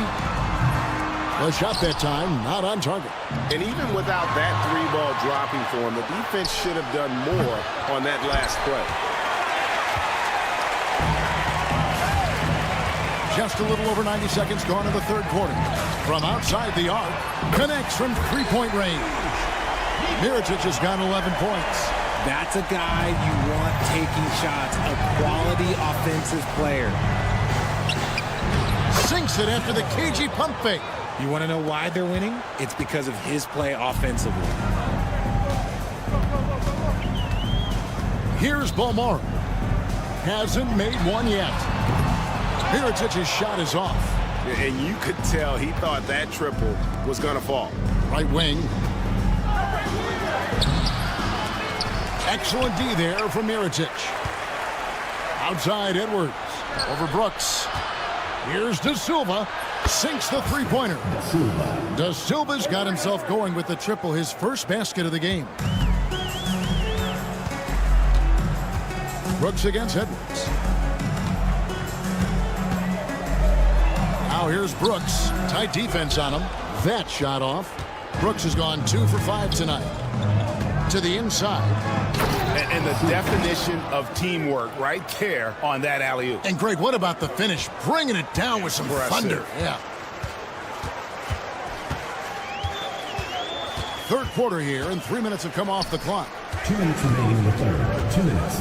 A: The shot that time, not on target.
L: And even without that three ball dropping for him, the defense should have done more on that last play.
A: Just a little over 90 seconds gone in the third quarter. From outside the arc, connects from three-point range. Mirotic has got 11 points.
O: That's a guy you want taking shots, a quality offensive player.
A: Sinks it after the cagey pump fake.
O: You want to know why they're winning? It's because of his play offensively.
A: Here's Balmora. Hasn't made one yet. Mirotic's shot is off.
L: And you could tell he thought that triple was going to fall.
A: Right wing. Excellent D there from Mirotic. Outside Edwards. Over Brooks. Here's De Silva. Sinks the three-pointer. De Silva's got himself going with the triple, his first basket of the game. Brooks against Edwards. Now here's Brooks. Tight defense on him. That shot off. Brooks has gone 2 for 5 tonight. To the inside.
B: And the definition of teamwork right there on that alley-oop.
A: And Greg, what about the finish? Bringing it down with some thunder. Yeah. Third quarter here, and 3 minutes have come off the clock.
E: 2 minutes remaining in the third. 2 minutes.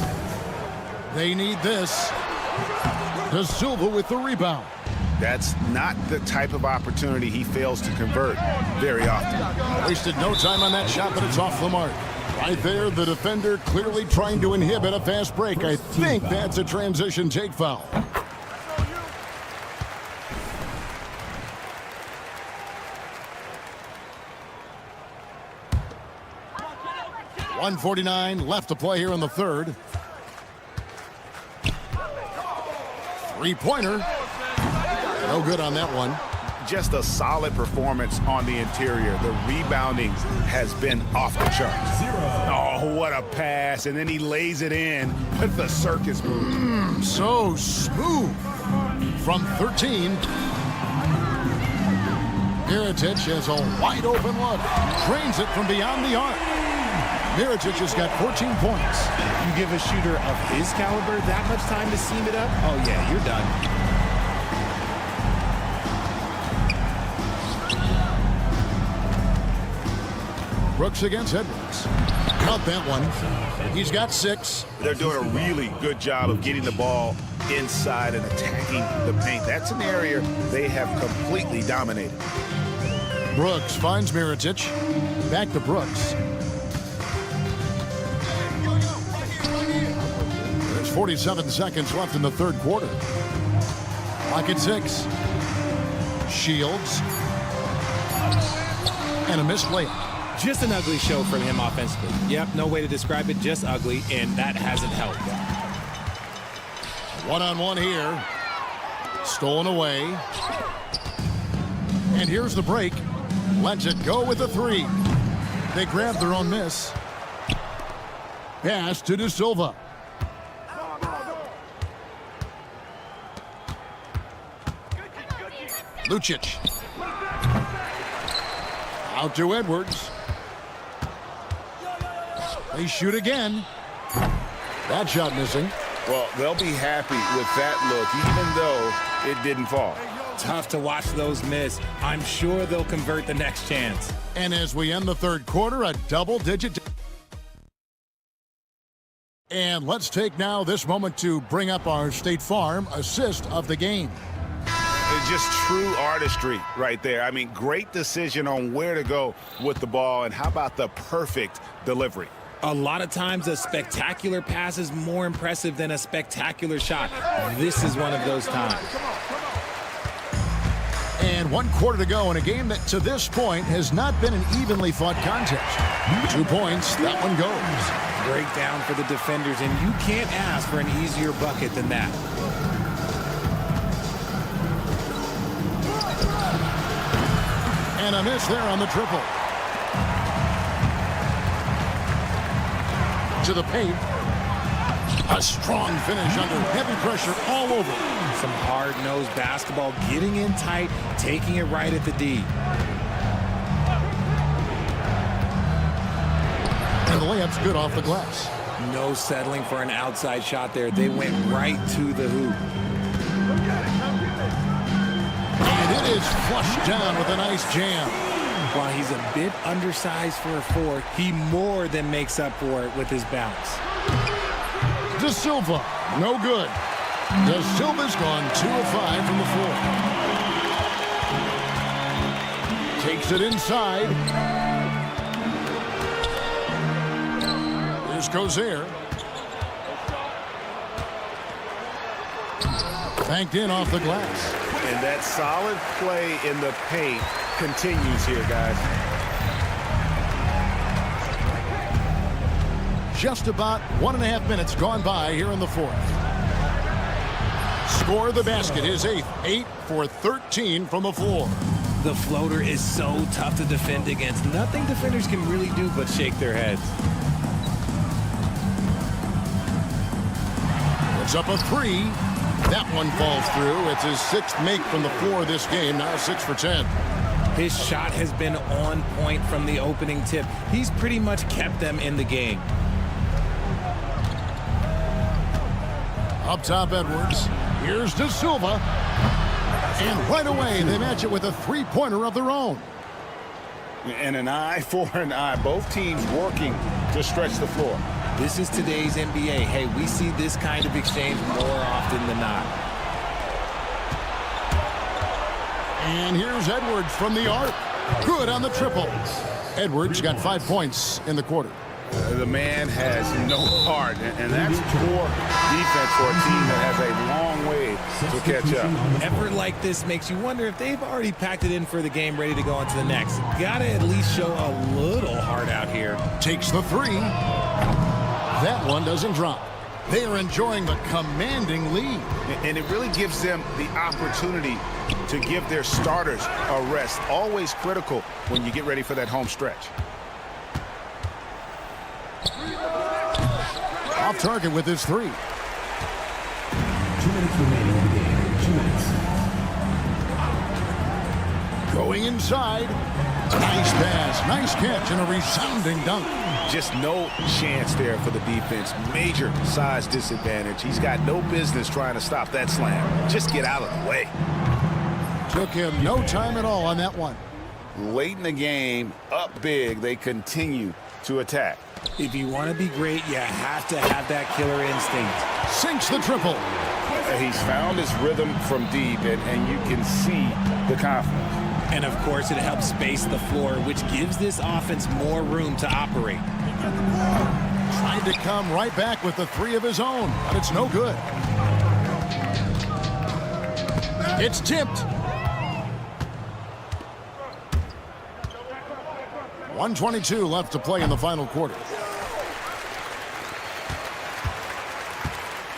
A: They need this. De Silva with the rebound.
B: That's not the type of opportunity he fails to convert very often.
A: Wasted no time on that shot, but it's off the mark. Right there, the defender clearly trying to inhibit a fast break. I think that's a transition take foul. .149 left to play here in the third. Three-pointer. No good on that one.
B: Just a solid performance on the interior. The rebounding has been off the charts. Oh, what a pass. And then he lays it in with the circus move.
A: So smooth. From 13. Mirotic has a wide open look. Drains it from beyond the arc. Mirotic has got 14 points.
O: You give a shooter of his caliber that much time to seam it up? Oh, yeah, you're done.
A: Brooks against Edwards. Caught that one. He's got 6.
B: They're doing a really good job of getting the ball inside and attacking the paint. That's an area they have completely dominated.
A: Brooks finds Mirotic. Back to Brooks. There's 47 seconds left in the third quarter. Clock at 6. Shields. And a missed layup.
O: Just an ugly show from him offensively. Yep, no way to describe it, just ugly, and that hasn't helped.
A: One-on-one here. Stolen away. And here's the break. Lets it go with a 3. They grab their own miss. Pass to De Silva. Lucic. Out to Edwards. They shoot again. That shot missing.
B: Well, they'll be happy with that look, even though it didn't fall.
O: Tough to watch those miss. I'm sure they'll convert the next chance.
A: And as we end the third quarter, a double-digit. And let's take now this moment to bring up our State Farm assist of the game.
B: It's just true artistry right there. I mean, great decision on where to go with the ball, and how about the perfect delivery?
O: A lot of times a spectacular pass is more impressive than a spectacular shot. This is one of those times.
A: And 1 quarter to go in a game that to this point has not been an evenly fought contest. 2 points, that one goes.
O: Breakdown for the defenders, and you can't ask for an easier bucket than that.
A: And a miss there on the triple. To the paint. A strong finish under heavy pressure all over.
O: Some hard-nosed basketball, getting in tight, taking it right at the D.
A: And the layup's good off the glass.
O: No settling for an outside shot there. They went right to the hoop.
A: And it is flushed down with a nice jam.
O: While he's a bit undersized for a 4, he more than makes up for it with his bounce.
A: De Silva, no good. De Silva's gone 2 of 5 from the floor. Takes it inside. Here's Cozier. Banked in off the glass.
L: And that solid play in the paint continues here, guys.
A: Just about 1.5 minutes gone by here in the fourth. Score of the basket, his 8th. 8 for 13 from the floor.
O: The floater is so tough to defend against. Nothing defenders can really do but shake their heads.
A: It's up a 3. That one falls through. It's his 6th make from the floor this game, now 6 for 10.
O: His shot has been on point from the opening tip. He's pretty much kept them in the game.
A: Up top, Edwards. Here's De Silva. And right away, they match it with a three-pointer of their own.
B: And an eye for an eye. Both teams working to stretch the floor.
O: This is today's NBA. Hey, we see this kind of exchange more often than not.
A: And here's Edwards from the arc. Good on the triple. Edwards got 5 points in the quarter.
B: The man has no heart, and that's poor defense for a team that has a long way to catch up.
O: Effort like this makes you wonder if they've already packed it in for the game, ready to go on to the next. Gotta at least show a little heart out here.
A: Takes the 3. That one doesn't drop. They are enjoying the commanding lead.
B: And it really gives them the opportunity to give their starters a rest. Always critical when you get ready for that home stretch.
A: Off target with his 3.
E: 2 minutes remaining in the game. 2 minutes.
A: Going inside. Nice pass, nice catch, and a resounding dunk.
B: Just no chance there for the defense. Major size disadvantage. He's got no business trying to stop that slam. Just get out of the way.
A: Took him no time at all on that one.
B: Late in the game, up big, they continue to attack.
O: If you want to be great, you have to have that killer instinct.
A: Sinks the triple.
B: He's found his rhythm from deep, and you can see the confidence.
O: And, of course, it helps space the floor, which gives this offense more room to operate.
A: Tried to come right back with the 3 of his own, but it's no good. It's tipped. 1:22 left to play in the final quarter.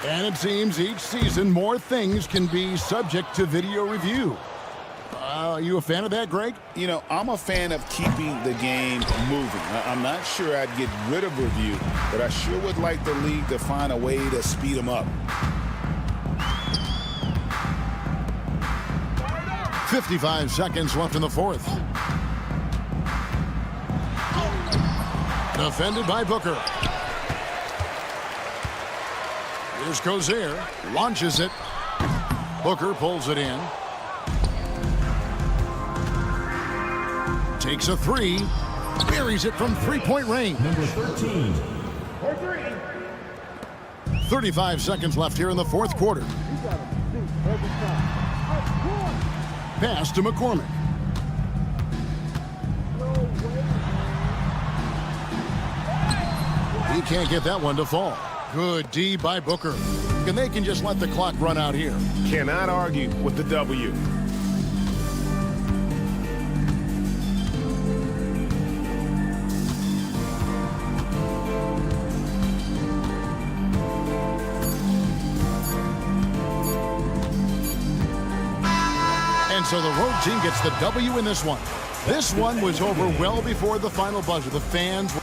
A: And it seems each season more things can be subject to video review. Are you a fan of that, Greg?
B: You know, I'm a fan of keeping the game moving. I'm not sure I'd get rid of review, but I sure would like the league to find a way to speed them up.
A: 55 seconds left in the fourth. Defended by Booker. Here's Cozier. Launches it. Booker pulls it in. Takes a 3. Buries it from three-point range.
E: Number 13.
A: 35 seconds left here in the fourth quarter. Pass to McCormick. He can't get that one to fall. Good D by Booker. And they can just let the clock run out here.
L: Cannot argue with the W.
A: And so the road team gets the W in this one. This one was over well before the final buzzer. The fans were...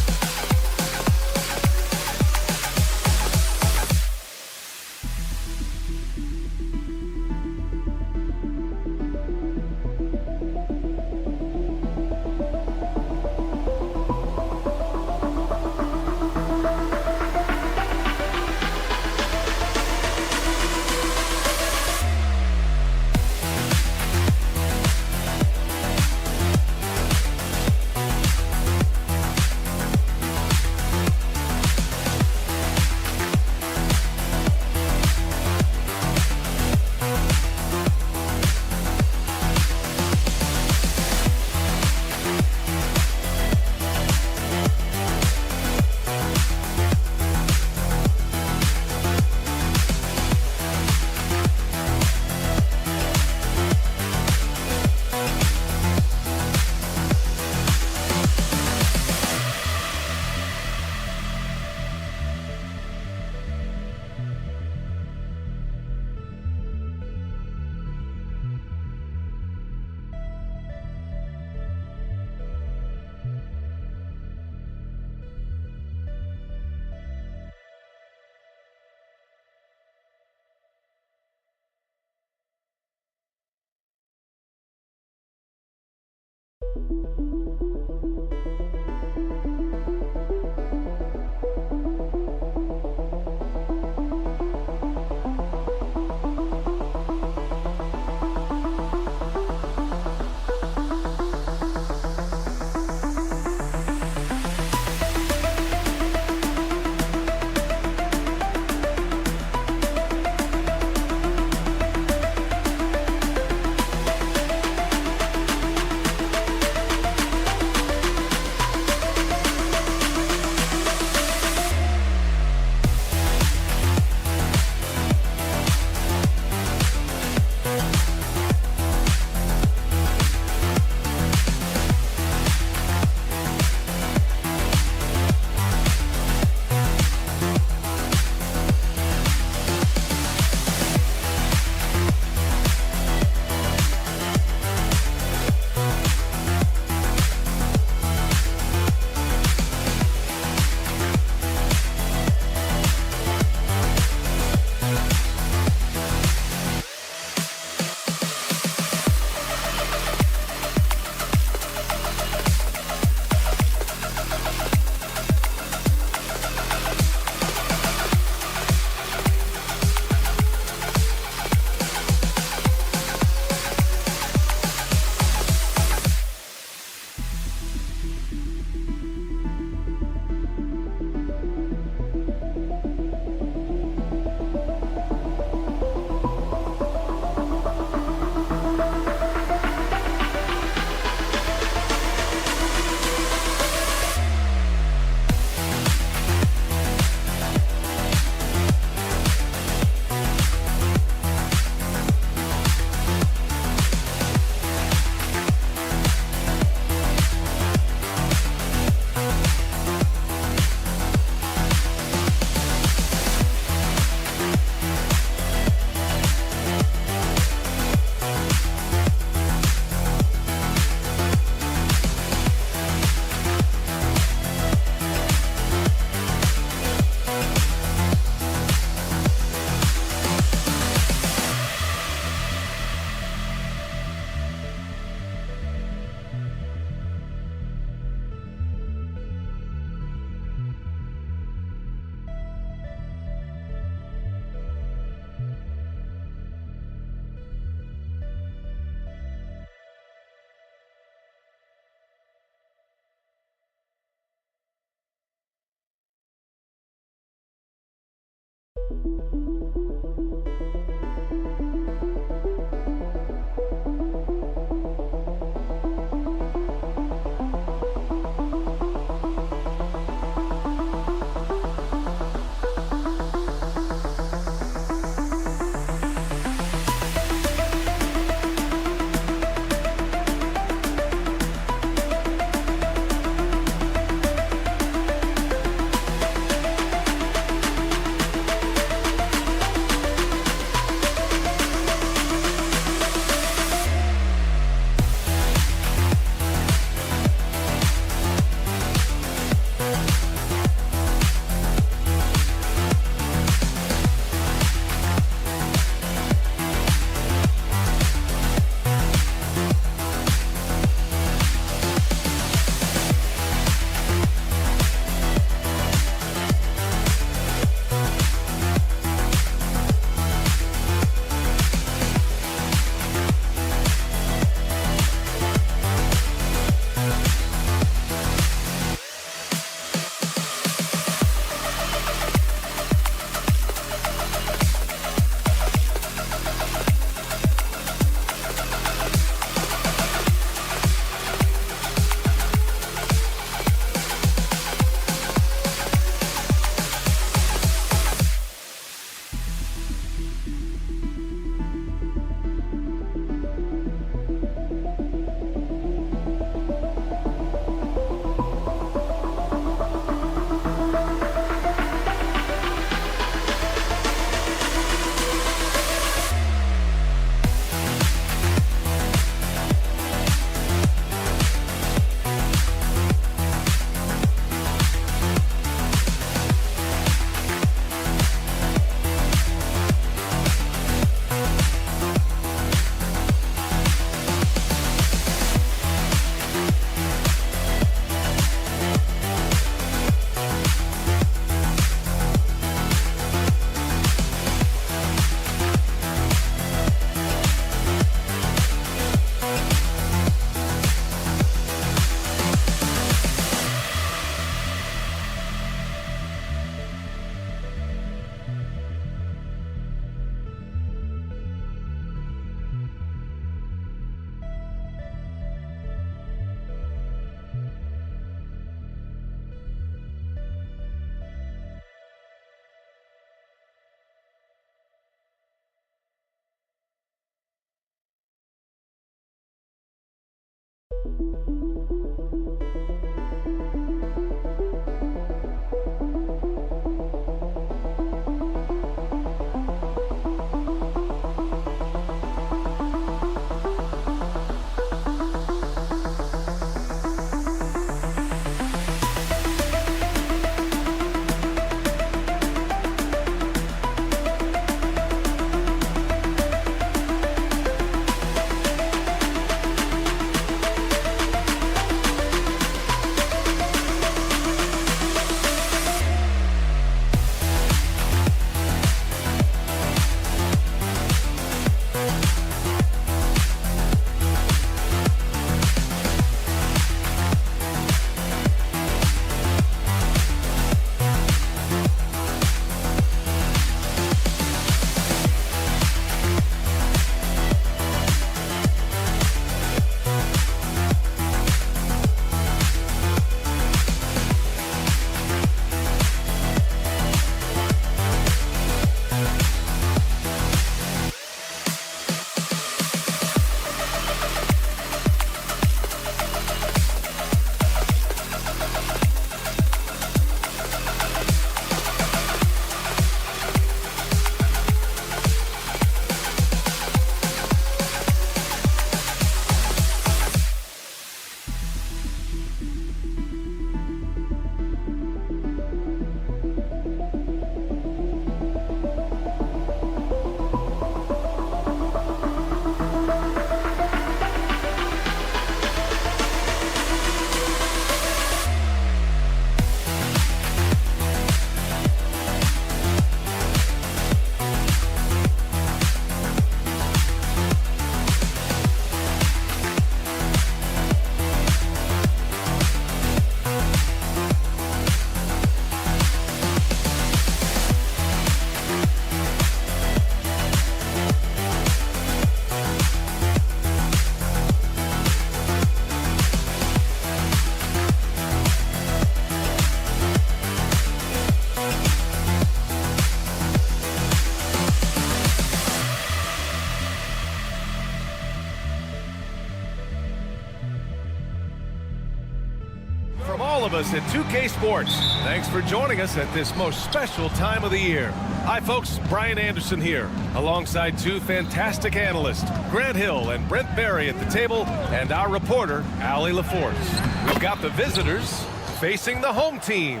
I: of us at 2K Sports. Thanks for joining us at this most special time of the year. Hi, folks. Brian Anderson here, alongside two fantastic analysts, Grant Hill and Brent Barry at the table, and our reporter, Allie LaForce. We've got the visitors facing the home team.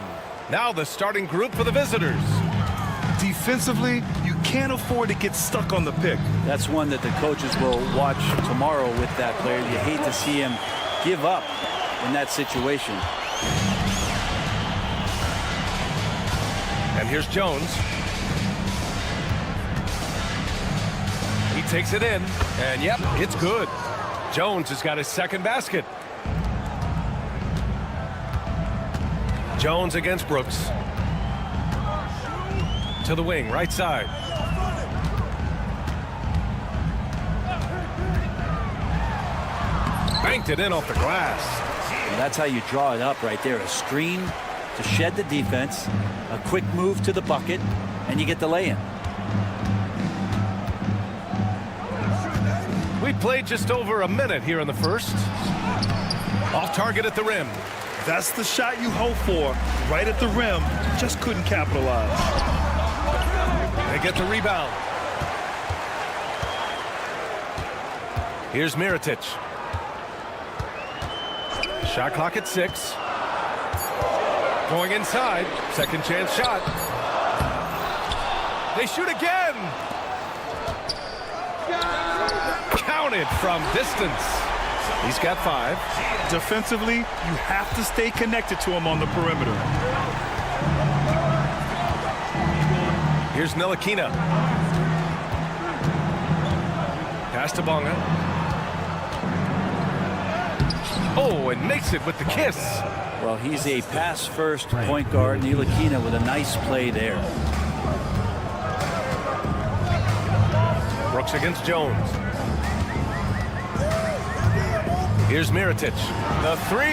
I: Now the starting group for the visitors.
J: Defensively, you can't afford to get stuck on the pick.
H: That's one that the coaches will watch tomorrow with that player. You hate to see him give up in that situation.
I: And here's Jones. He takes it in, and yep, it's good. Jones has got his second basket. Jones against Brooks. To the wing, right side. Banked it in off the glass.
H: And that's how you draw it up right there. A screen to shed the defense, a quick move to the bucket, and you get the lay-in.
I: We played just over a minute here in the first. Off target at the rim.
J: That's the shot you hope for, right at the rim. Just couldn't capitalize.
I: They get the rebound. Here's Mirotic. Shot clock at 6. Going inside. Second chance shot. They shoot again. Counted from distance. He's got 5.
J: Defensively, you have to stay connected to him on the perimeter.
I: Here's Ntilikina. Pass to Bonga. Oh, and makes it with the kiss.
H: Well, he's a pass-first point guard. Ntilikina with a nice play there.
I: Brooks against Jones. Here's Mirotic. The 3.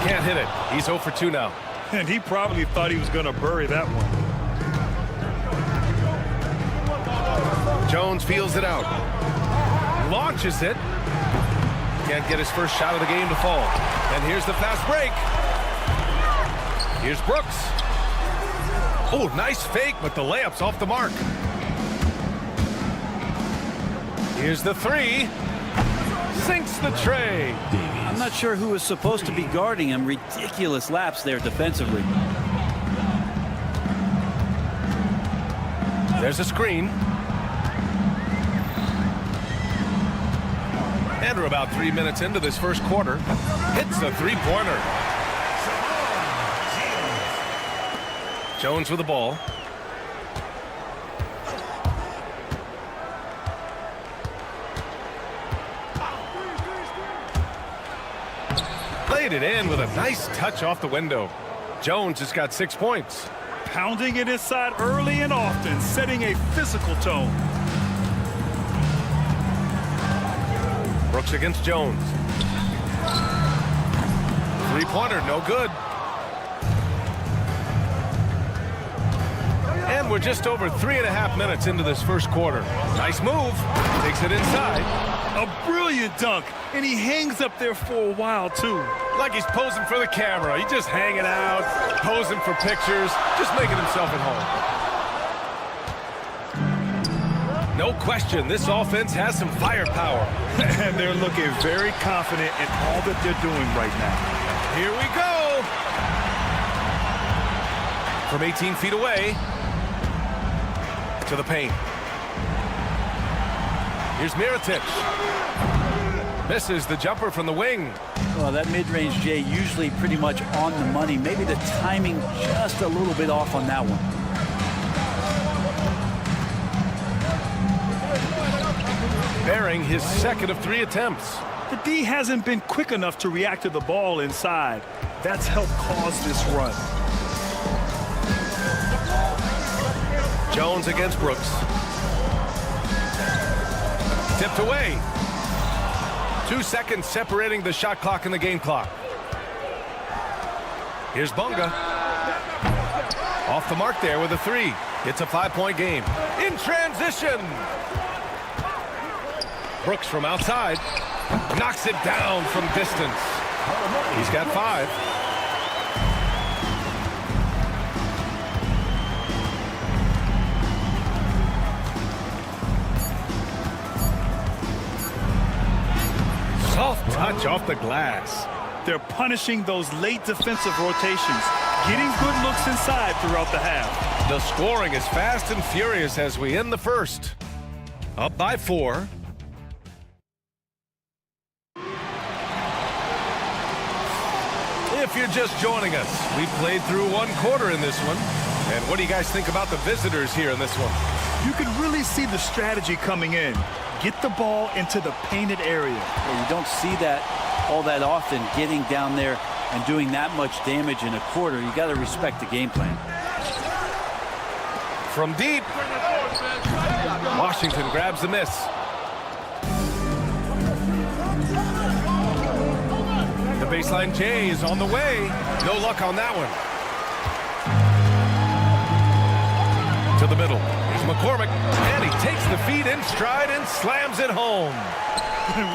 I: Can't hit it. He's 0 for 2 now.
J: And he probably thought he was going to bury that one.
I: Jones feels it out. Launches it. Can't get his first shot of the game to fall. And here's the fast break. Here's Brooks. Oh, nice fake, but the layup's off the mark. Here's the 3. Sinks the tray.
H: I'm not sure who was supposed to be guarding him. Ridiculous lapse there defensively.
I: There's a screen. And we're about 3 minutes into this first quarter. Hits a 3-pointer. Jones with the ball. Played it in with a nice touch off the window. Jones has got 6 points.
J: Pounding it inside early and often, setting a physical tone.
I: Brooks against Jones. 3-pointer, no good. And we're just over 3.5 minutes into this first quarter. Nice move. Takes it inside.
J: A brilliant dunk, and he hangs up there for a while, too.
I: Like he's posing for the camera. He's just hanging out, posing for pictures, just making himself at home. No question, this offense has some firepower.
J: And they're looking very confident in all that they're doing right now.
I: Here we go. From 18 feet away to the paint. Here's Mirotic. Misses the jumper from the wing.
H: Well, that mid-range, Jay, usually pretty much on the money. Maybe the timing just a little bit off on that one.
I: Bearing his second of 3 attempts.
J: The D hasn't been quick enough to react to the ball inside. That's helped cause this run.
I: Jones against Brooks. Tipped away. 2 seconds separating the shot clock and the game clock. Here's Bonga. Off the mark there with a 3. It's a 5-point game. In transition. Brooks from outside. Knocks it down from distance. He's got 5. touch off the glass.
J: They're punishing those late defensive rotations, getting good looks inside throughout the half.
I: The scoring is fast and furious as we end the first. Up by 4. If you're just joining us, we played through 1 quarter in this one. And what do you guys think about the visitors here in this one?
J: You can really see the strategy coming in. Get the ball into the painted area.
H: Yeah, you don't see that all that often, getting down there and doing that much damage in a quarter. You got to respect the game plan.
I: From deep, Washington grabs the miss. The baseline J is on the way. No luck on that one. To the middle. Here's McCormick, and he takes the feed in stride and slams it home.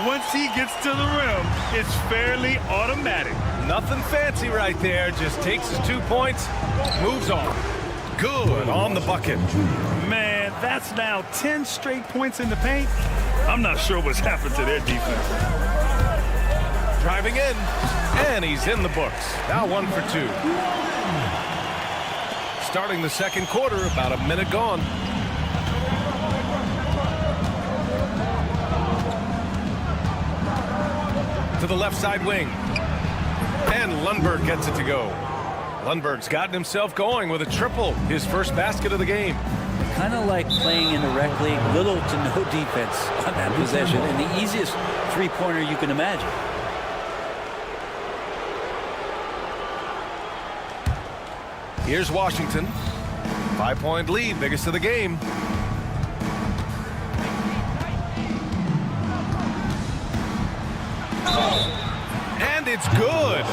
J: Once he gets to the rim, it's fairly automatic.
I: Nothing fancy right there. Just takes his 2 points, moves on. Good on the bucket.
J: Man, that's now 10 straight points in the paint. I'm not sure what's happened to their defense.
I: Driving in, and he's in the books. Now 1 for 2. Starting the second quarter, about a minute gone. To the left side wing. And Lundberg gets it to go. Lundberg's gotten himself going with a triple, his first basket of the game.
H: Kind of like playing in the rec league, little to no defense on that possession, and the easiest three-pointer you can imagine.
I: Here's Washington. 5-point lead, biggest of the game. And it's good.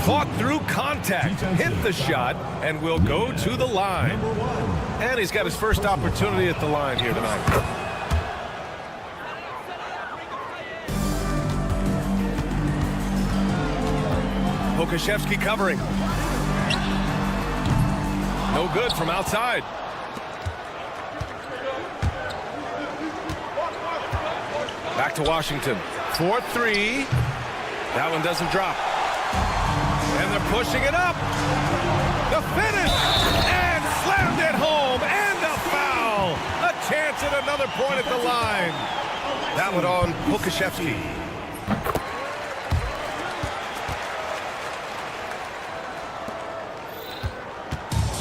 I: Fought through contact, hit the shot, and will go to the line. And he's got his first opportunity at the line here tonight. Pokashevsky covering. No good from outside. Back to Washington. 4-3. That one doesn't drop. And they're pushing it up. The finish. And slammed it home. And a foul. A chance at another point at the line. That one on Pokashevsky.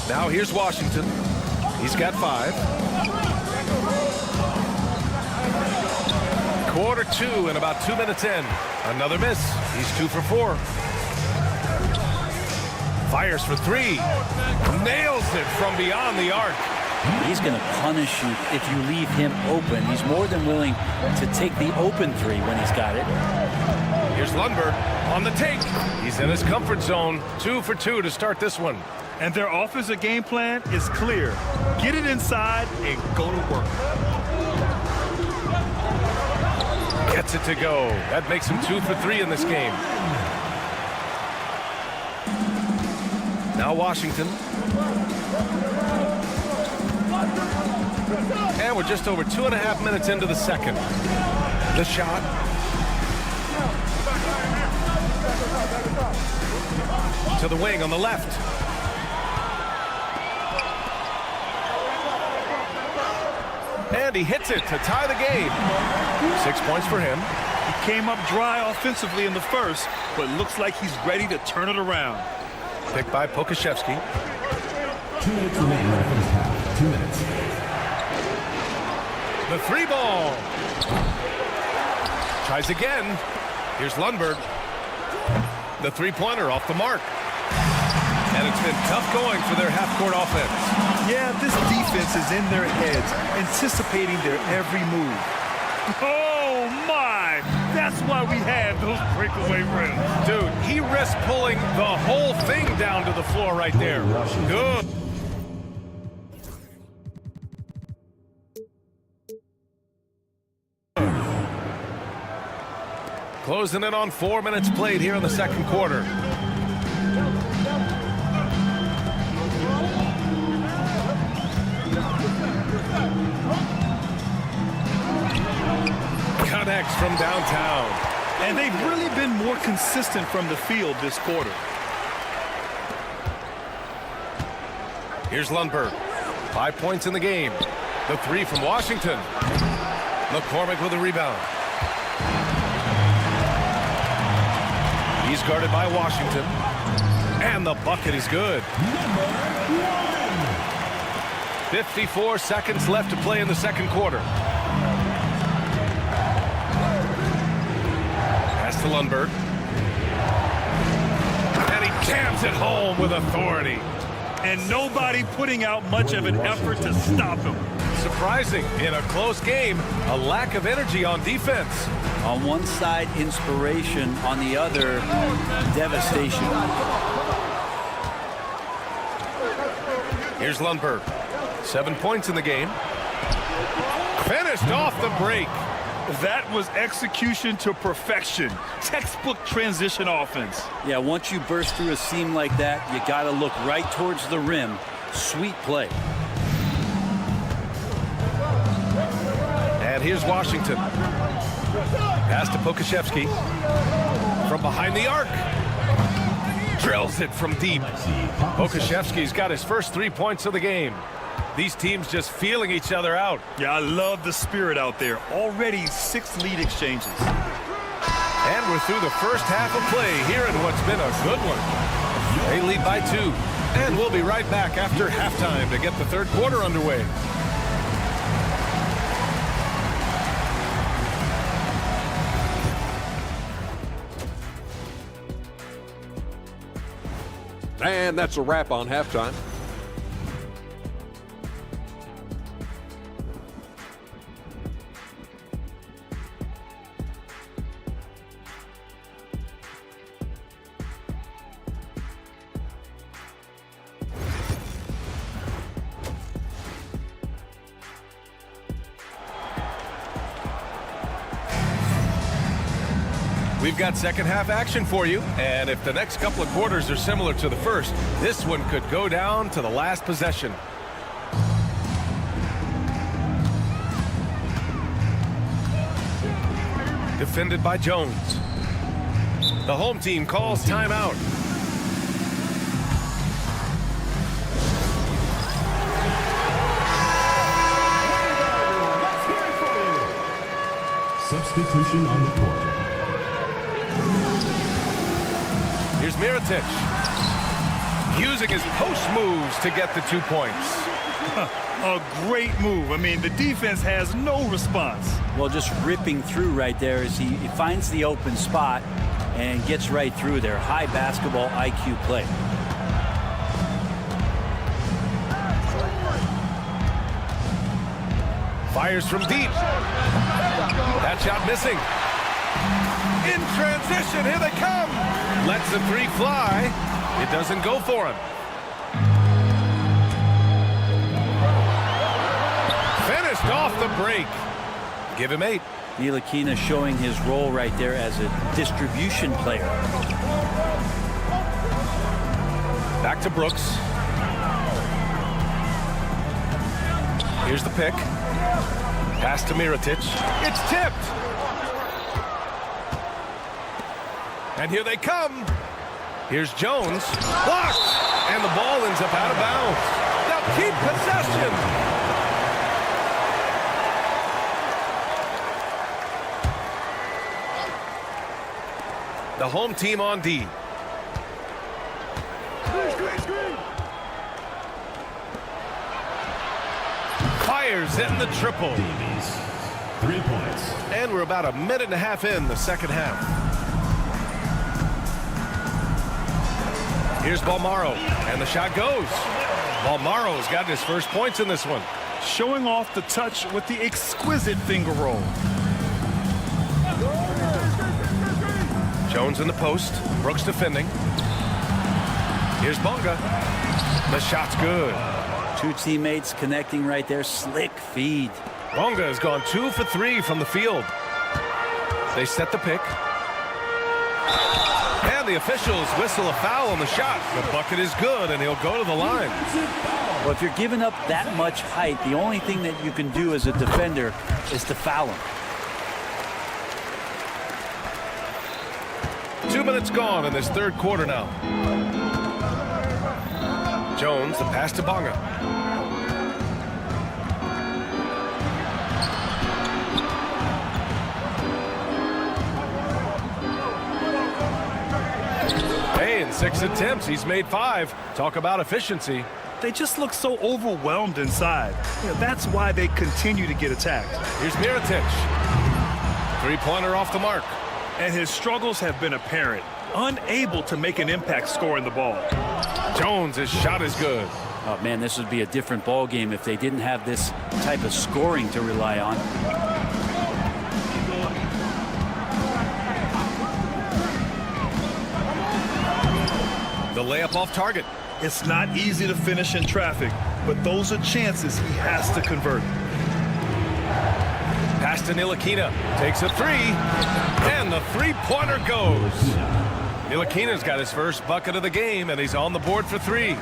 I: Now here's Washington. He's got 5. Quarter 2 and about 2 minutes in. Another miss. He's 2 for 4. Fires for 3. Nails it from beyond the arc.
H: He's going to punish you if you leave him open. He's more than willing to take the open 3 when he's got it.
I: Here's Lundberg on the take. He's in his comfort zone. 2 for 2 to start this one.
J: And their offensive game plan is clear. Get it inside and go to work.
I: Gets it to go. That makes him 2 for 3 in this game. Now Washington. And we're just over 2.5 minutes into the second. The shot. To the wing on the left. And he hits it to tie the game. 6 points for him.
J: He came up dry offensively in the first, but looks like he's ready to turn it around.
I: Picked by Pokashevsky.
E: 2 minutes remaining in the first half. 2 minutes.
I: The 3 ball. Tries again. Here's Lundberg. The 3-pointer off the mark. And it's been tough going for their half-court offense.
J: Yeah, this defense is in their heads, anticipating their every move. Oh, my! That's why we have those breakaway rims.
I: Dude, he risked pulling the whole thing down to the floor right there. Good. Closing in on 4 minutes played here in the second quarter. Connects from downtown.
J: And they've really been more consistent from the field this quarter.
I: Here's Lundberg. 5 points in the game. The three from Washington. McCormick with a rebound. He's guarded by Washington. And the bucket is good. 54 seconds left to play in the second quarter. Pass to Lundberg. And he jams it home with authority.
J: And nobody putting out much of an effort to stop him.
I: Surprising, in a close game, a lack of energy on defense.
H: On one side, inspiration. On the other, devastation.
I: Here's Lundberg. 7 points in the game. Finished off the break.
J: That was execution to perfection. Textbook transition offense.
H: Yeah, once you burst through a seam like that, you got to look right towards the rim. Sweet play.
I: And here's Washington. Pass to Pokashevsky. From behind the arc. Drills it from deep. Pokashevsky's got his first 3 points of the game. These teams just feeling each other out.
J: Yeah, I love the spirit out there. Already 6 lead exchanges.
I: And we're through the first half of play here in what's been a good one. They lead by 2. And we'll be right back after halftime to get the third quarter underway.
F: And that's a wrap on halftime.
I: We've got second half action for you, and if the next couple of quarters are similar to the first, this one could go down to the last possession. Defended by Jones. The home team calls timeout.
E: Substitution on the court.
I: Here's Mirotic. Using his post moves to get the 2 points.
J: A great move. I mean, the defense has no response.
H: Well, just ripping through right there as he finds the open spot and gets right through there. High basketball IQ play.
I: Fires from deep. That shot missing. In transition, here they come. Lets the 3 fly. It doesn't go for him. Finished off the break. Give him 8.
H: Ntilikina showing his role right there as a distribution player.
I: Back to Brooks. Here's the pick. Pass to Mirotic. It's tipped. And here they come. Here's Jones. Blocked. And the ball ends up out of bounds. Now keep possession. The home team on D. Fires in the triple.
E: 3 points.
I: And we're about a minute and a half in the second half. Here's Balmaro, and the shot goes. Balmaro's gotten his first points in this one.
J: Showing off the touch with the exquisite finger roll.
I: Jones in the post. Brooks defending. Here's Bonga. The shot's good.
H: 2 teammates connecting right there. Slick feed.
I: Bonga has gone 2 for 3 from the field. They set the pick. And the officials whistle a foul on the shot. The bucket is good, and he'll go to the line.
H: Well, if you're giving up that much height, the only thing that you can do as a defender is to foul him.
I: 2 minutes gone in this third quarter now. Jones, the pass to Bonga. Hey, in 6 attempts, he's made 5. Talk about efficiency.
J: They just look so overwhelmed inside. That's why they continue to get attacked.
I: Here's Mirotic. Three-pointer off the mark.
J: And his struggles have been apparent. Unable to make an impact scoring the ball.
I: Jones, his shot is good.
H: Oh, man, this would be a different ball game if they didn't have this type of scoring to rely on.
I: The layup off target.
J: It's not easy to finish in traffic, but those are chances he has to convert.
I: Pass to Ntilikina. Takes a 3. And the three-pointer goes. Ntilikina's got his first bucket of the game, and he's on the board for 3.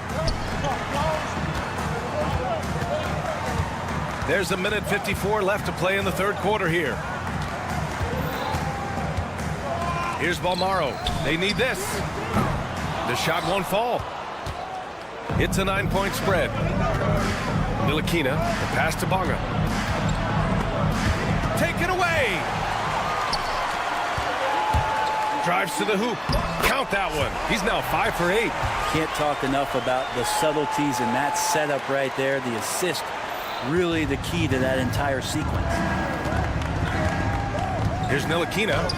I: There's a minute 54 left to play in the third quarter here. Here's Balmaro. They need this. The shot won't fall. It's a 9-point spread. Ntilikina, the pass to Bonga. Take it away. Drives to the hoop. Count that one. He's now 5 for 8.
H: Can't talk enough about the subtleties in that setup right there. The assist, really the key to that entire sequence.
I: Here's Ntilikina.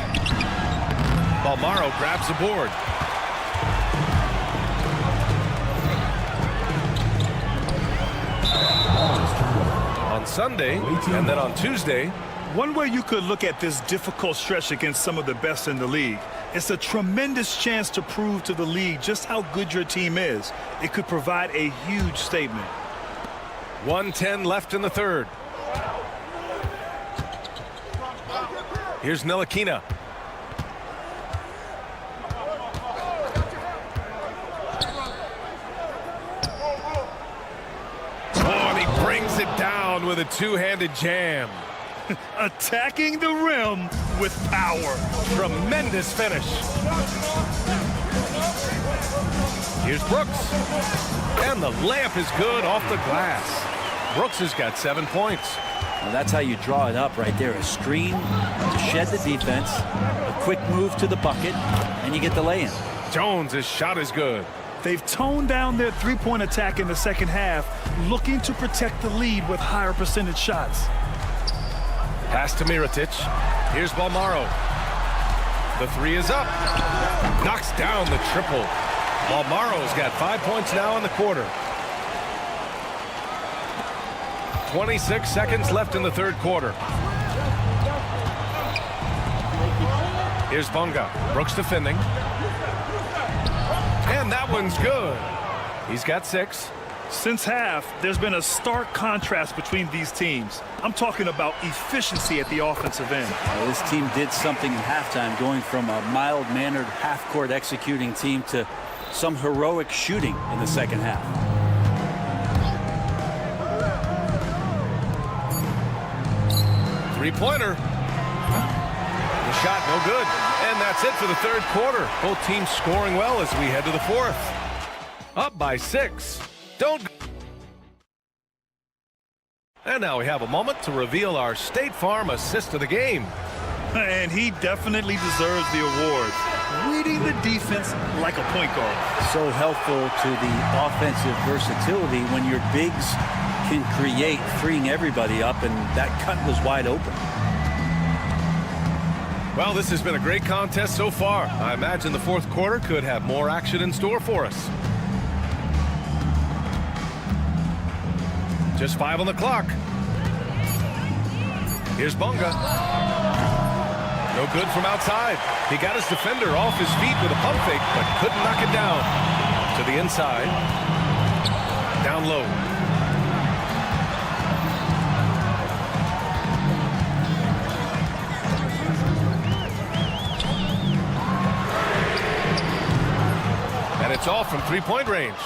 I: Balmaro grabs the board. On Sunday, and then on Tuesday.
J: One way you could look at this difficult stretch against some of the best in the league, it's a tremendous chance to prove to the league just how good your team is. It could provide a huge statement.
I: 1:10 left in the third. Here's Ntilikina. Oh, and he brings it down with a two-handed jam.
J: Attacking the rim with power.
I: Tremendous finish. Here's Brooks. And the layup is good off the glass. Brooks has got 7 points.
H: Well, that's how you draw it up right there. A screen to shed the defense, a quick move to the bucket, and you get the lay-in.
I: Jones, his shot is good.
J: They've toned down their three-point attack in the second half, looking to protect the lead with higher percentage shots.
I: Pass to Mirotic. Here's Balmaro. The 3 is up. Knocks down the triple. Balmaro's got 5 points now in the quarter. 26 seconds left in the third quarter. Here's Bonga. Brooks defending. And that one's good. He's got 6.
J: Since half, there's been a stark contrast between these teams. I'm talking about efficiency at the offensive end.
H: Well, this team did something in halftime, going from a mild-mannered half-court executing team to some heroic shooting in the second half.
I: Three-pointer. The shot no good. And that's it for the third quarter. Both teams scoring well as we head to the fourth. Up by 6. And now we have a moment to reveal our State Farm assist of the game.
J: And he definitely deserves the award. Reading the defense like a point guard.
H: So helpful to the offensive versatility when your bigs can create, freeing everybody up, and that cut was wide open.
I: Well, this has been a great contest so far. I imagine the fourth quarter could have more action in store for us. Just 5 on the clock. Here's Bonga. No good from outside. He got his defender off his feet with a pump fake, but couldn't knock it down. To the inside. Down low. And it's all from three-point range.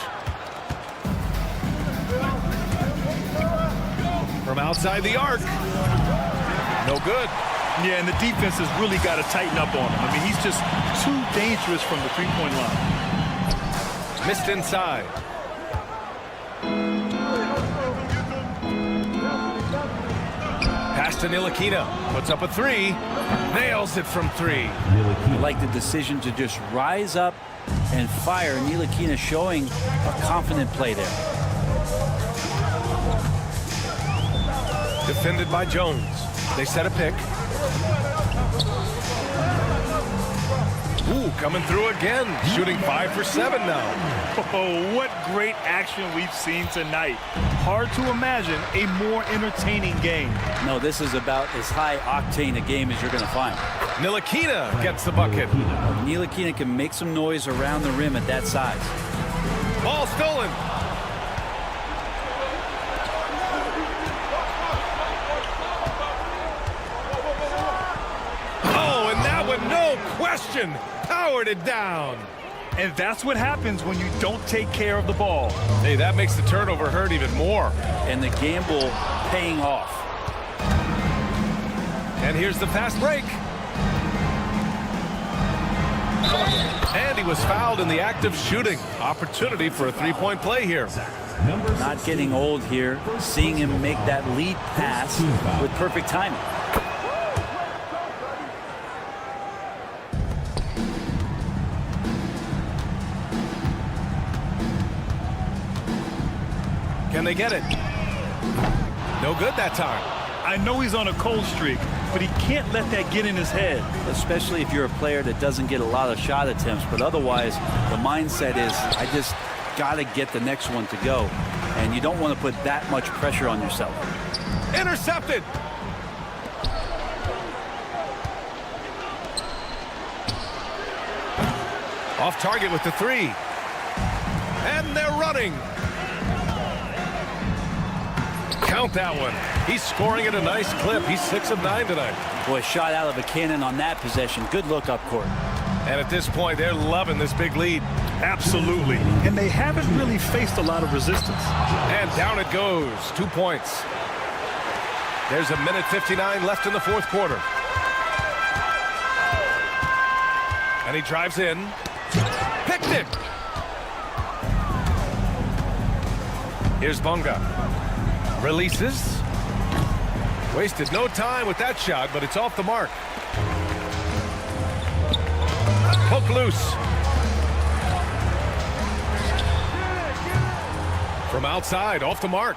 I: From outside the arc. No good.
J: Yeah, and the defense has really got to tighten up on him. I mean, he's just too dangerous from the three-point line.
I: Missed inside. Pass to Ntilikina. Puts up a three. Nails it from three.
H: I like the decision to just rise up and fire. Ntilikina showing a confident play there.
I: Defended by Jones. They set a pick. Ooh, coming through again. Shooting 5 for 7 now.
J: Oh, what great action we've seen tonight. Hard to imagine a more entertaining game.
H: No, this is about as high-octane a game as you're going to find.
I: Ntilikina gets the bucket.
H: Ntilikina can make some noise around the rim at that size.
I: Ball stolen. Oh, and that one, no question, powered it down.
J: And that's what happens when you don't take care of the ball.
I: Hey, that makes the turnover hurt even more.
H: And the gamble paying off.
I: And here's the fast break. And he was fouled in the act of shooting. Opportunity for a three-point play here.
H: Not getting old here. Seeing him make that lead pass with perfect timing.
I: Can they get it? No good that time.
J: I know he's on a cold streak, but he can't let that get in his head.
H: Especially if you're a player that doesn't get a lot of shot attempts. But otherwise, the mindset is, I just got to get the next one to go. And you don't want to put that much pressure on yourself.
I: Intercepted. Off target with the three. And they're running. Count that one. He's scoring at a nice clip. He's 6 of 9 tonight.
H: Boy, shot out of a cannon on that possession. Good look up court.
I: And at this point, they're loving this big lead.
J: Absolutely. And they haven't really faced a lot of resistance.
I: And down it goes. 2 points. There's 1:59 left in the fourth quarter. And he drives in. Picked it. Here's Bonga. Releases. Wasted no time with that shot, but it's off the mark. Poke loose. From outside, off the mark.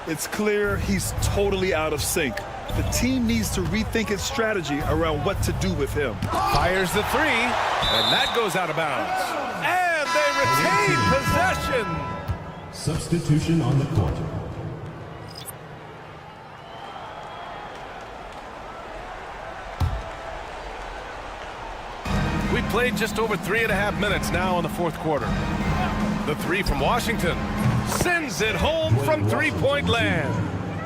J: It's clear he's totally out of sync. The team needs to rethink its strategy around what to do with him.
I: Fires the three, and that goes out of bounds. And they retain possession.
E: Substitution on the court.
I: We played just over 3.5 minutes now in the fourth quarter. The three from Washington sends it home from three-point land.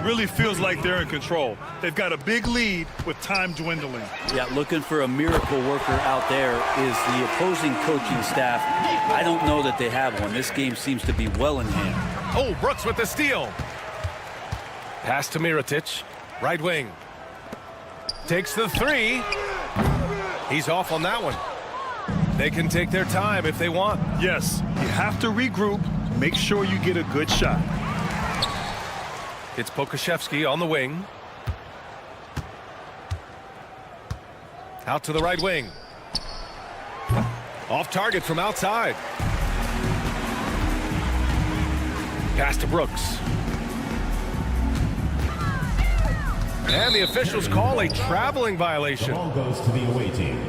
J: Really feels like they're in control. They've got a big lead with time dwindling.
H: Yeah, looking for a miracle worker out there is the opposing coaching staff. I don't know that they have one. This game seems to be well in hand.
I: Oh, Brooks with the steal. Pass to Mirotic. Right wing. Takes the three. He's off on that one. They can take their time if they want.
J: Yes, you have to regroup. Make sure you get a good shot.
I: It's Pokuševski on the wing. Out to the right wing. Off target from outside. Pass to Brooks. And the officials call a traveling violation.
E: The ball goes to the away team.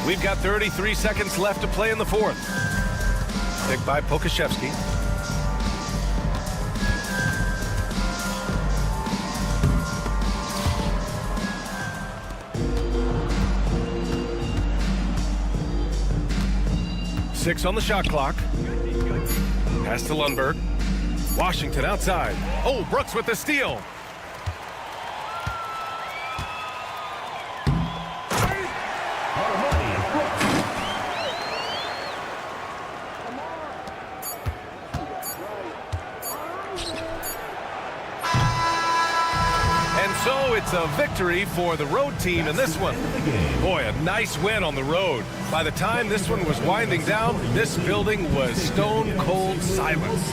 I: We've got 33 seconds left to play in the fourth. Picked by Pokuševski. Six on the shot clock. Pass to Lundberg. Washington outside. Oh, Brooks with the steal. it's a victory for the road team in this one. Boy, a nice win on the road. By the time this one was winding down, this building was stone cold silence.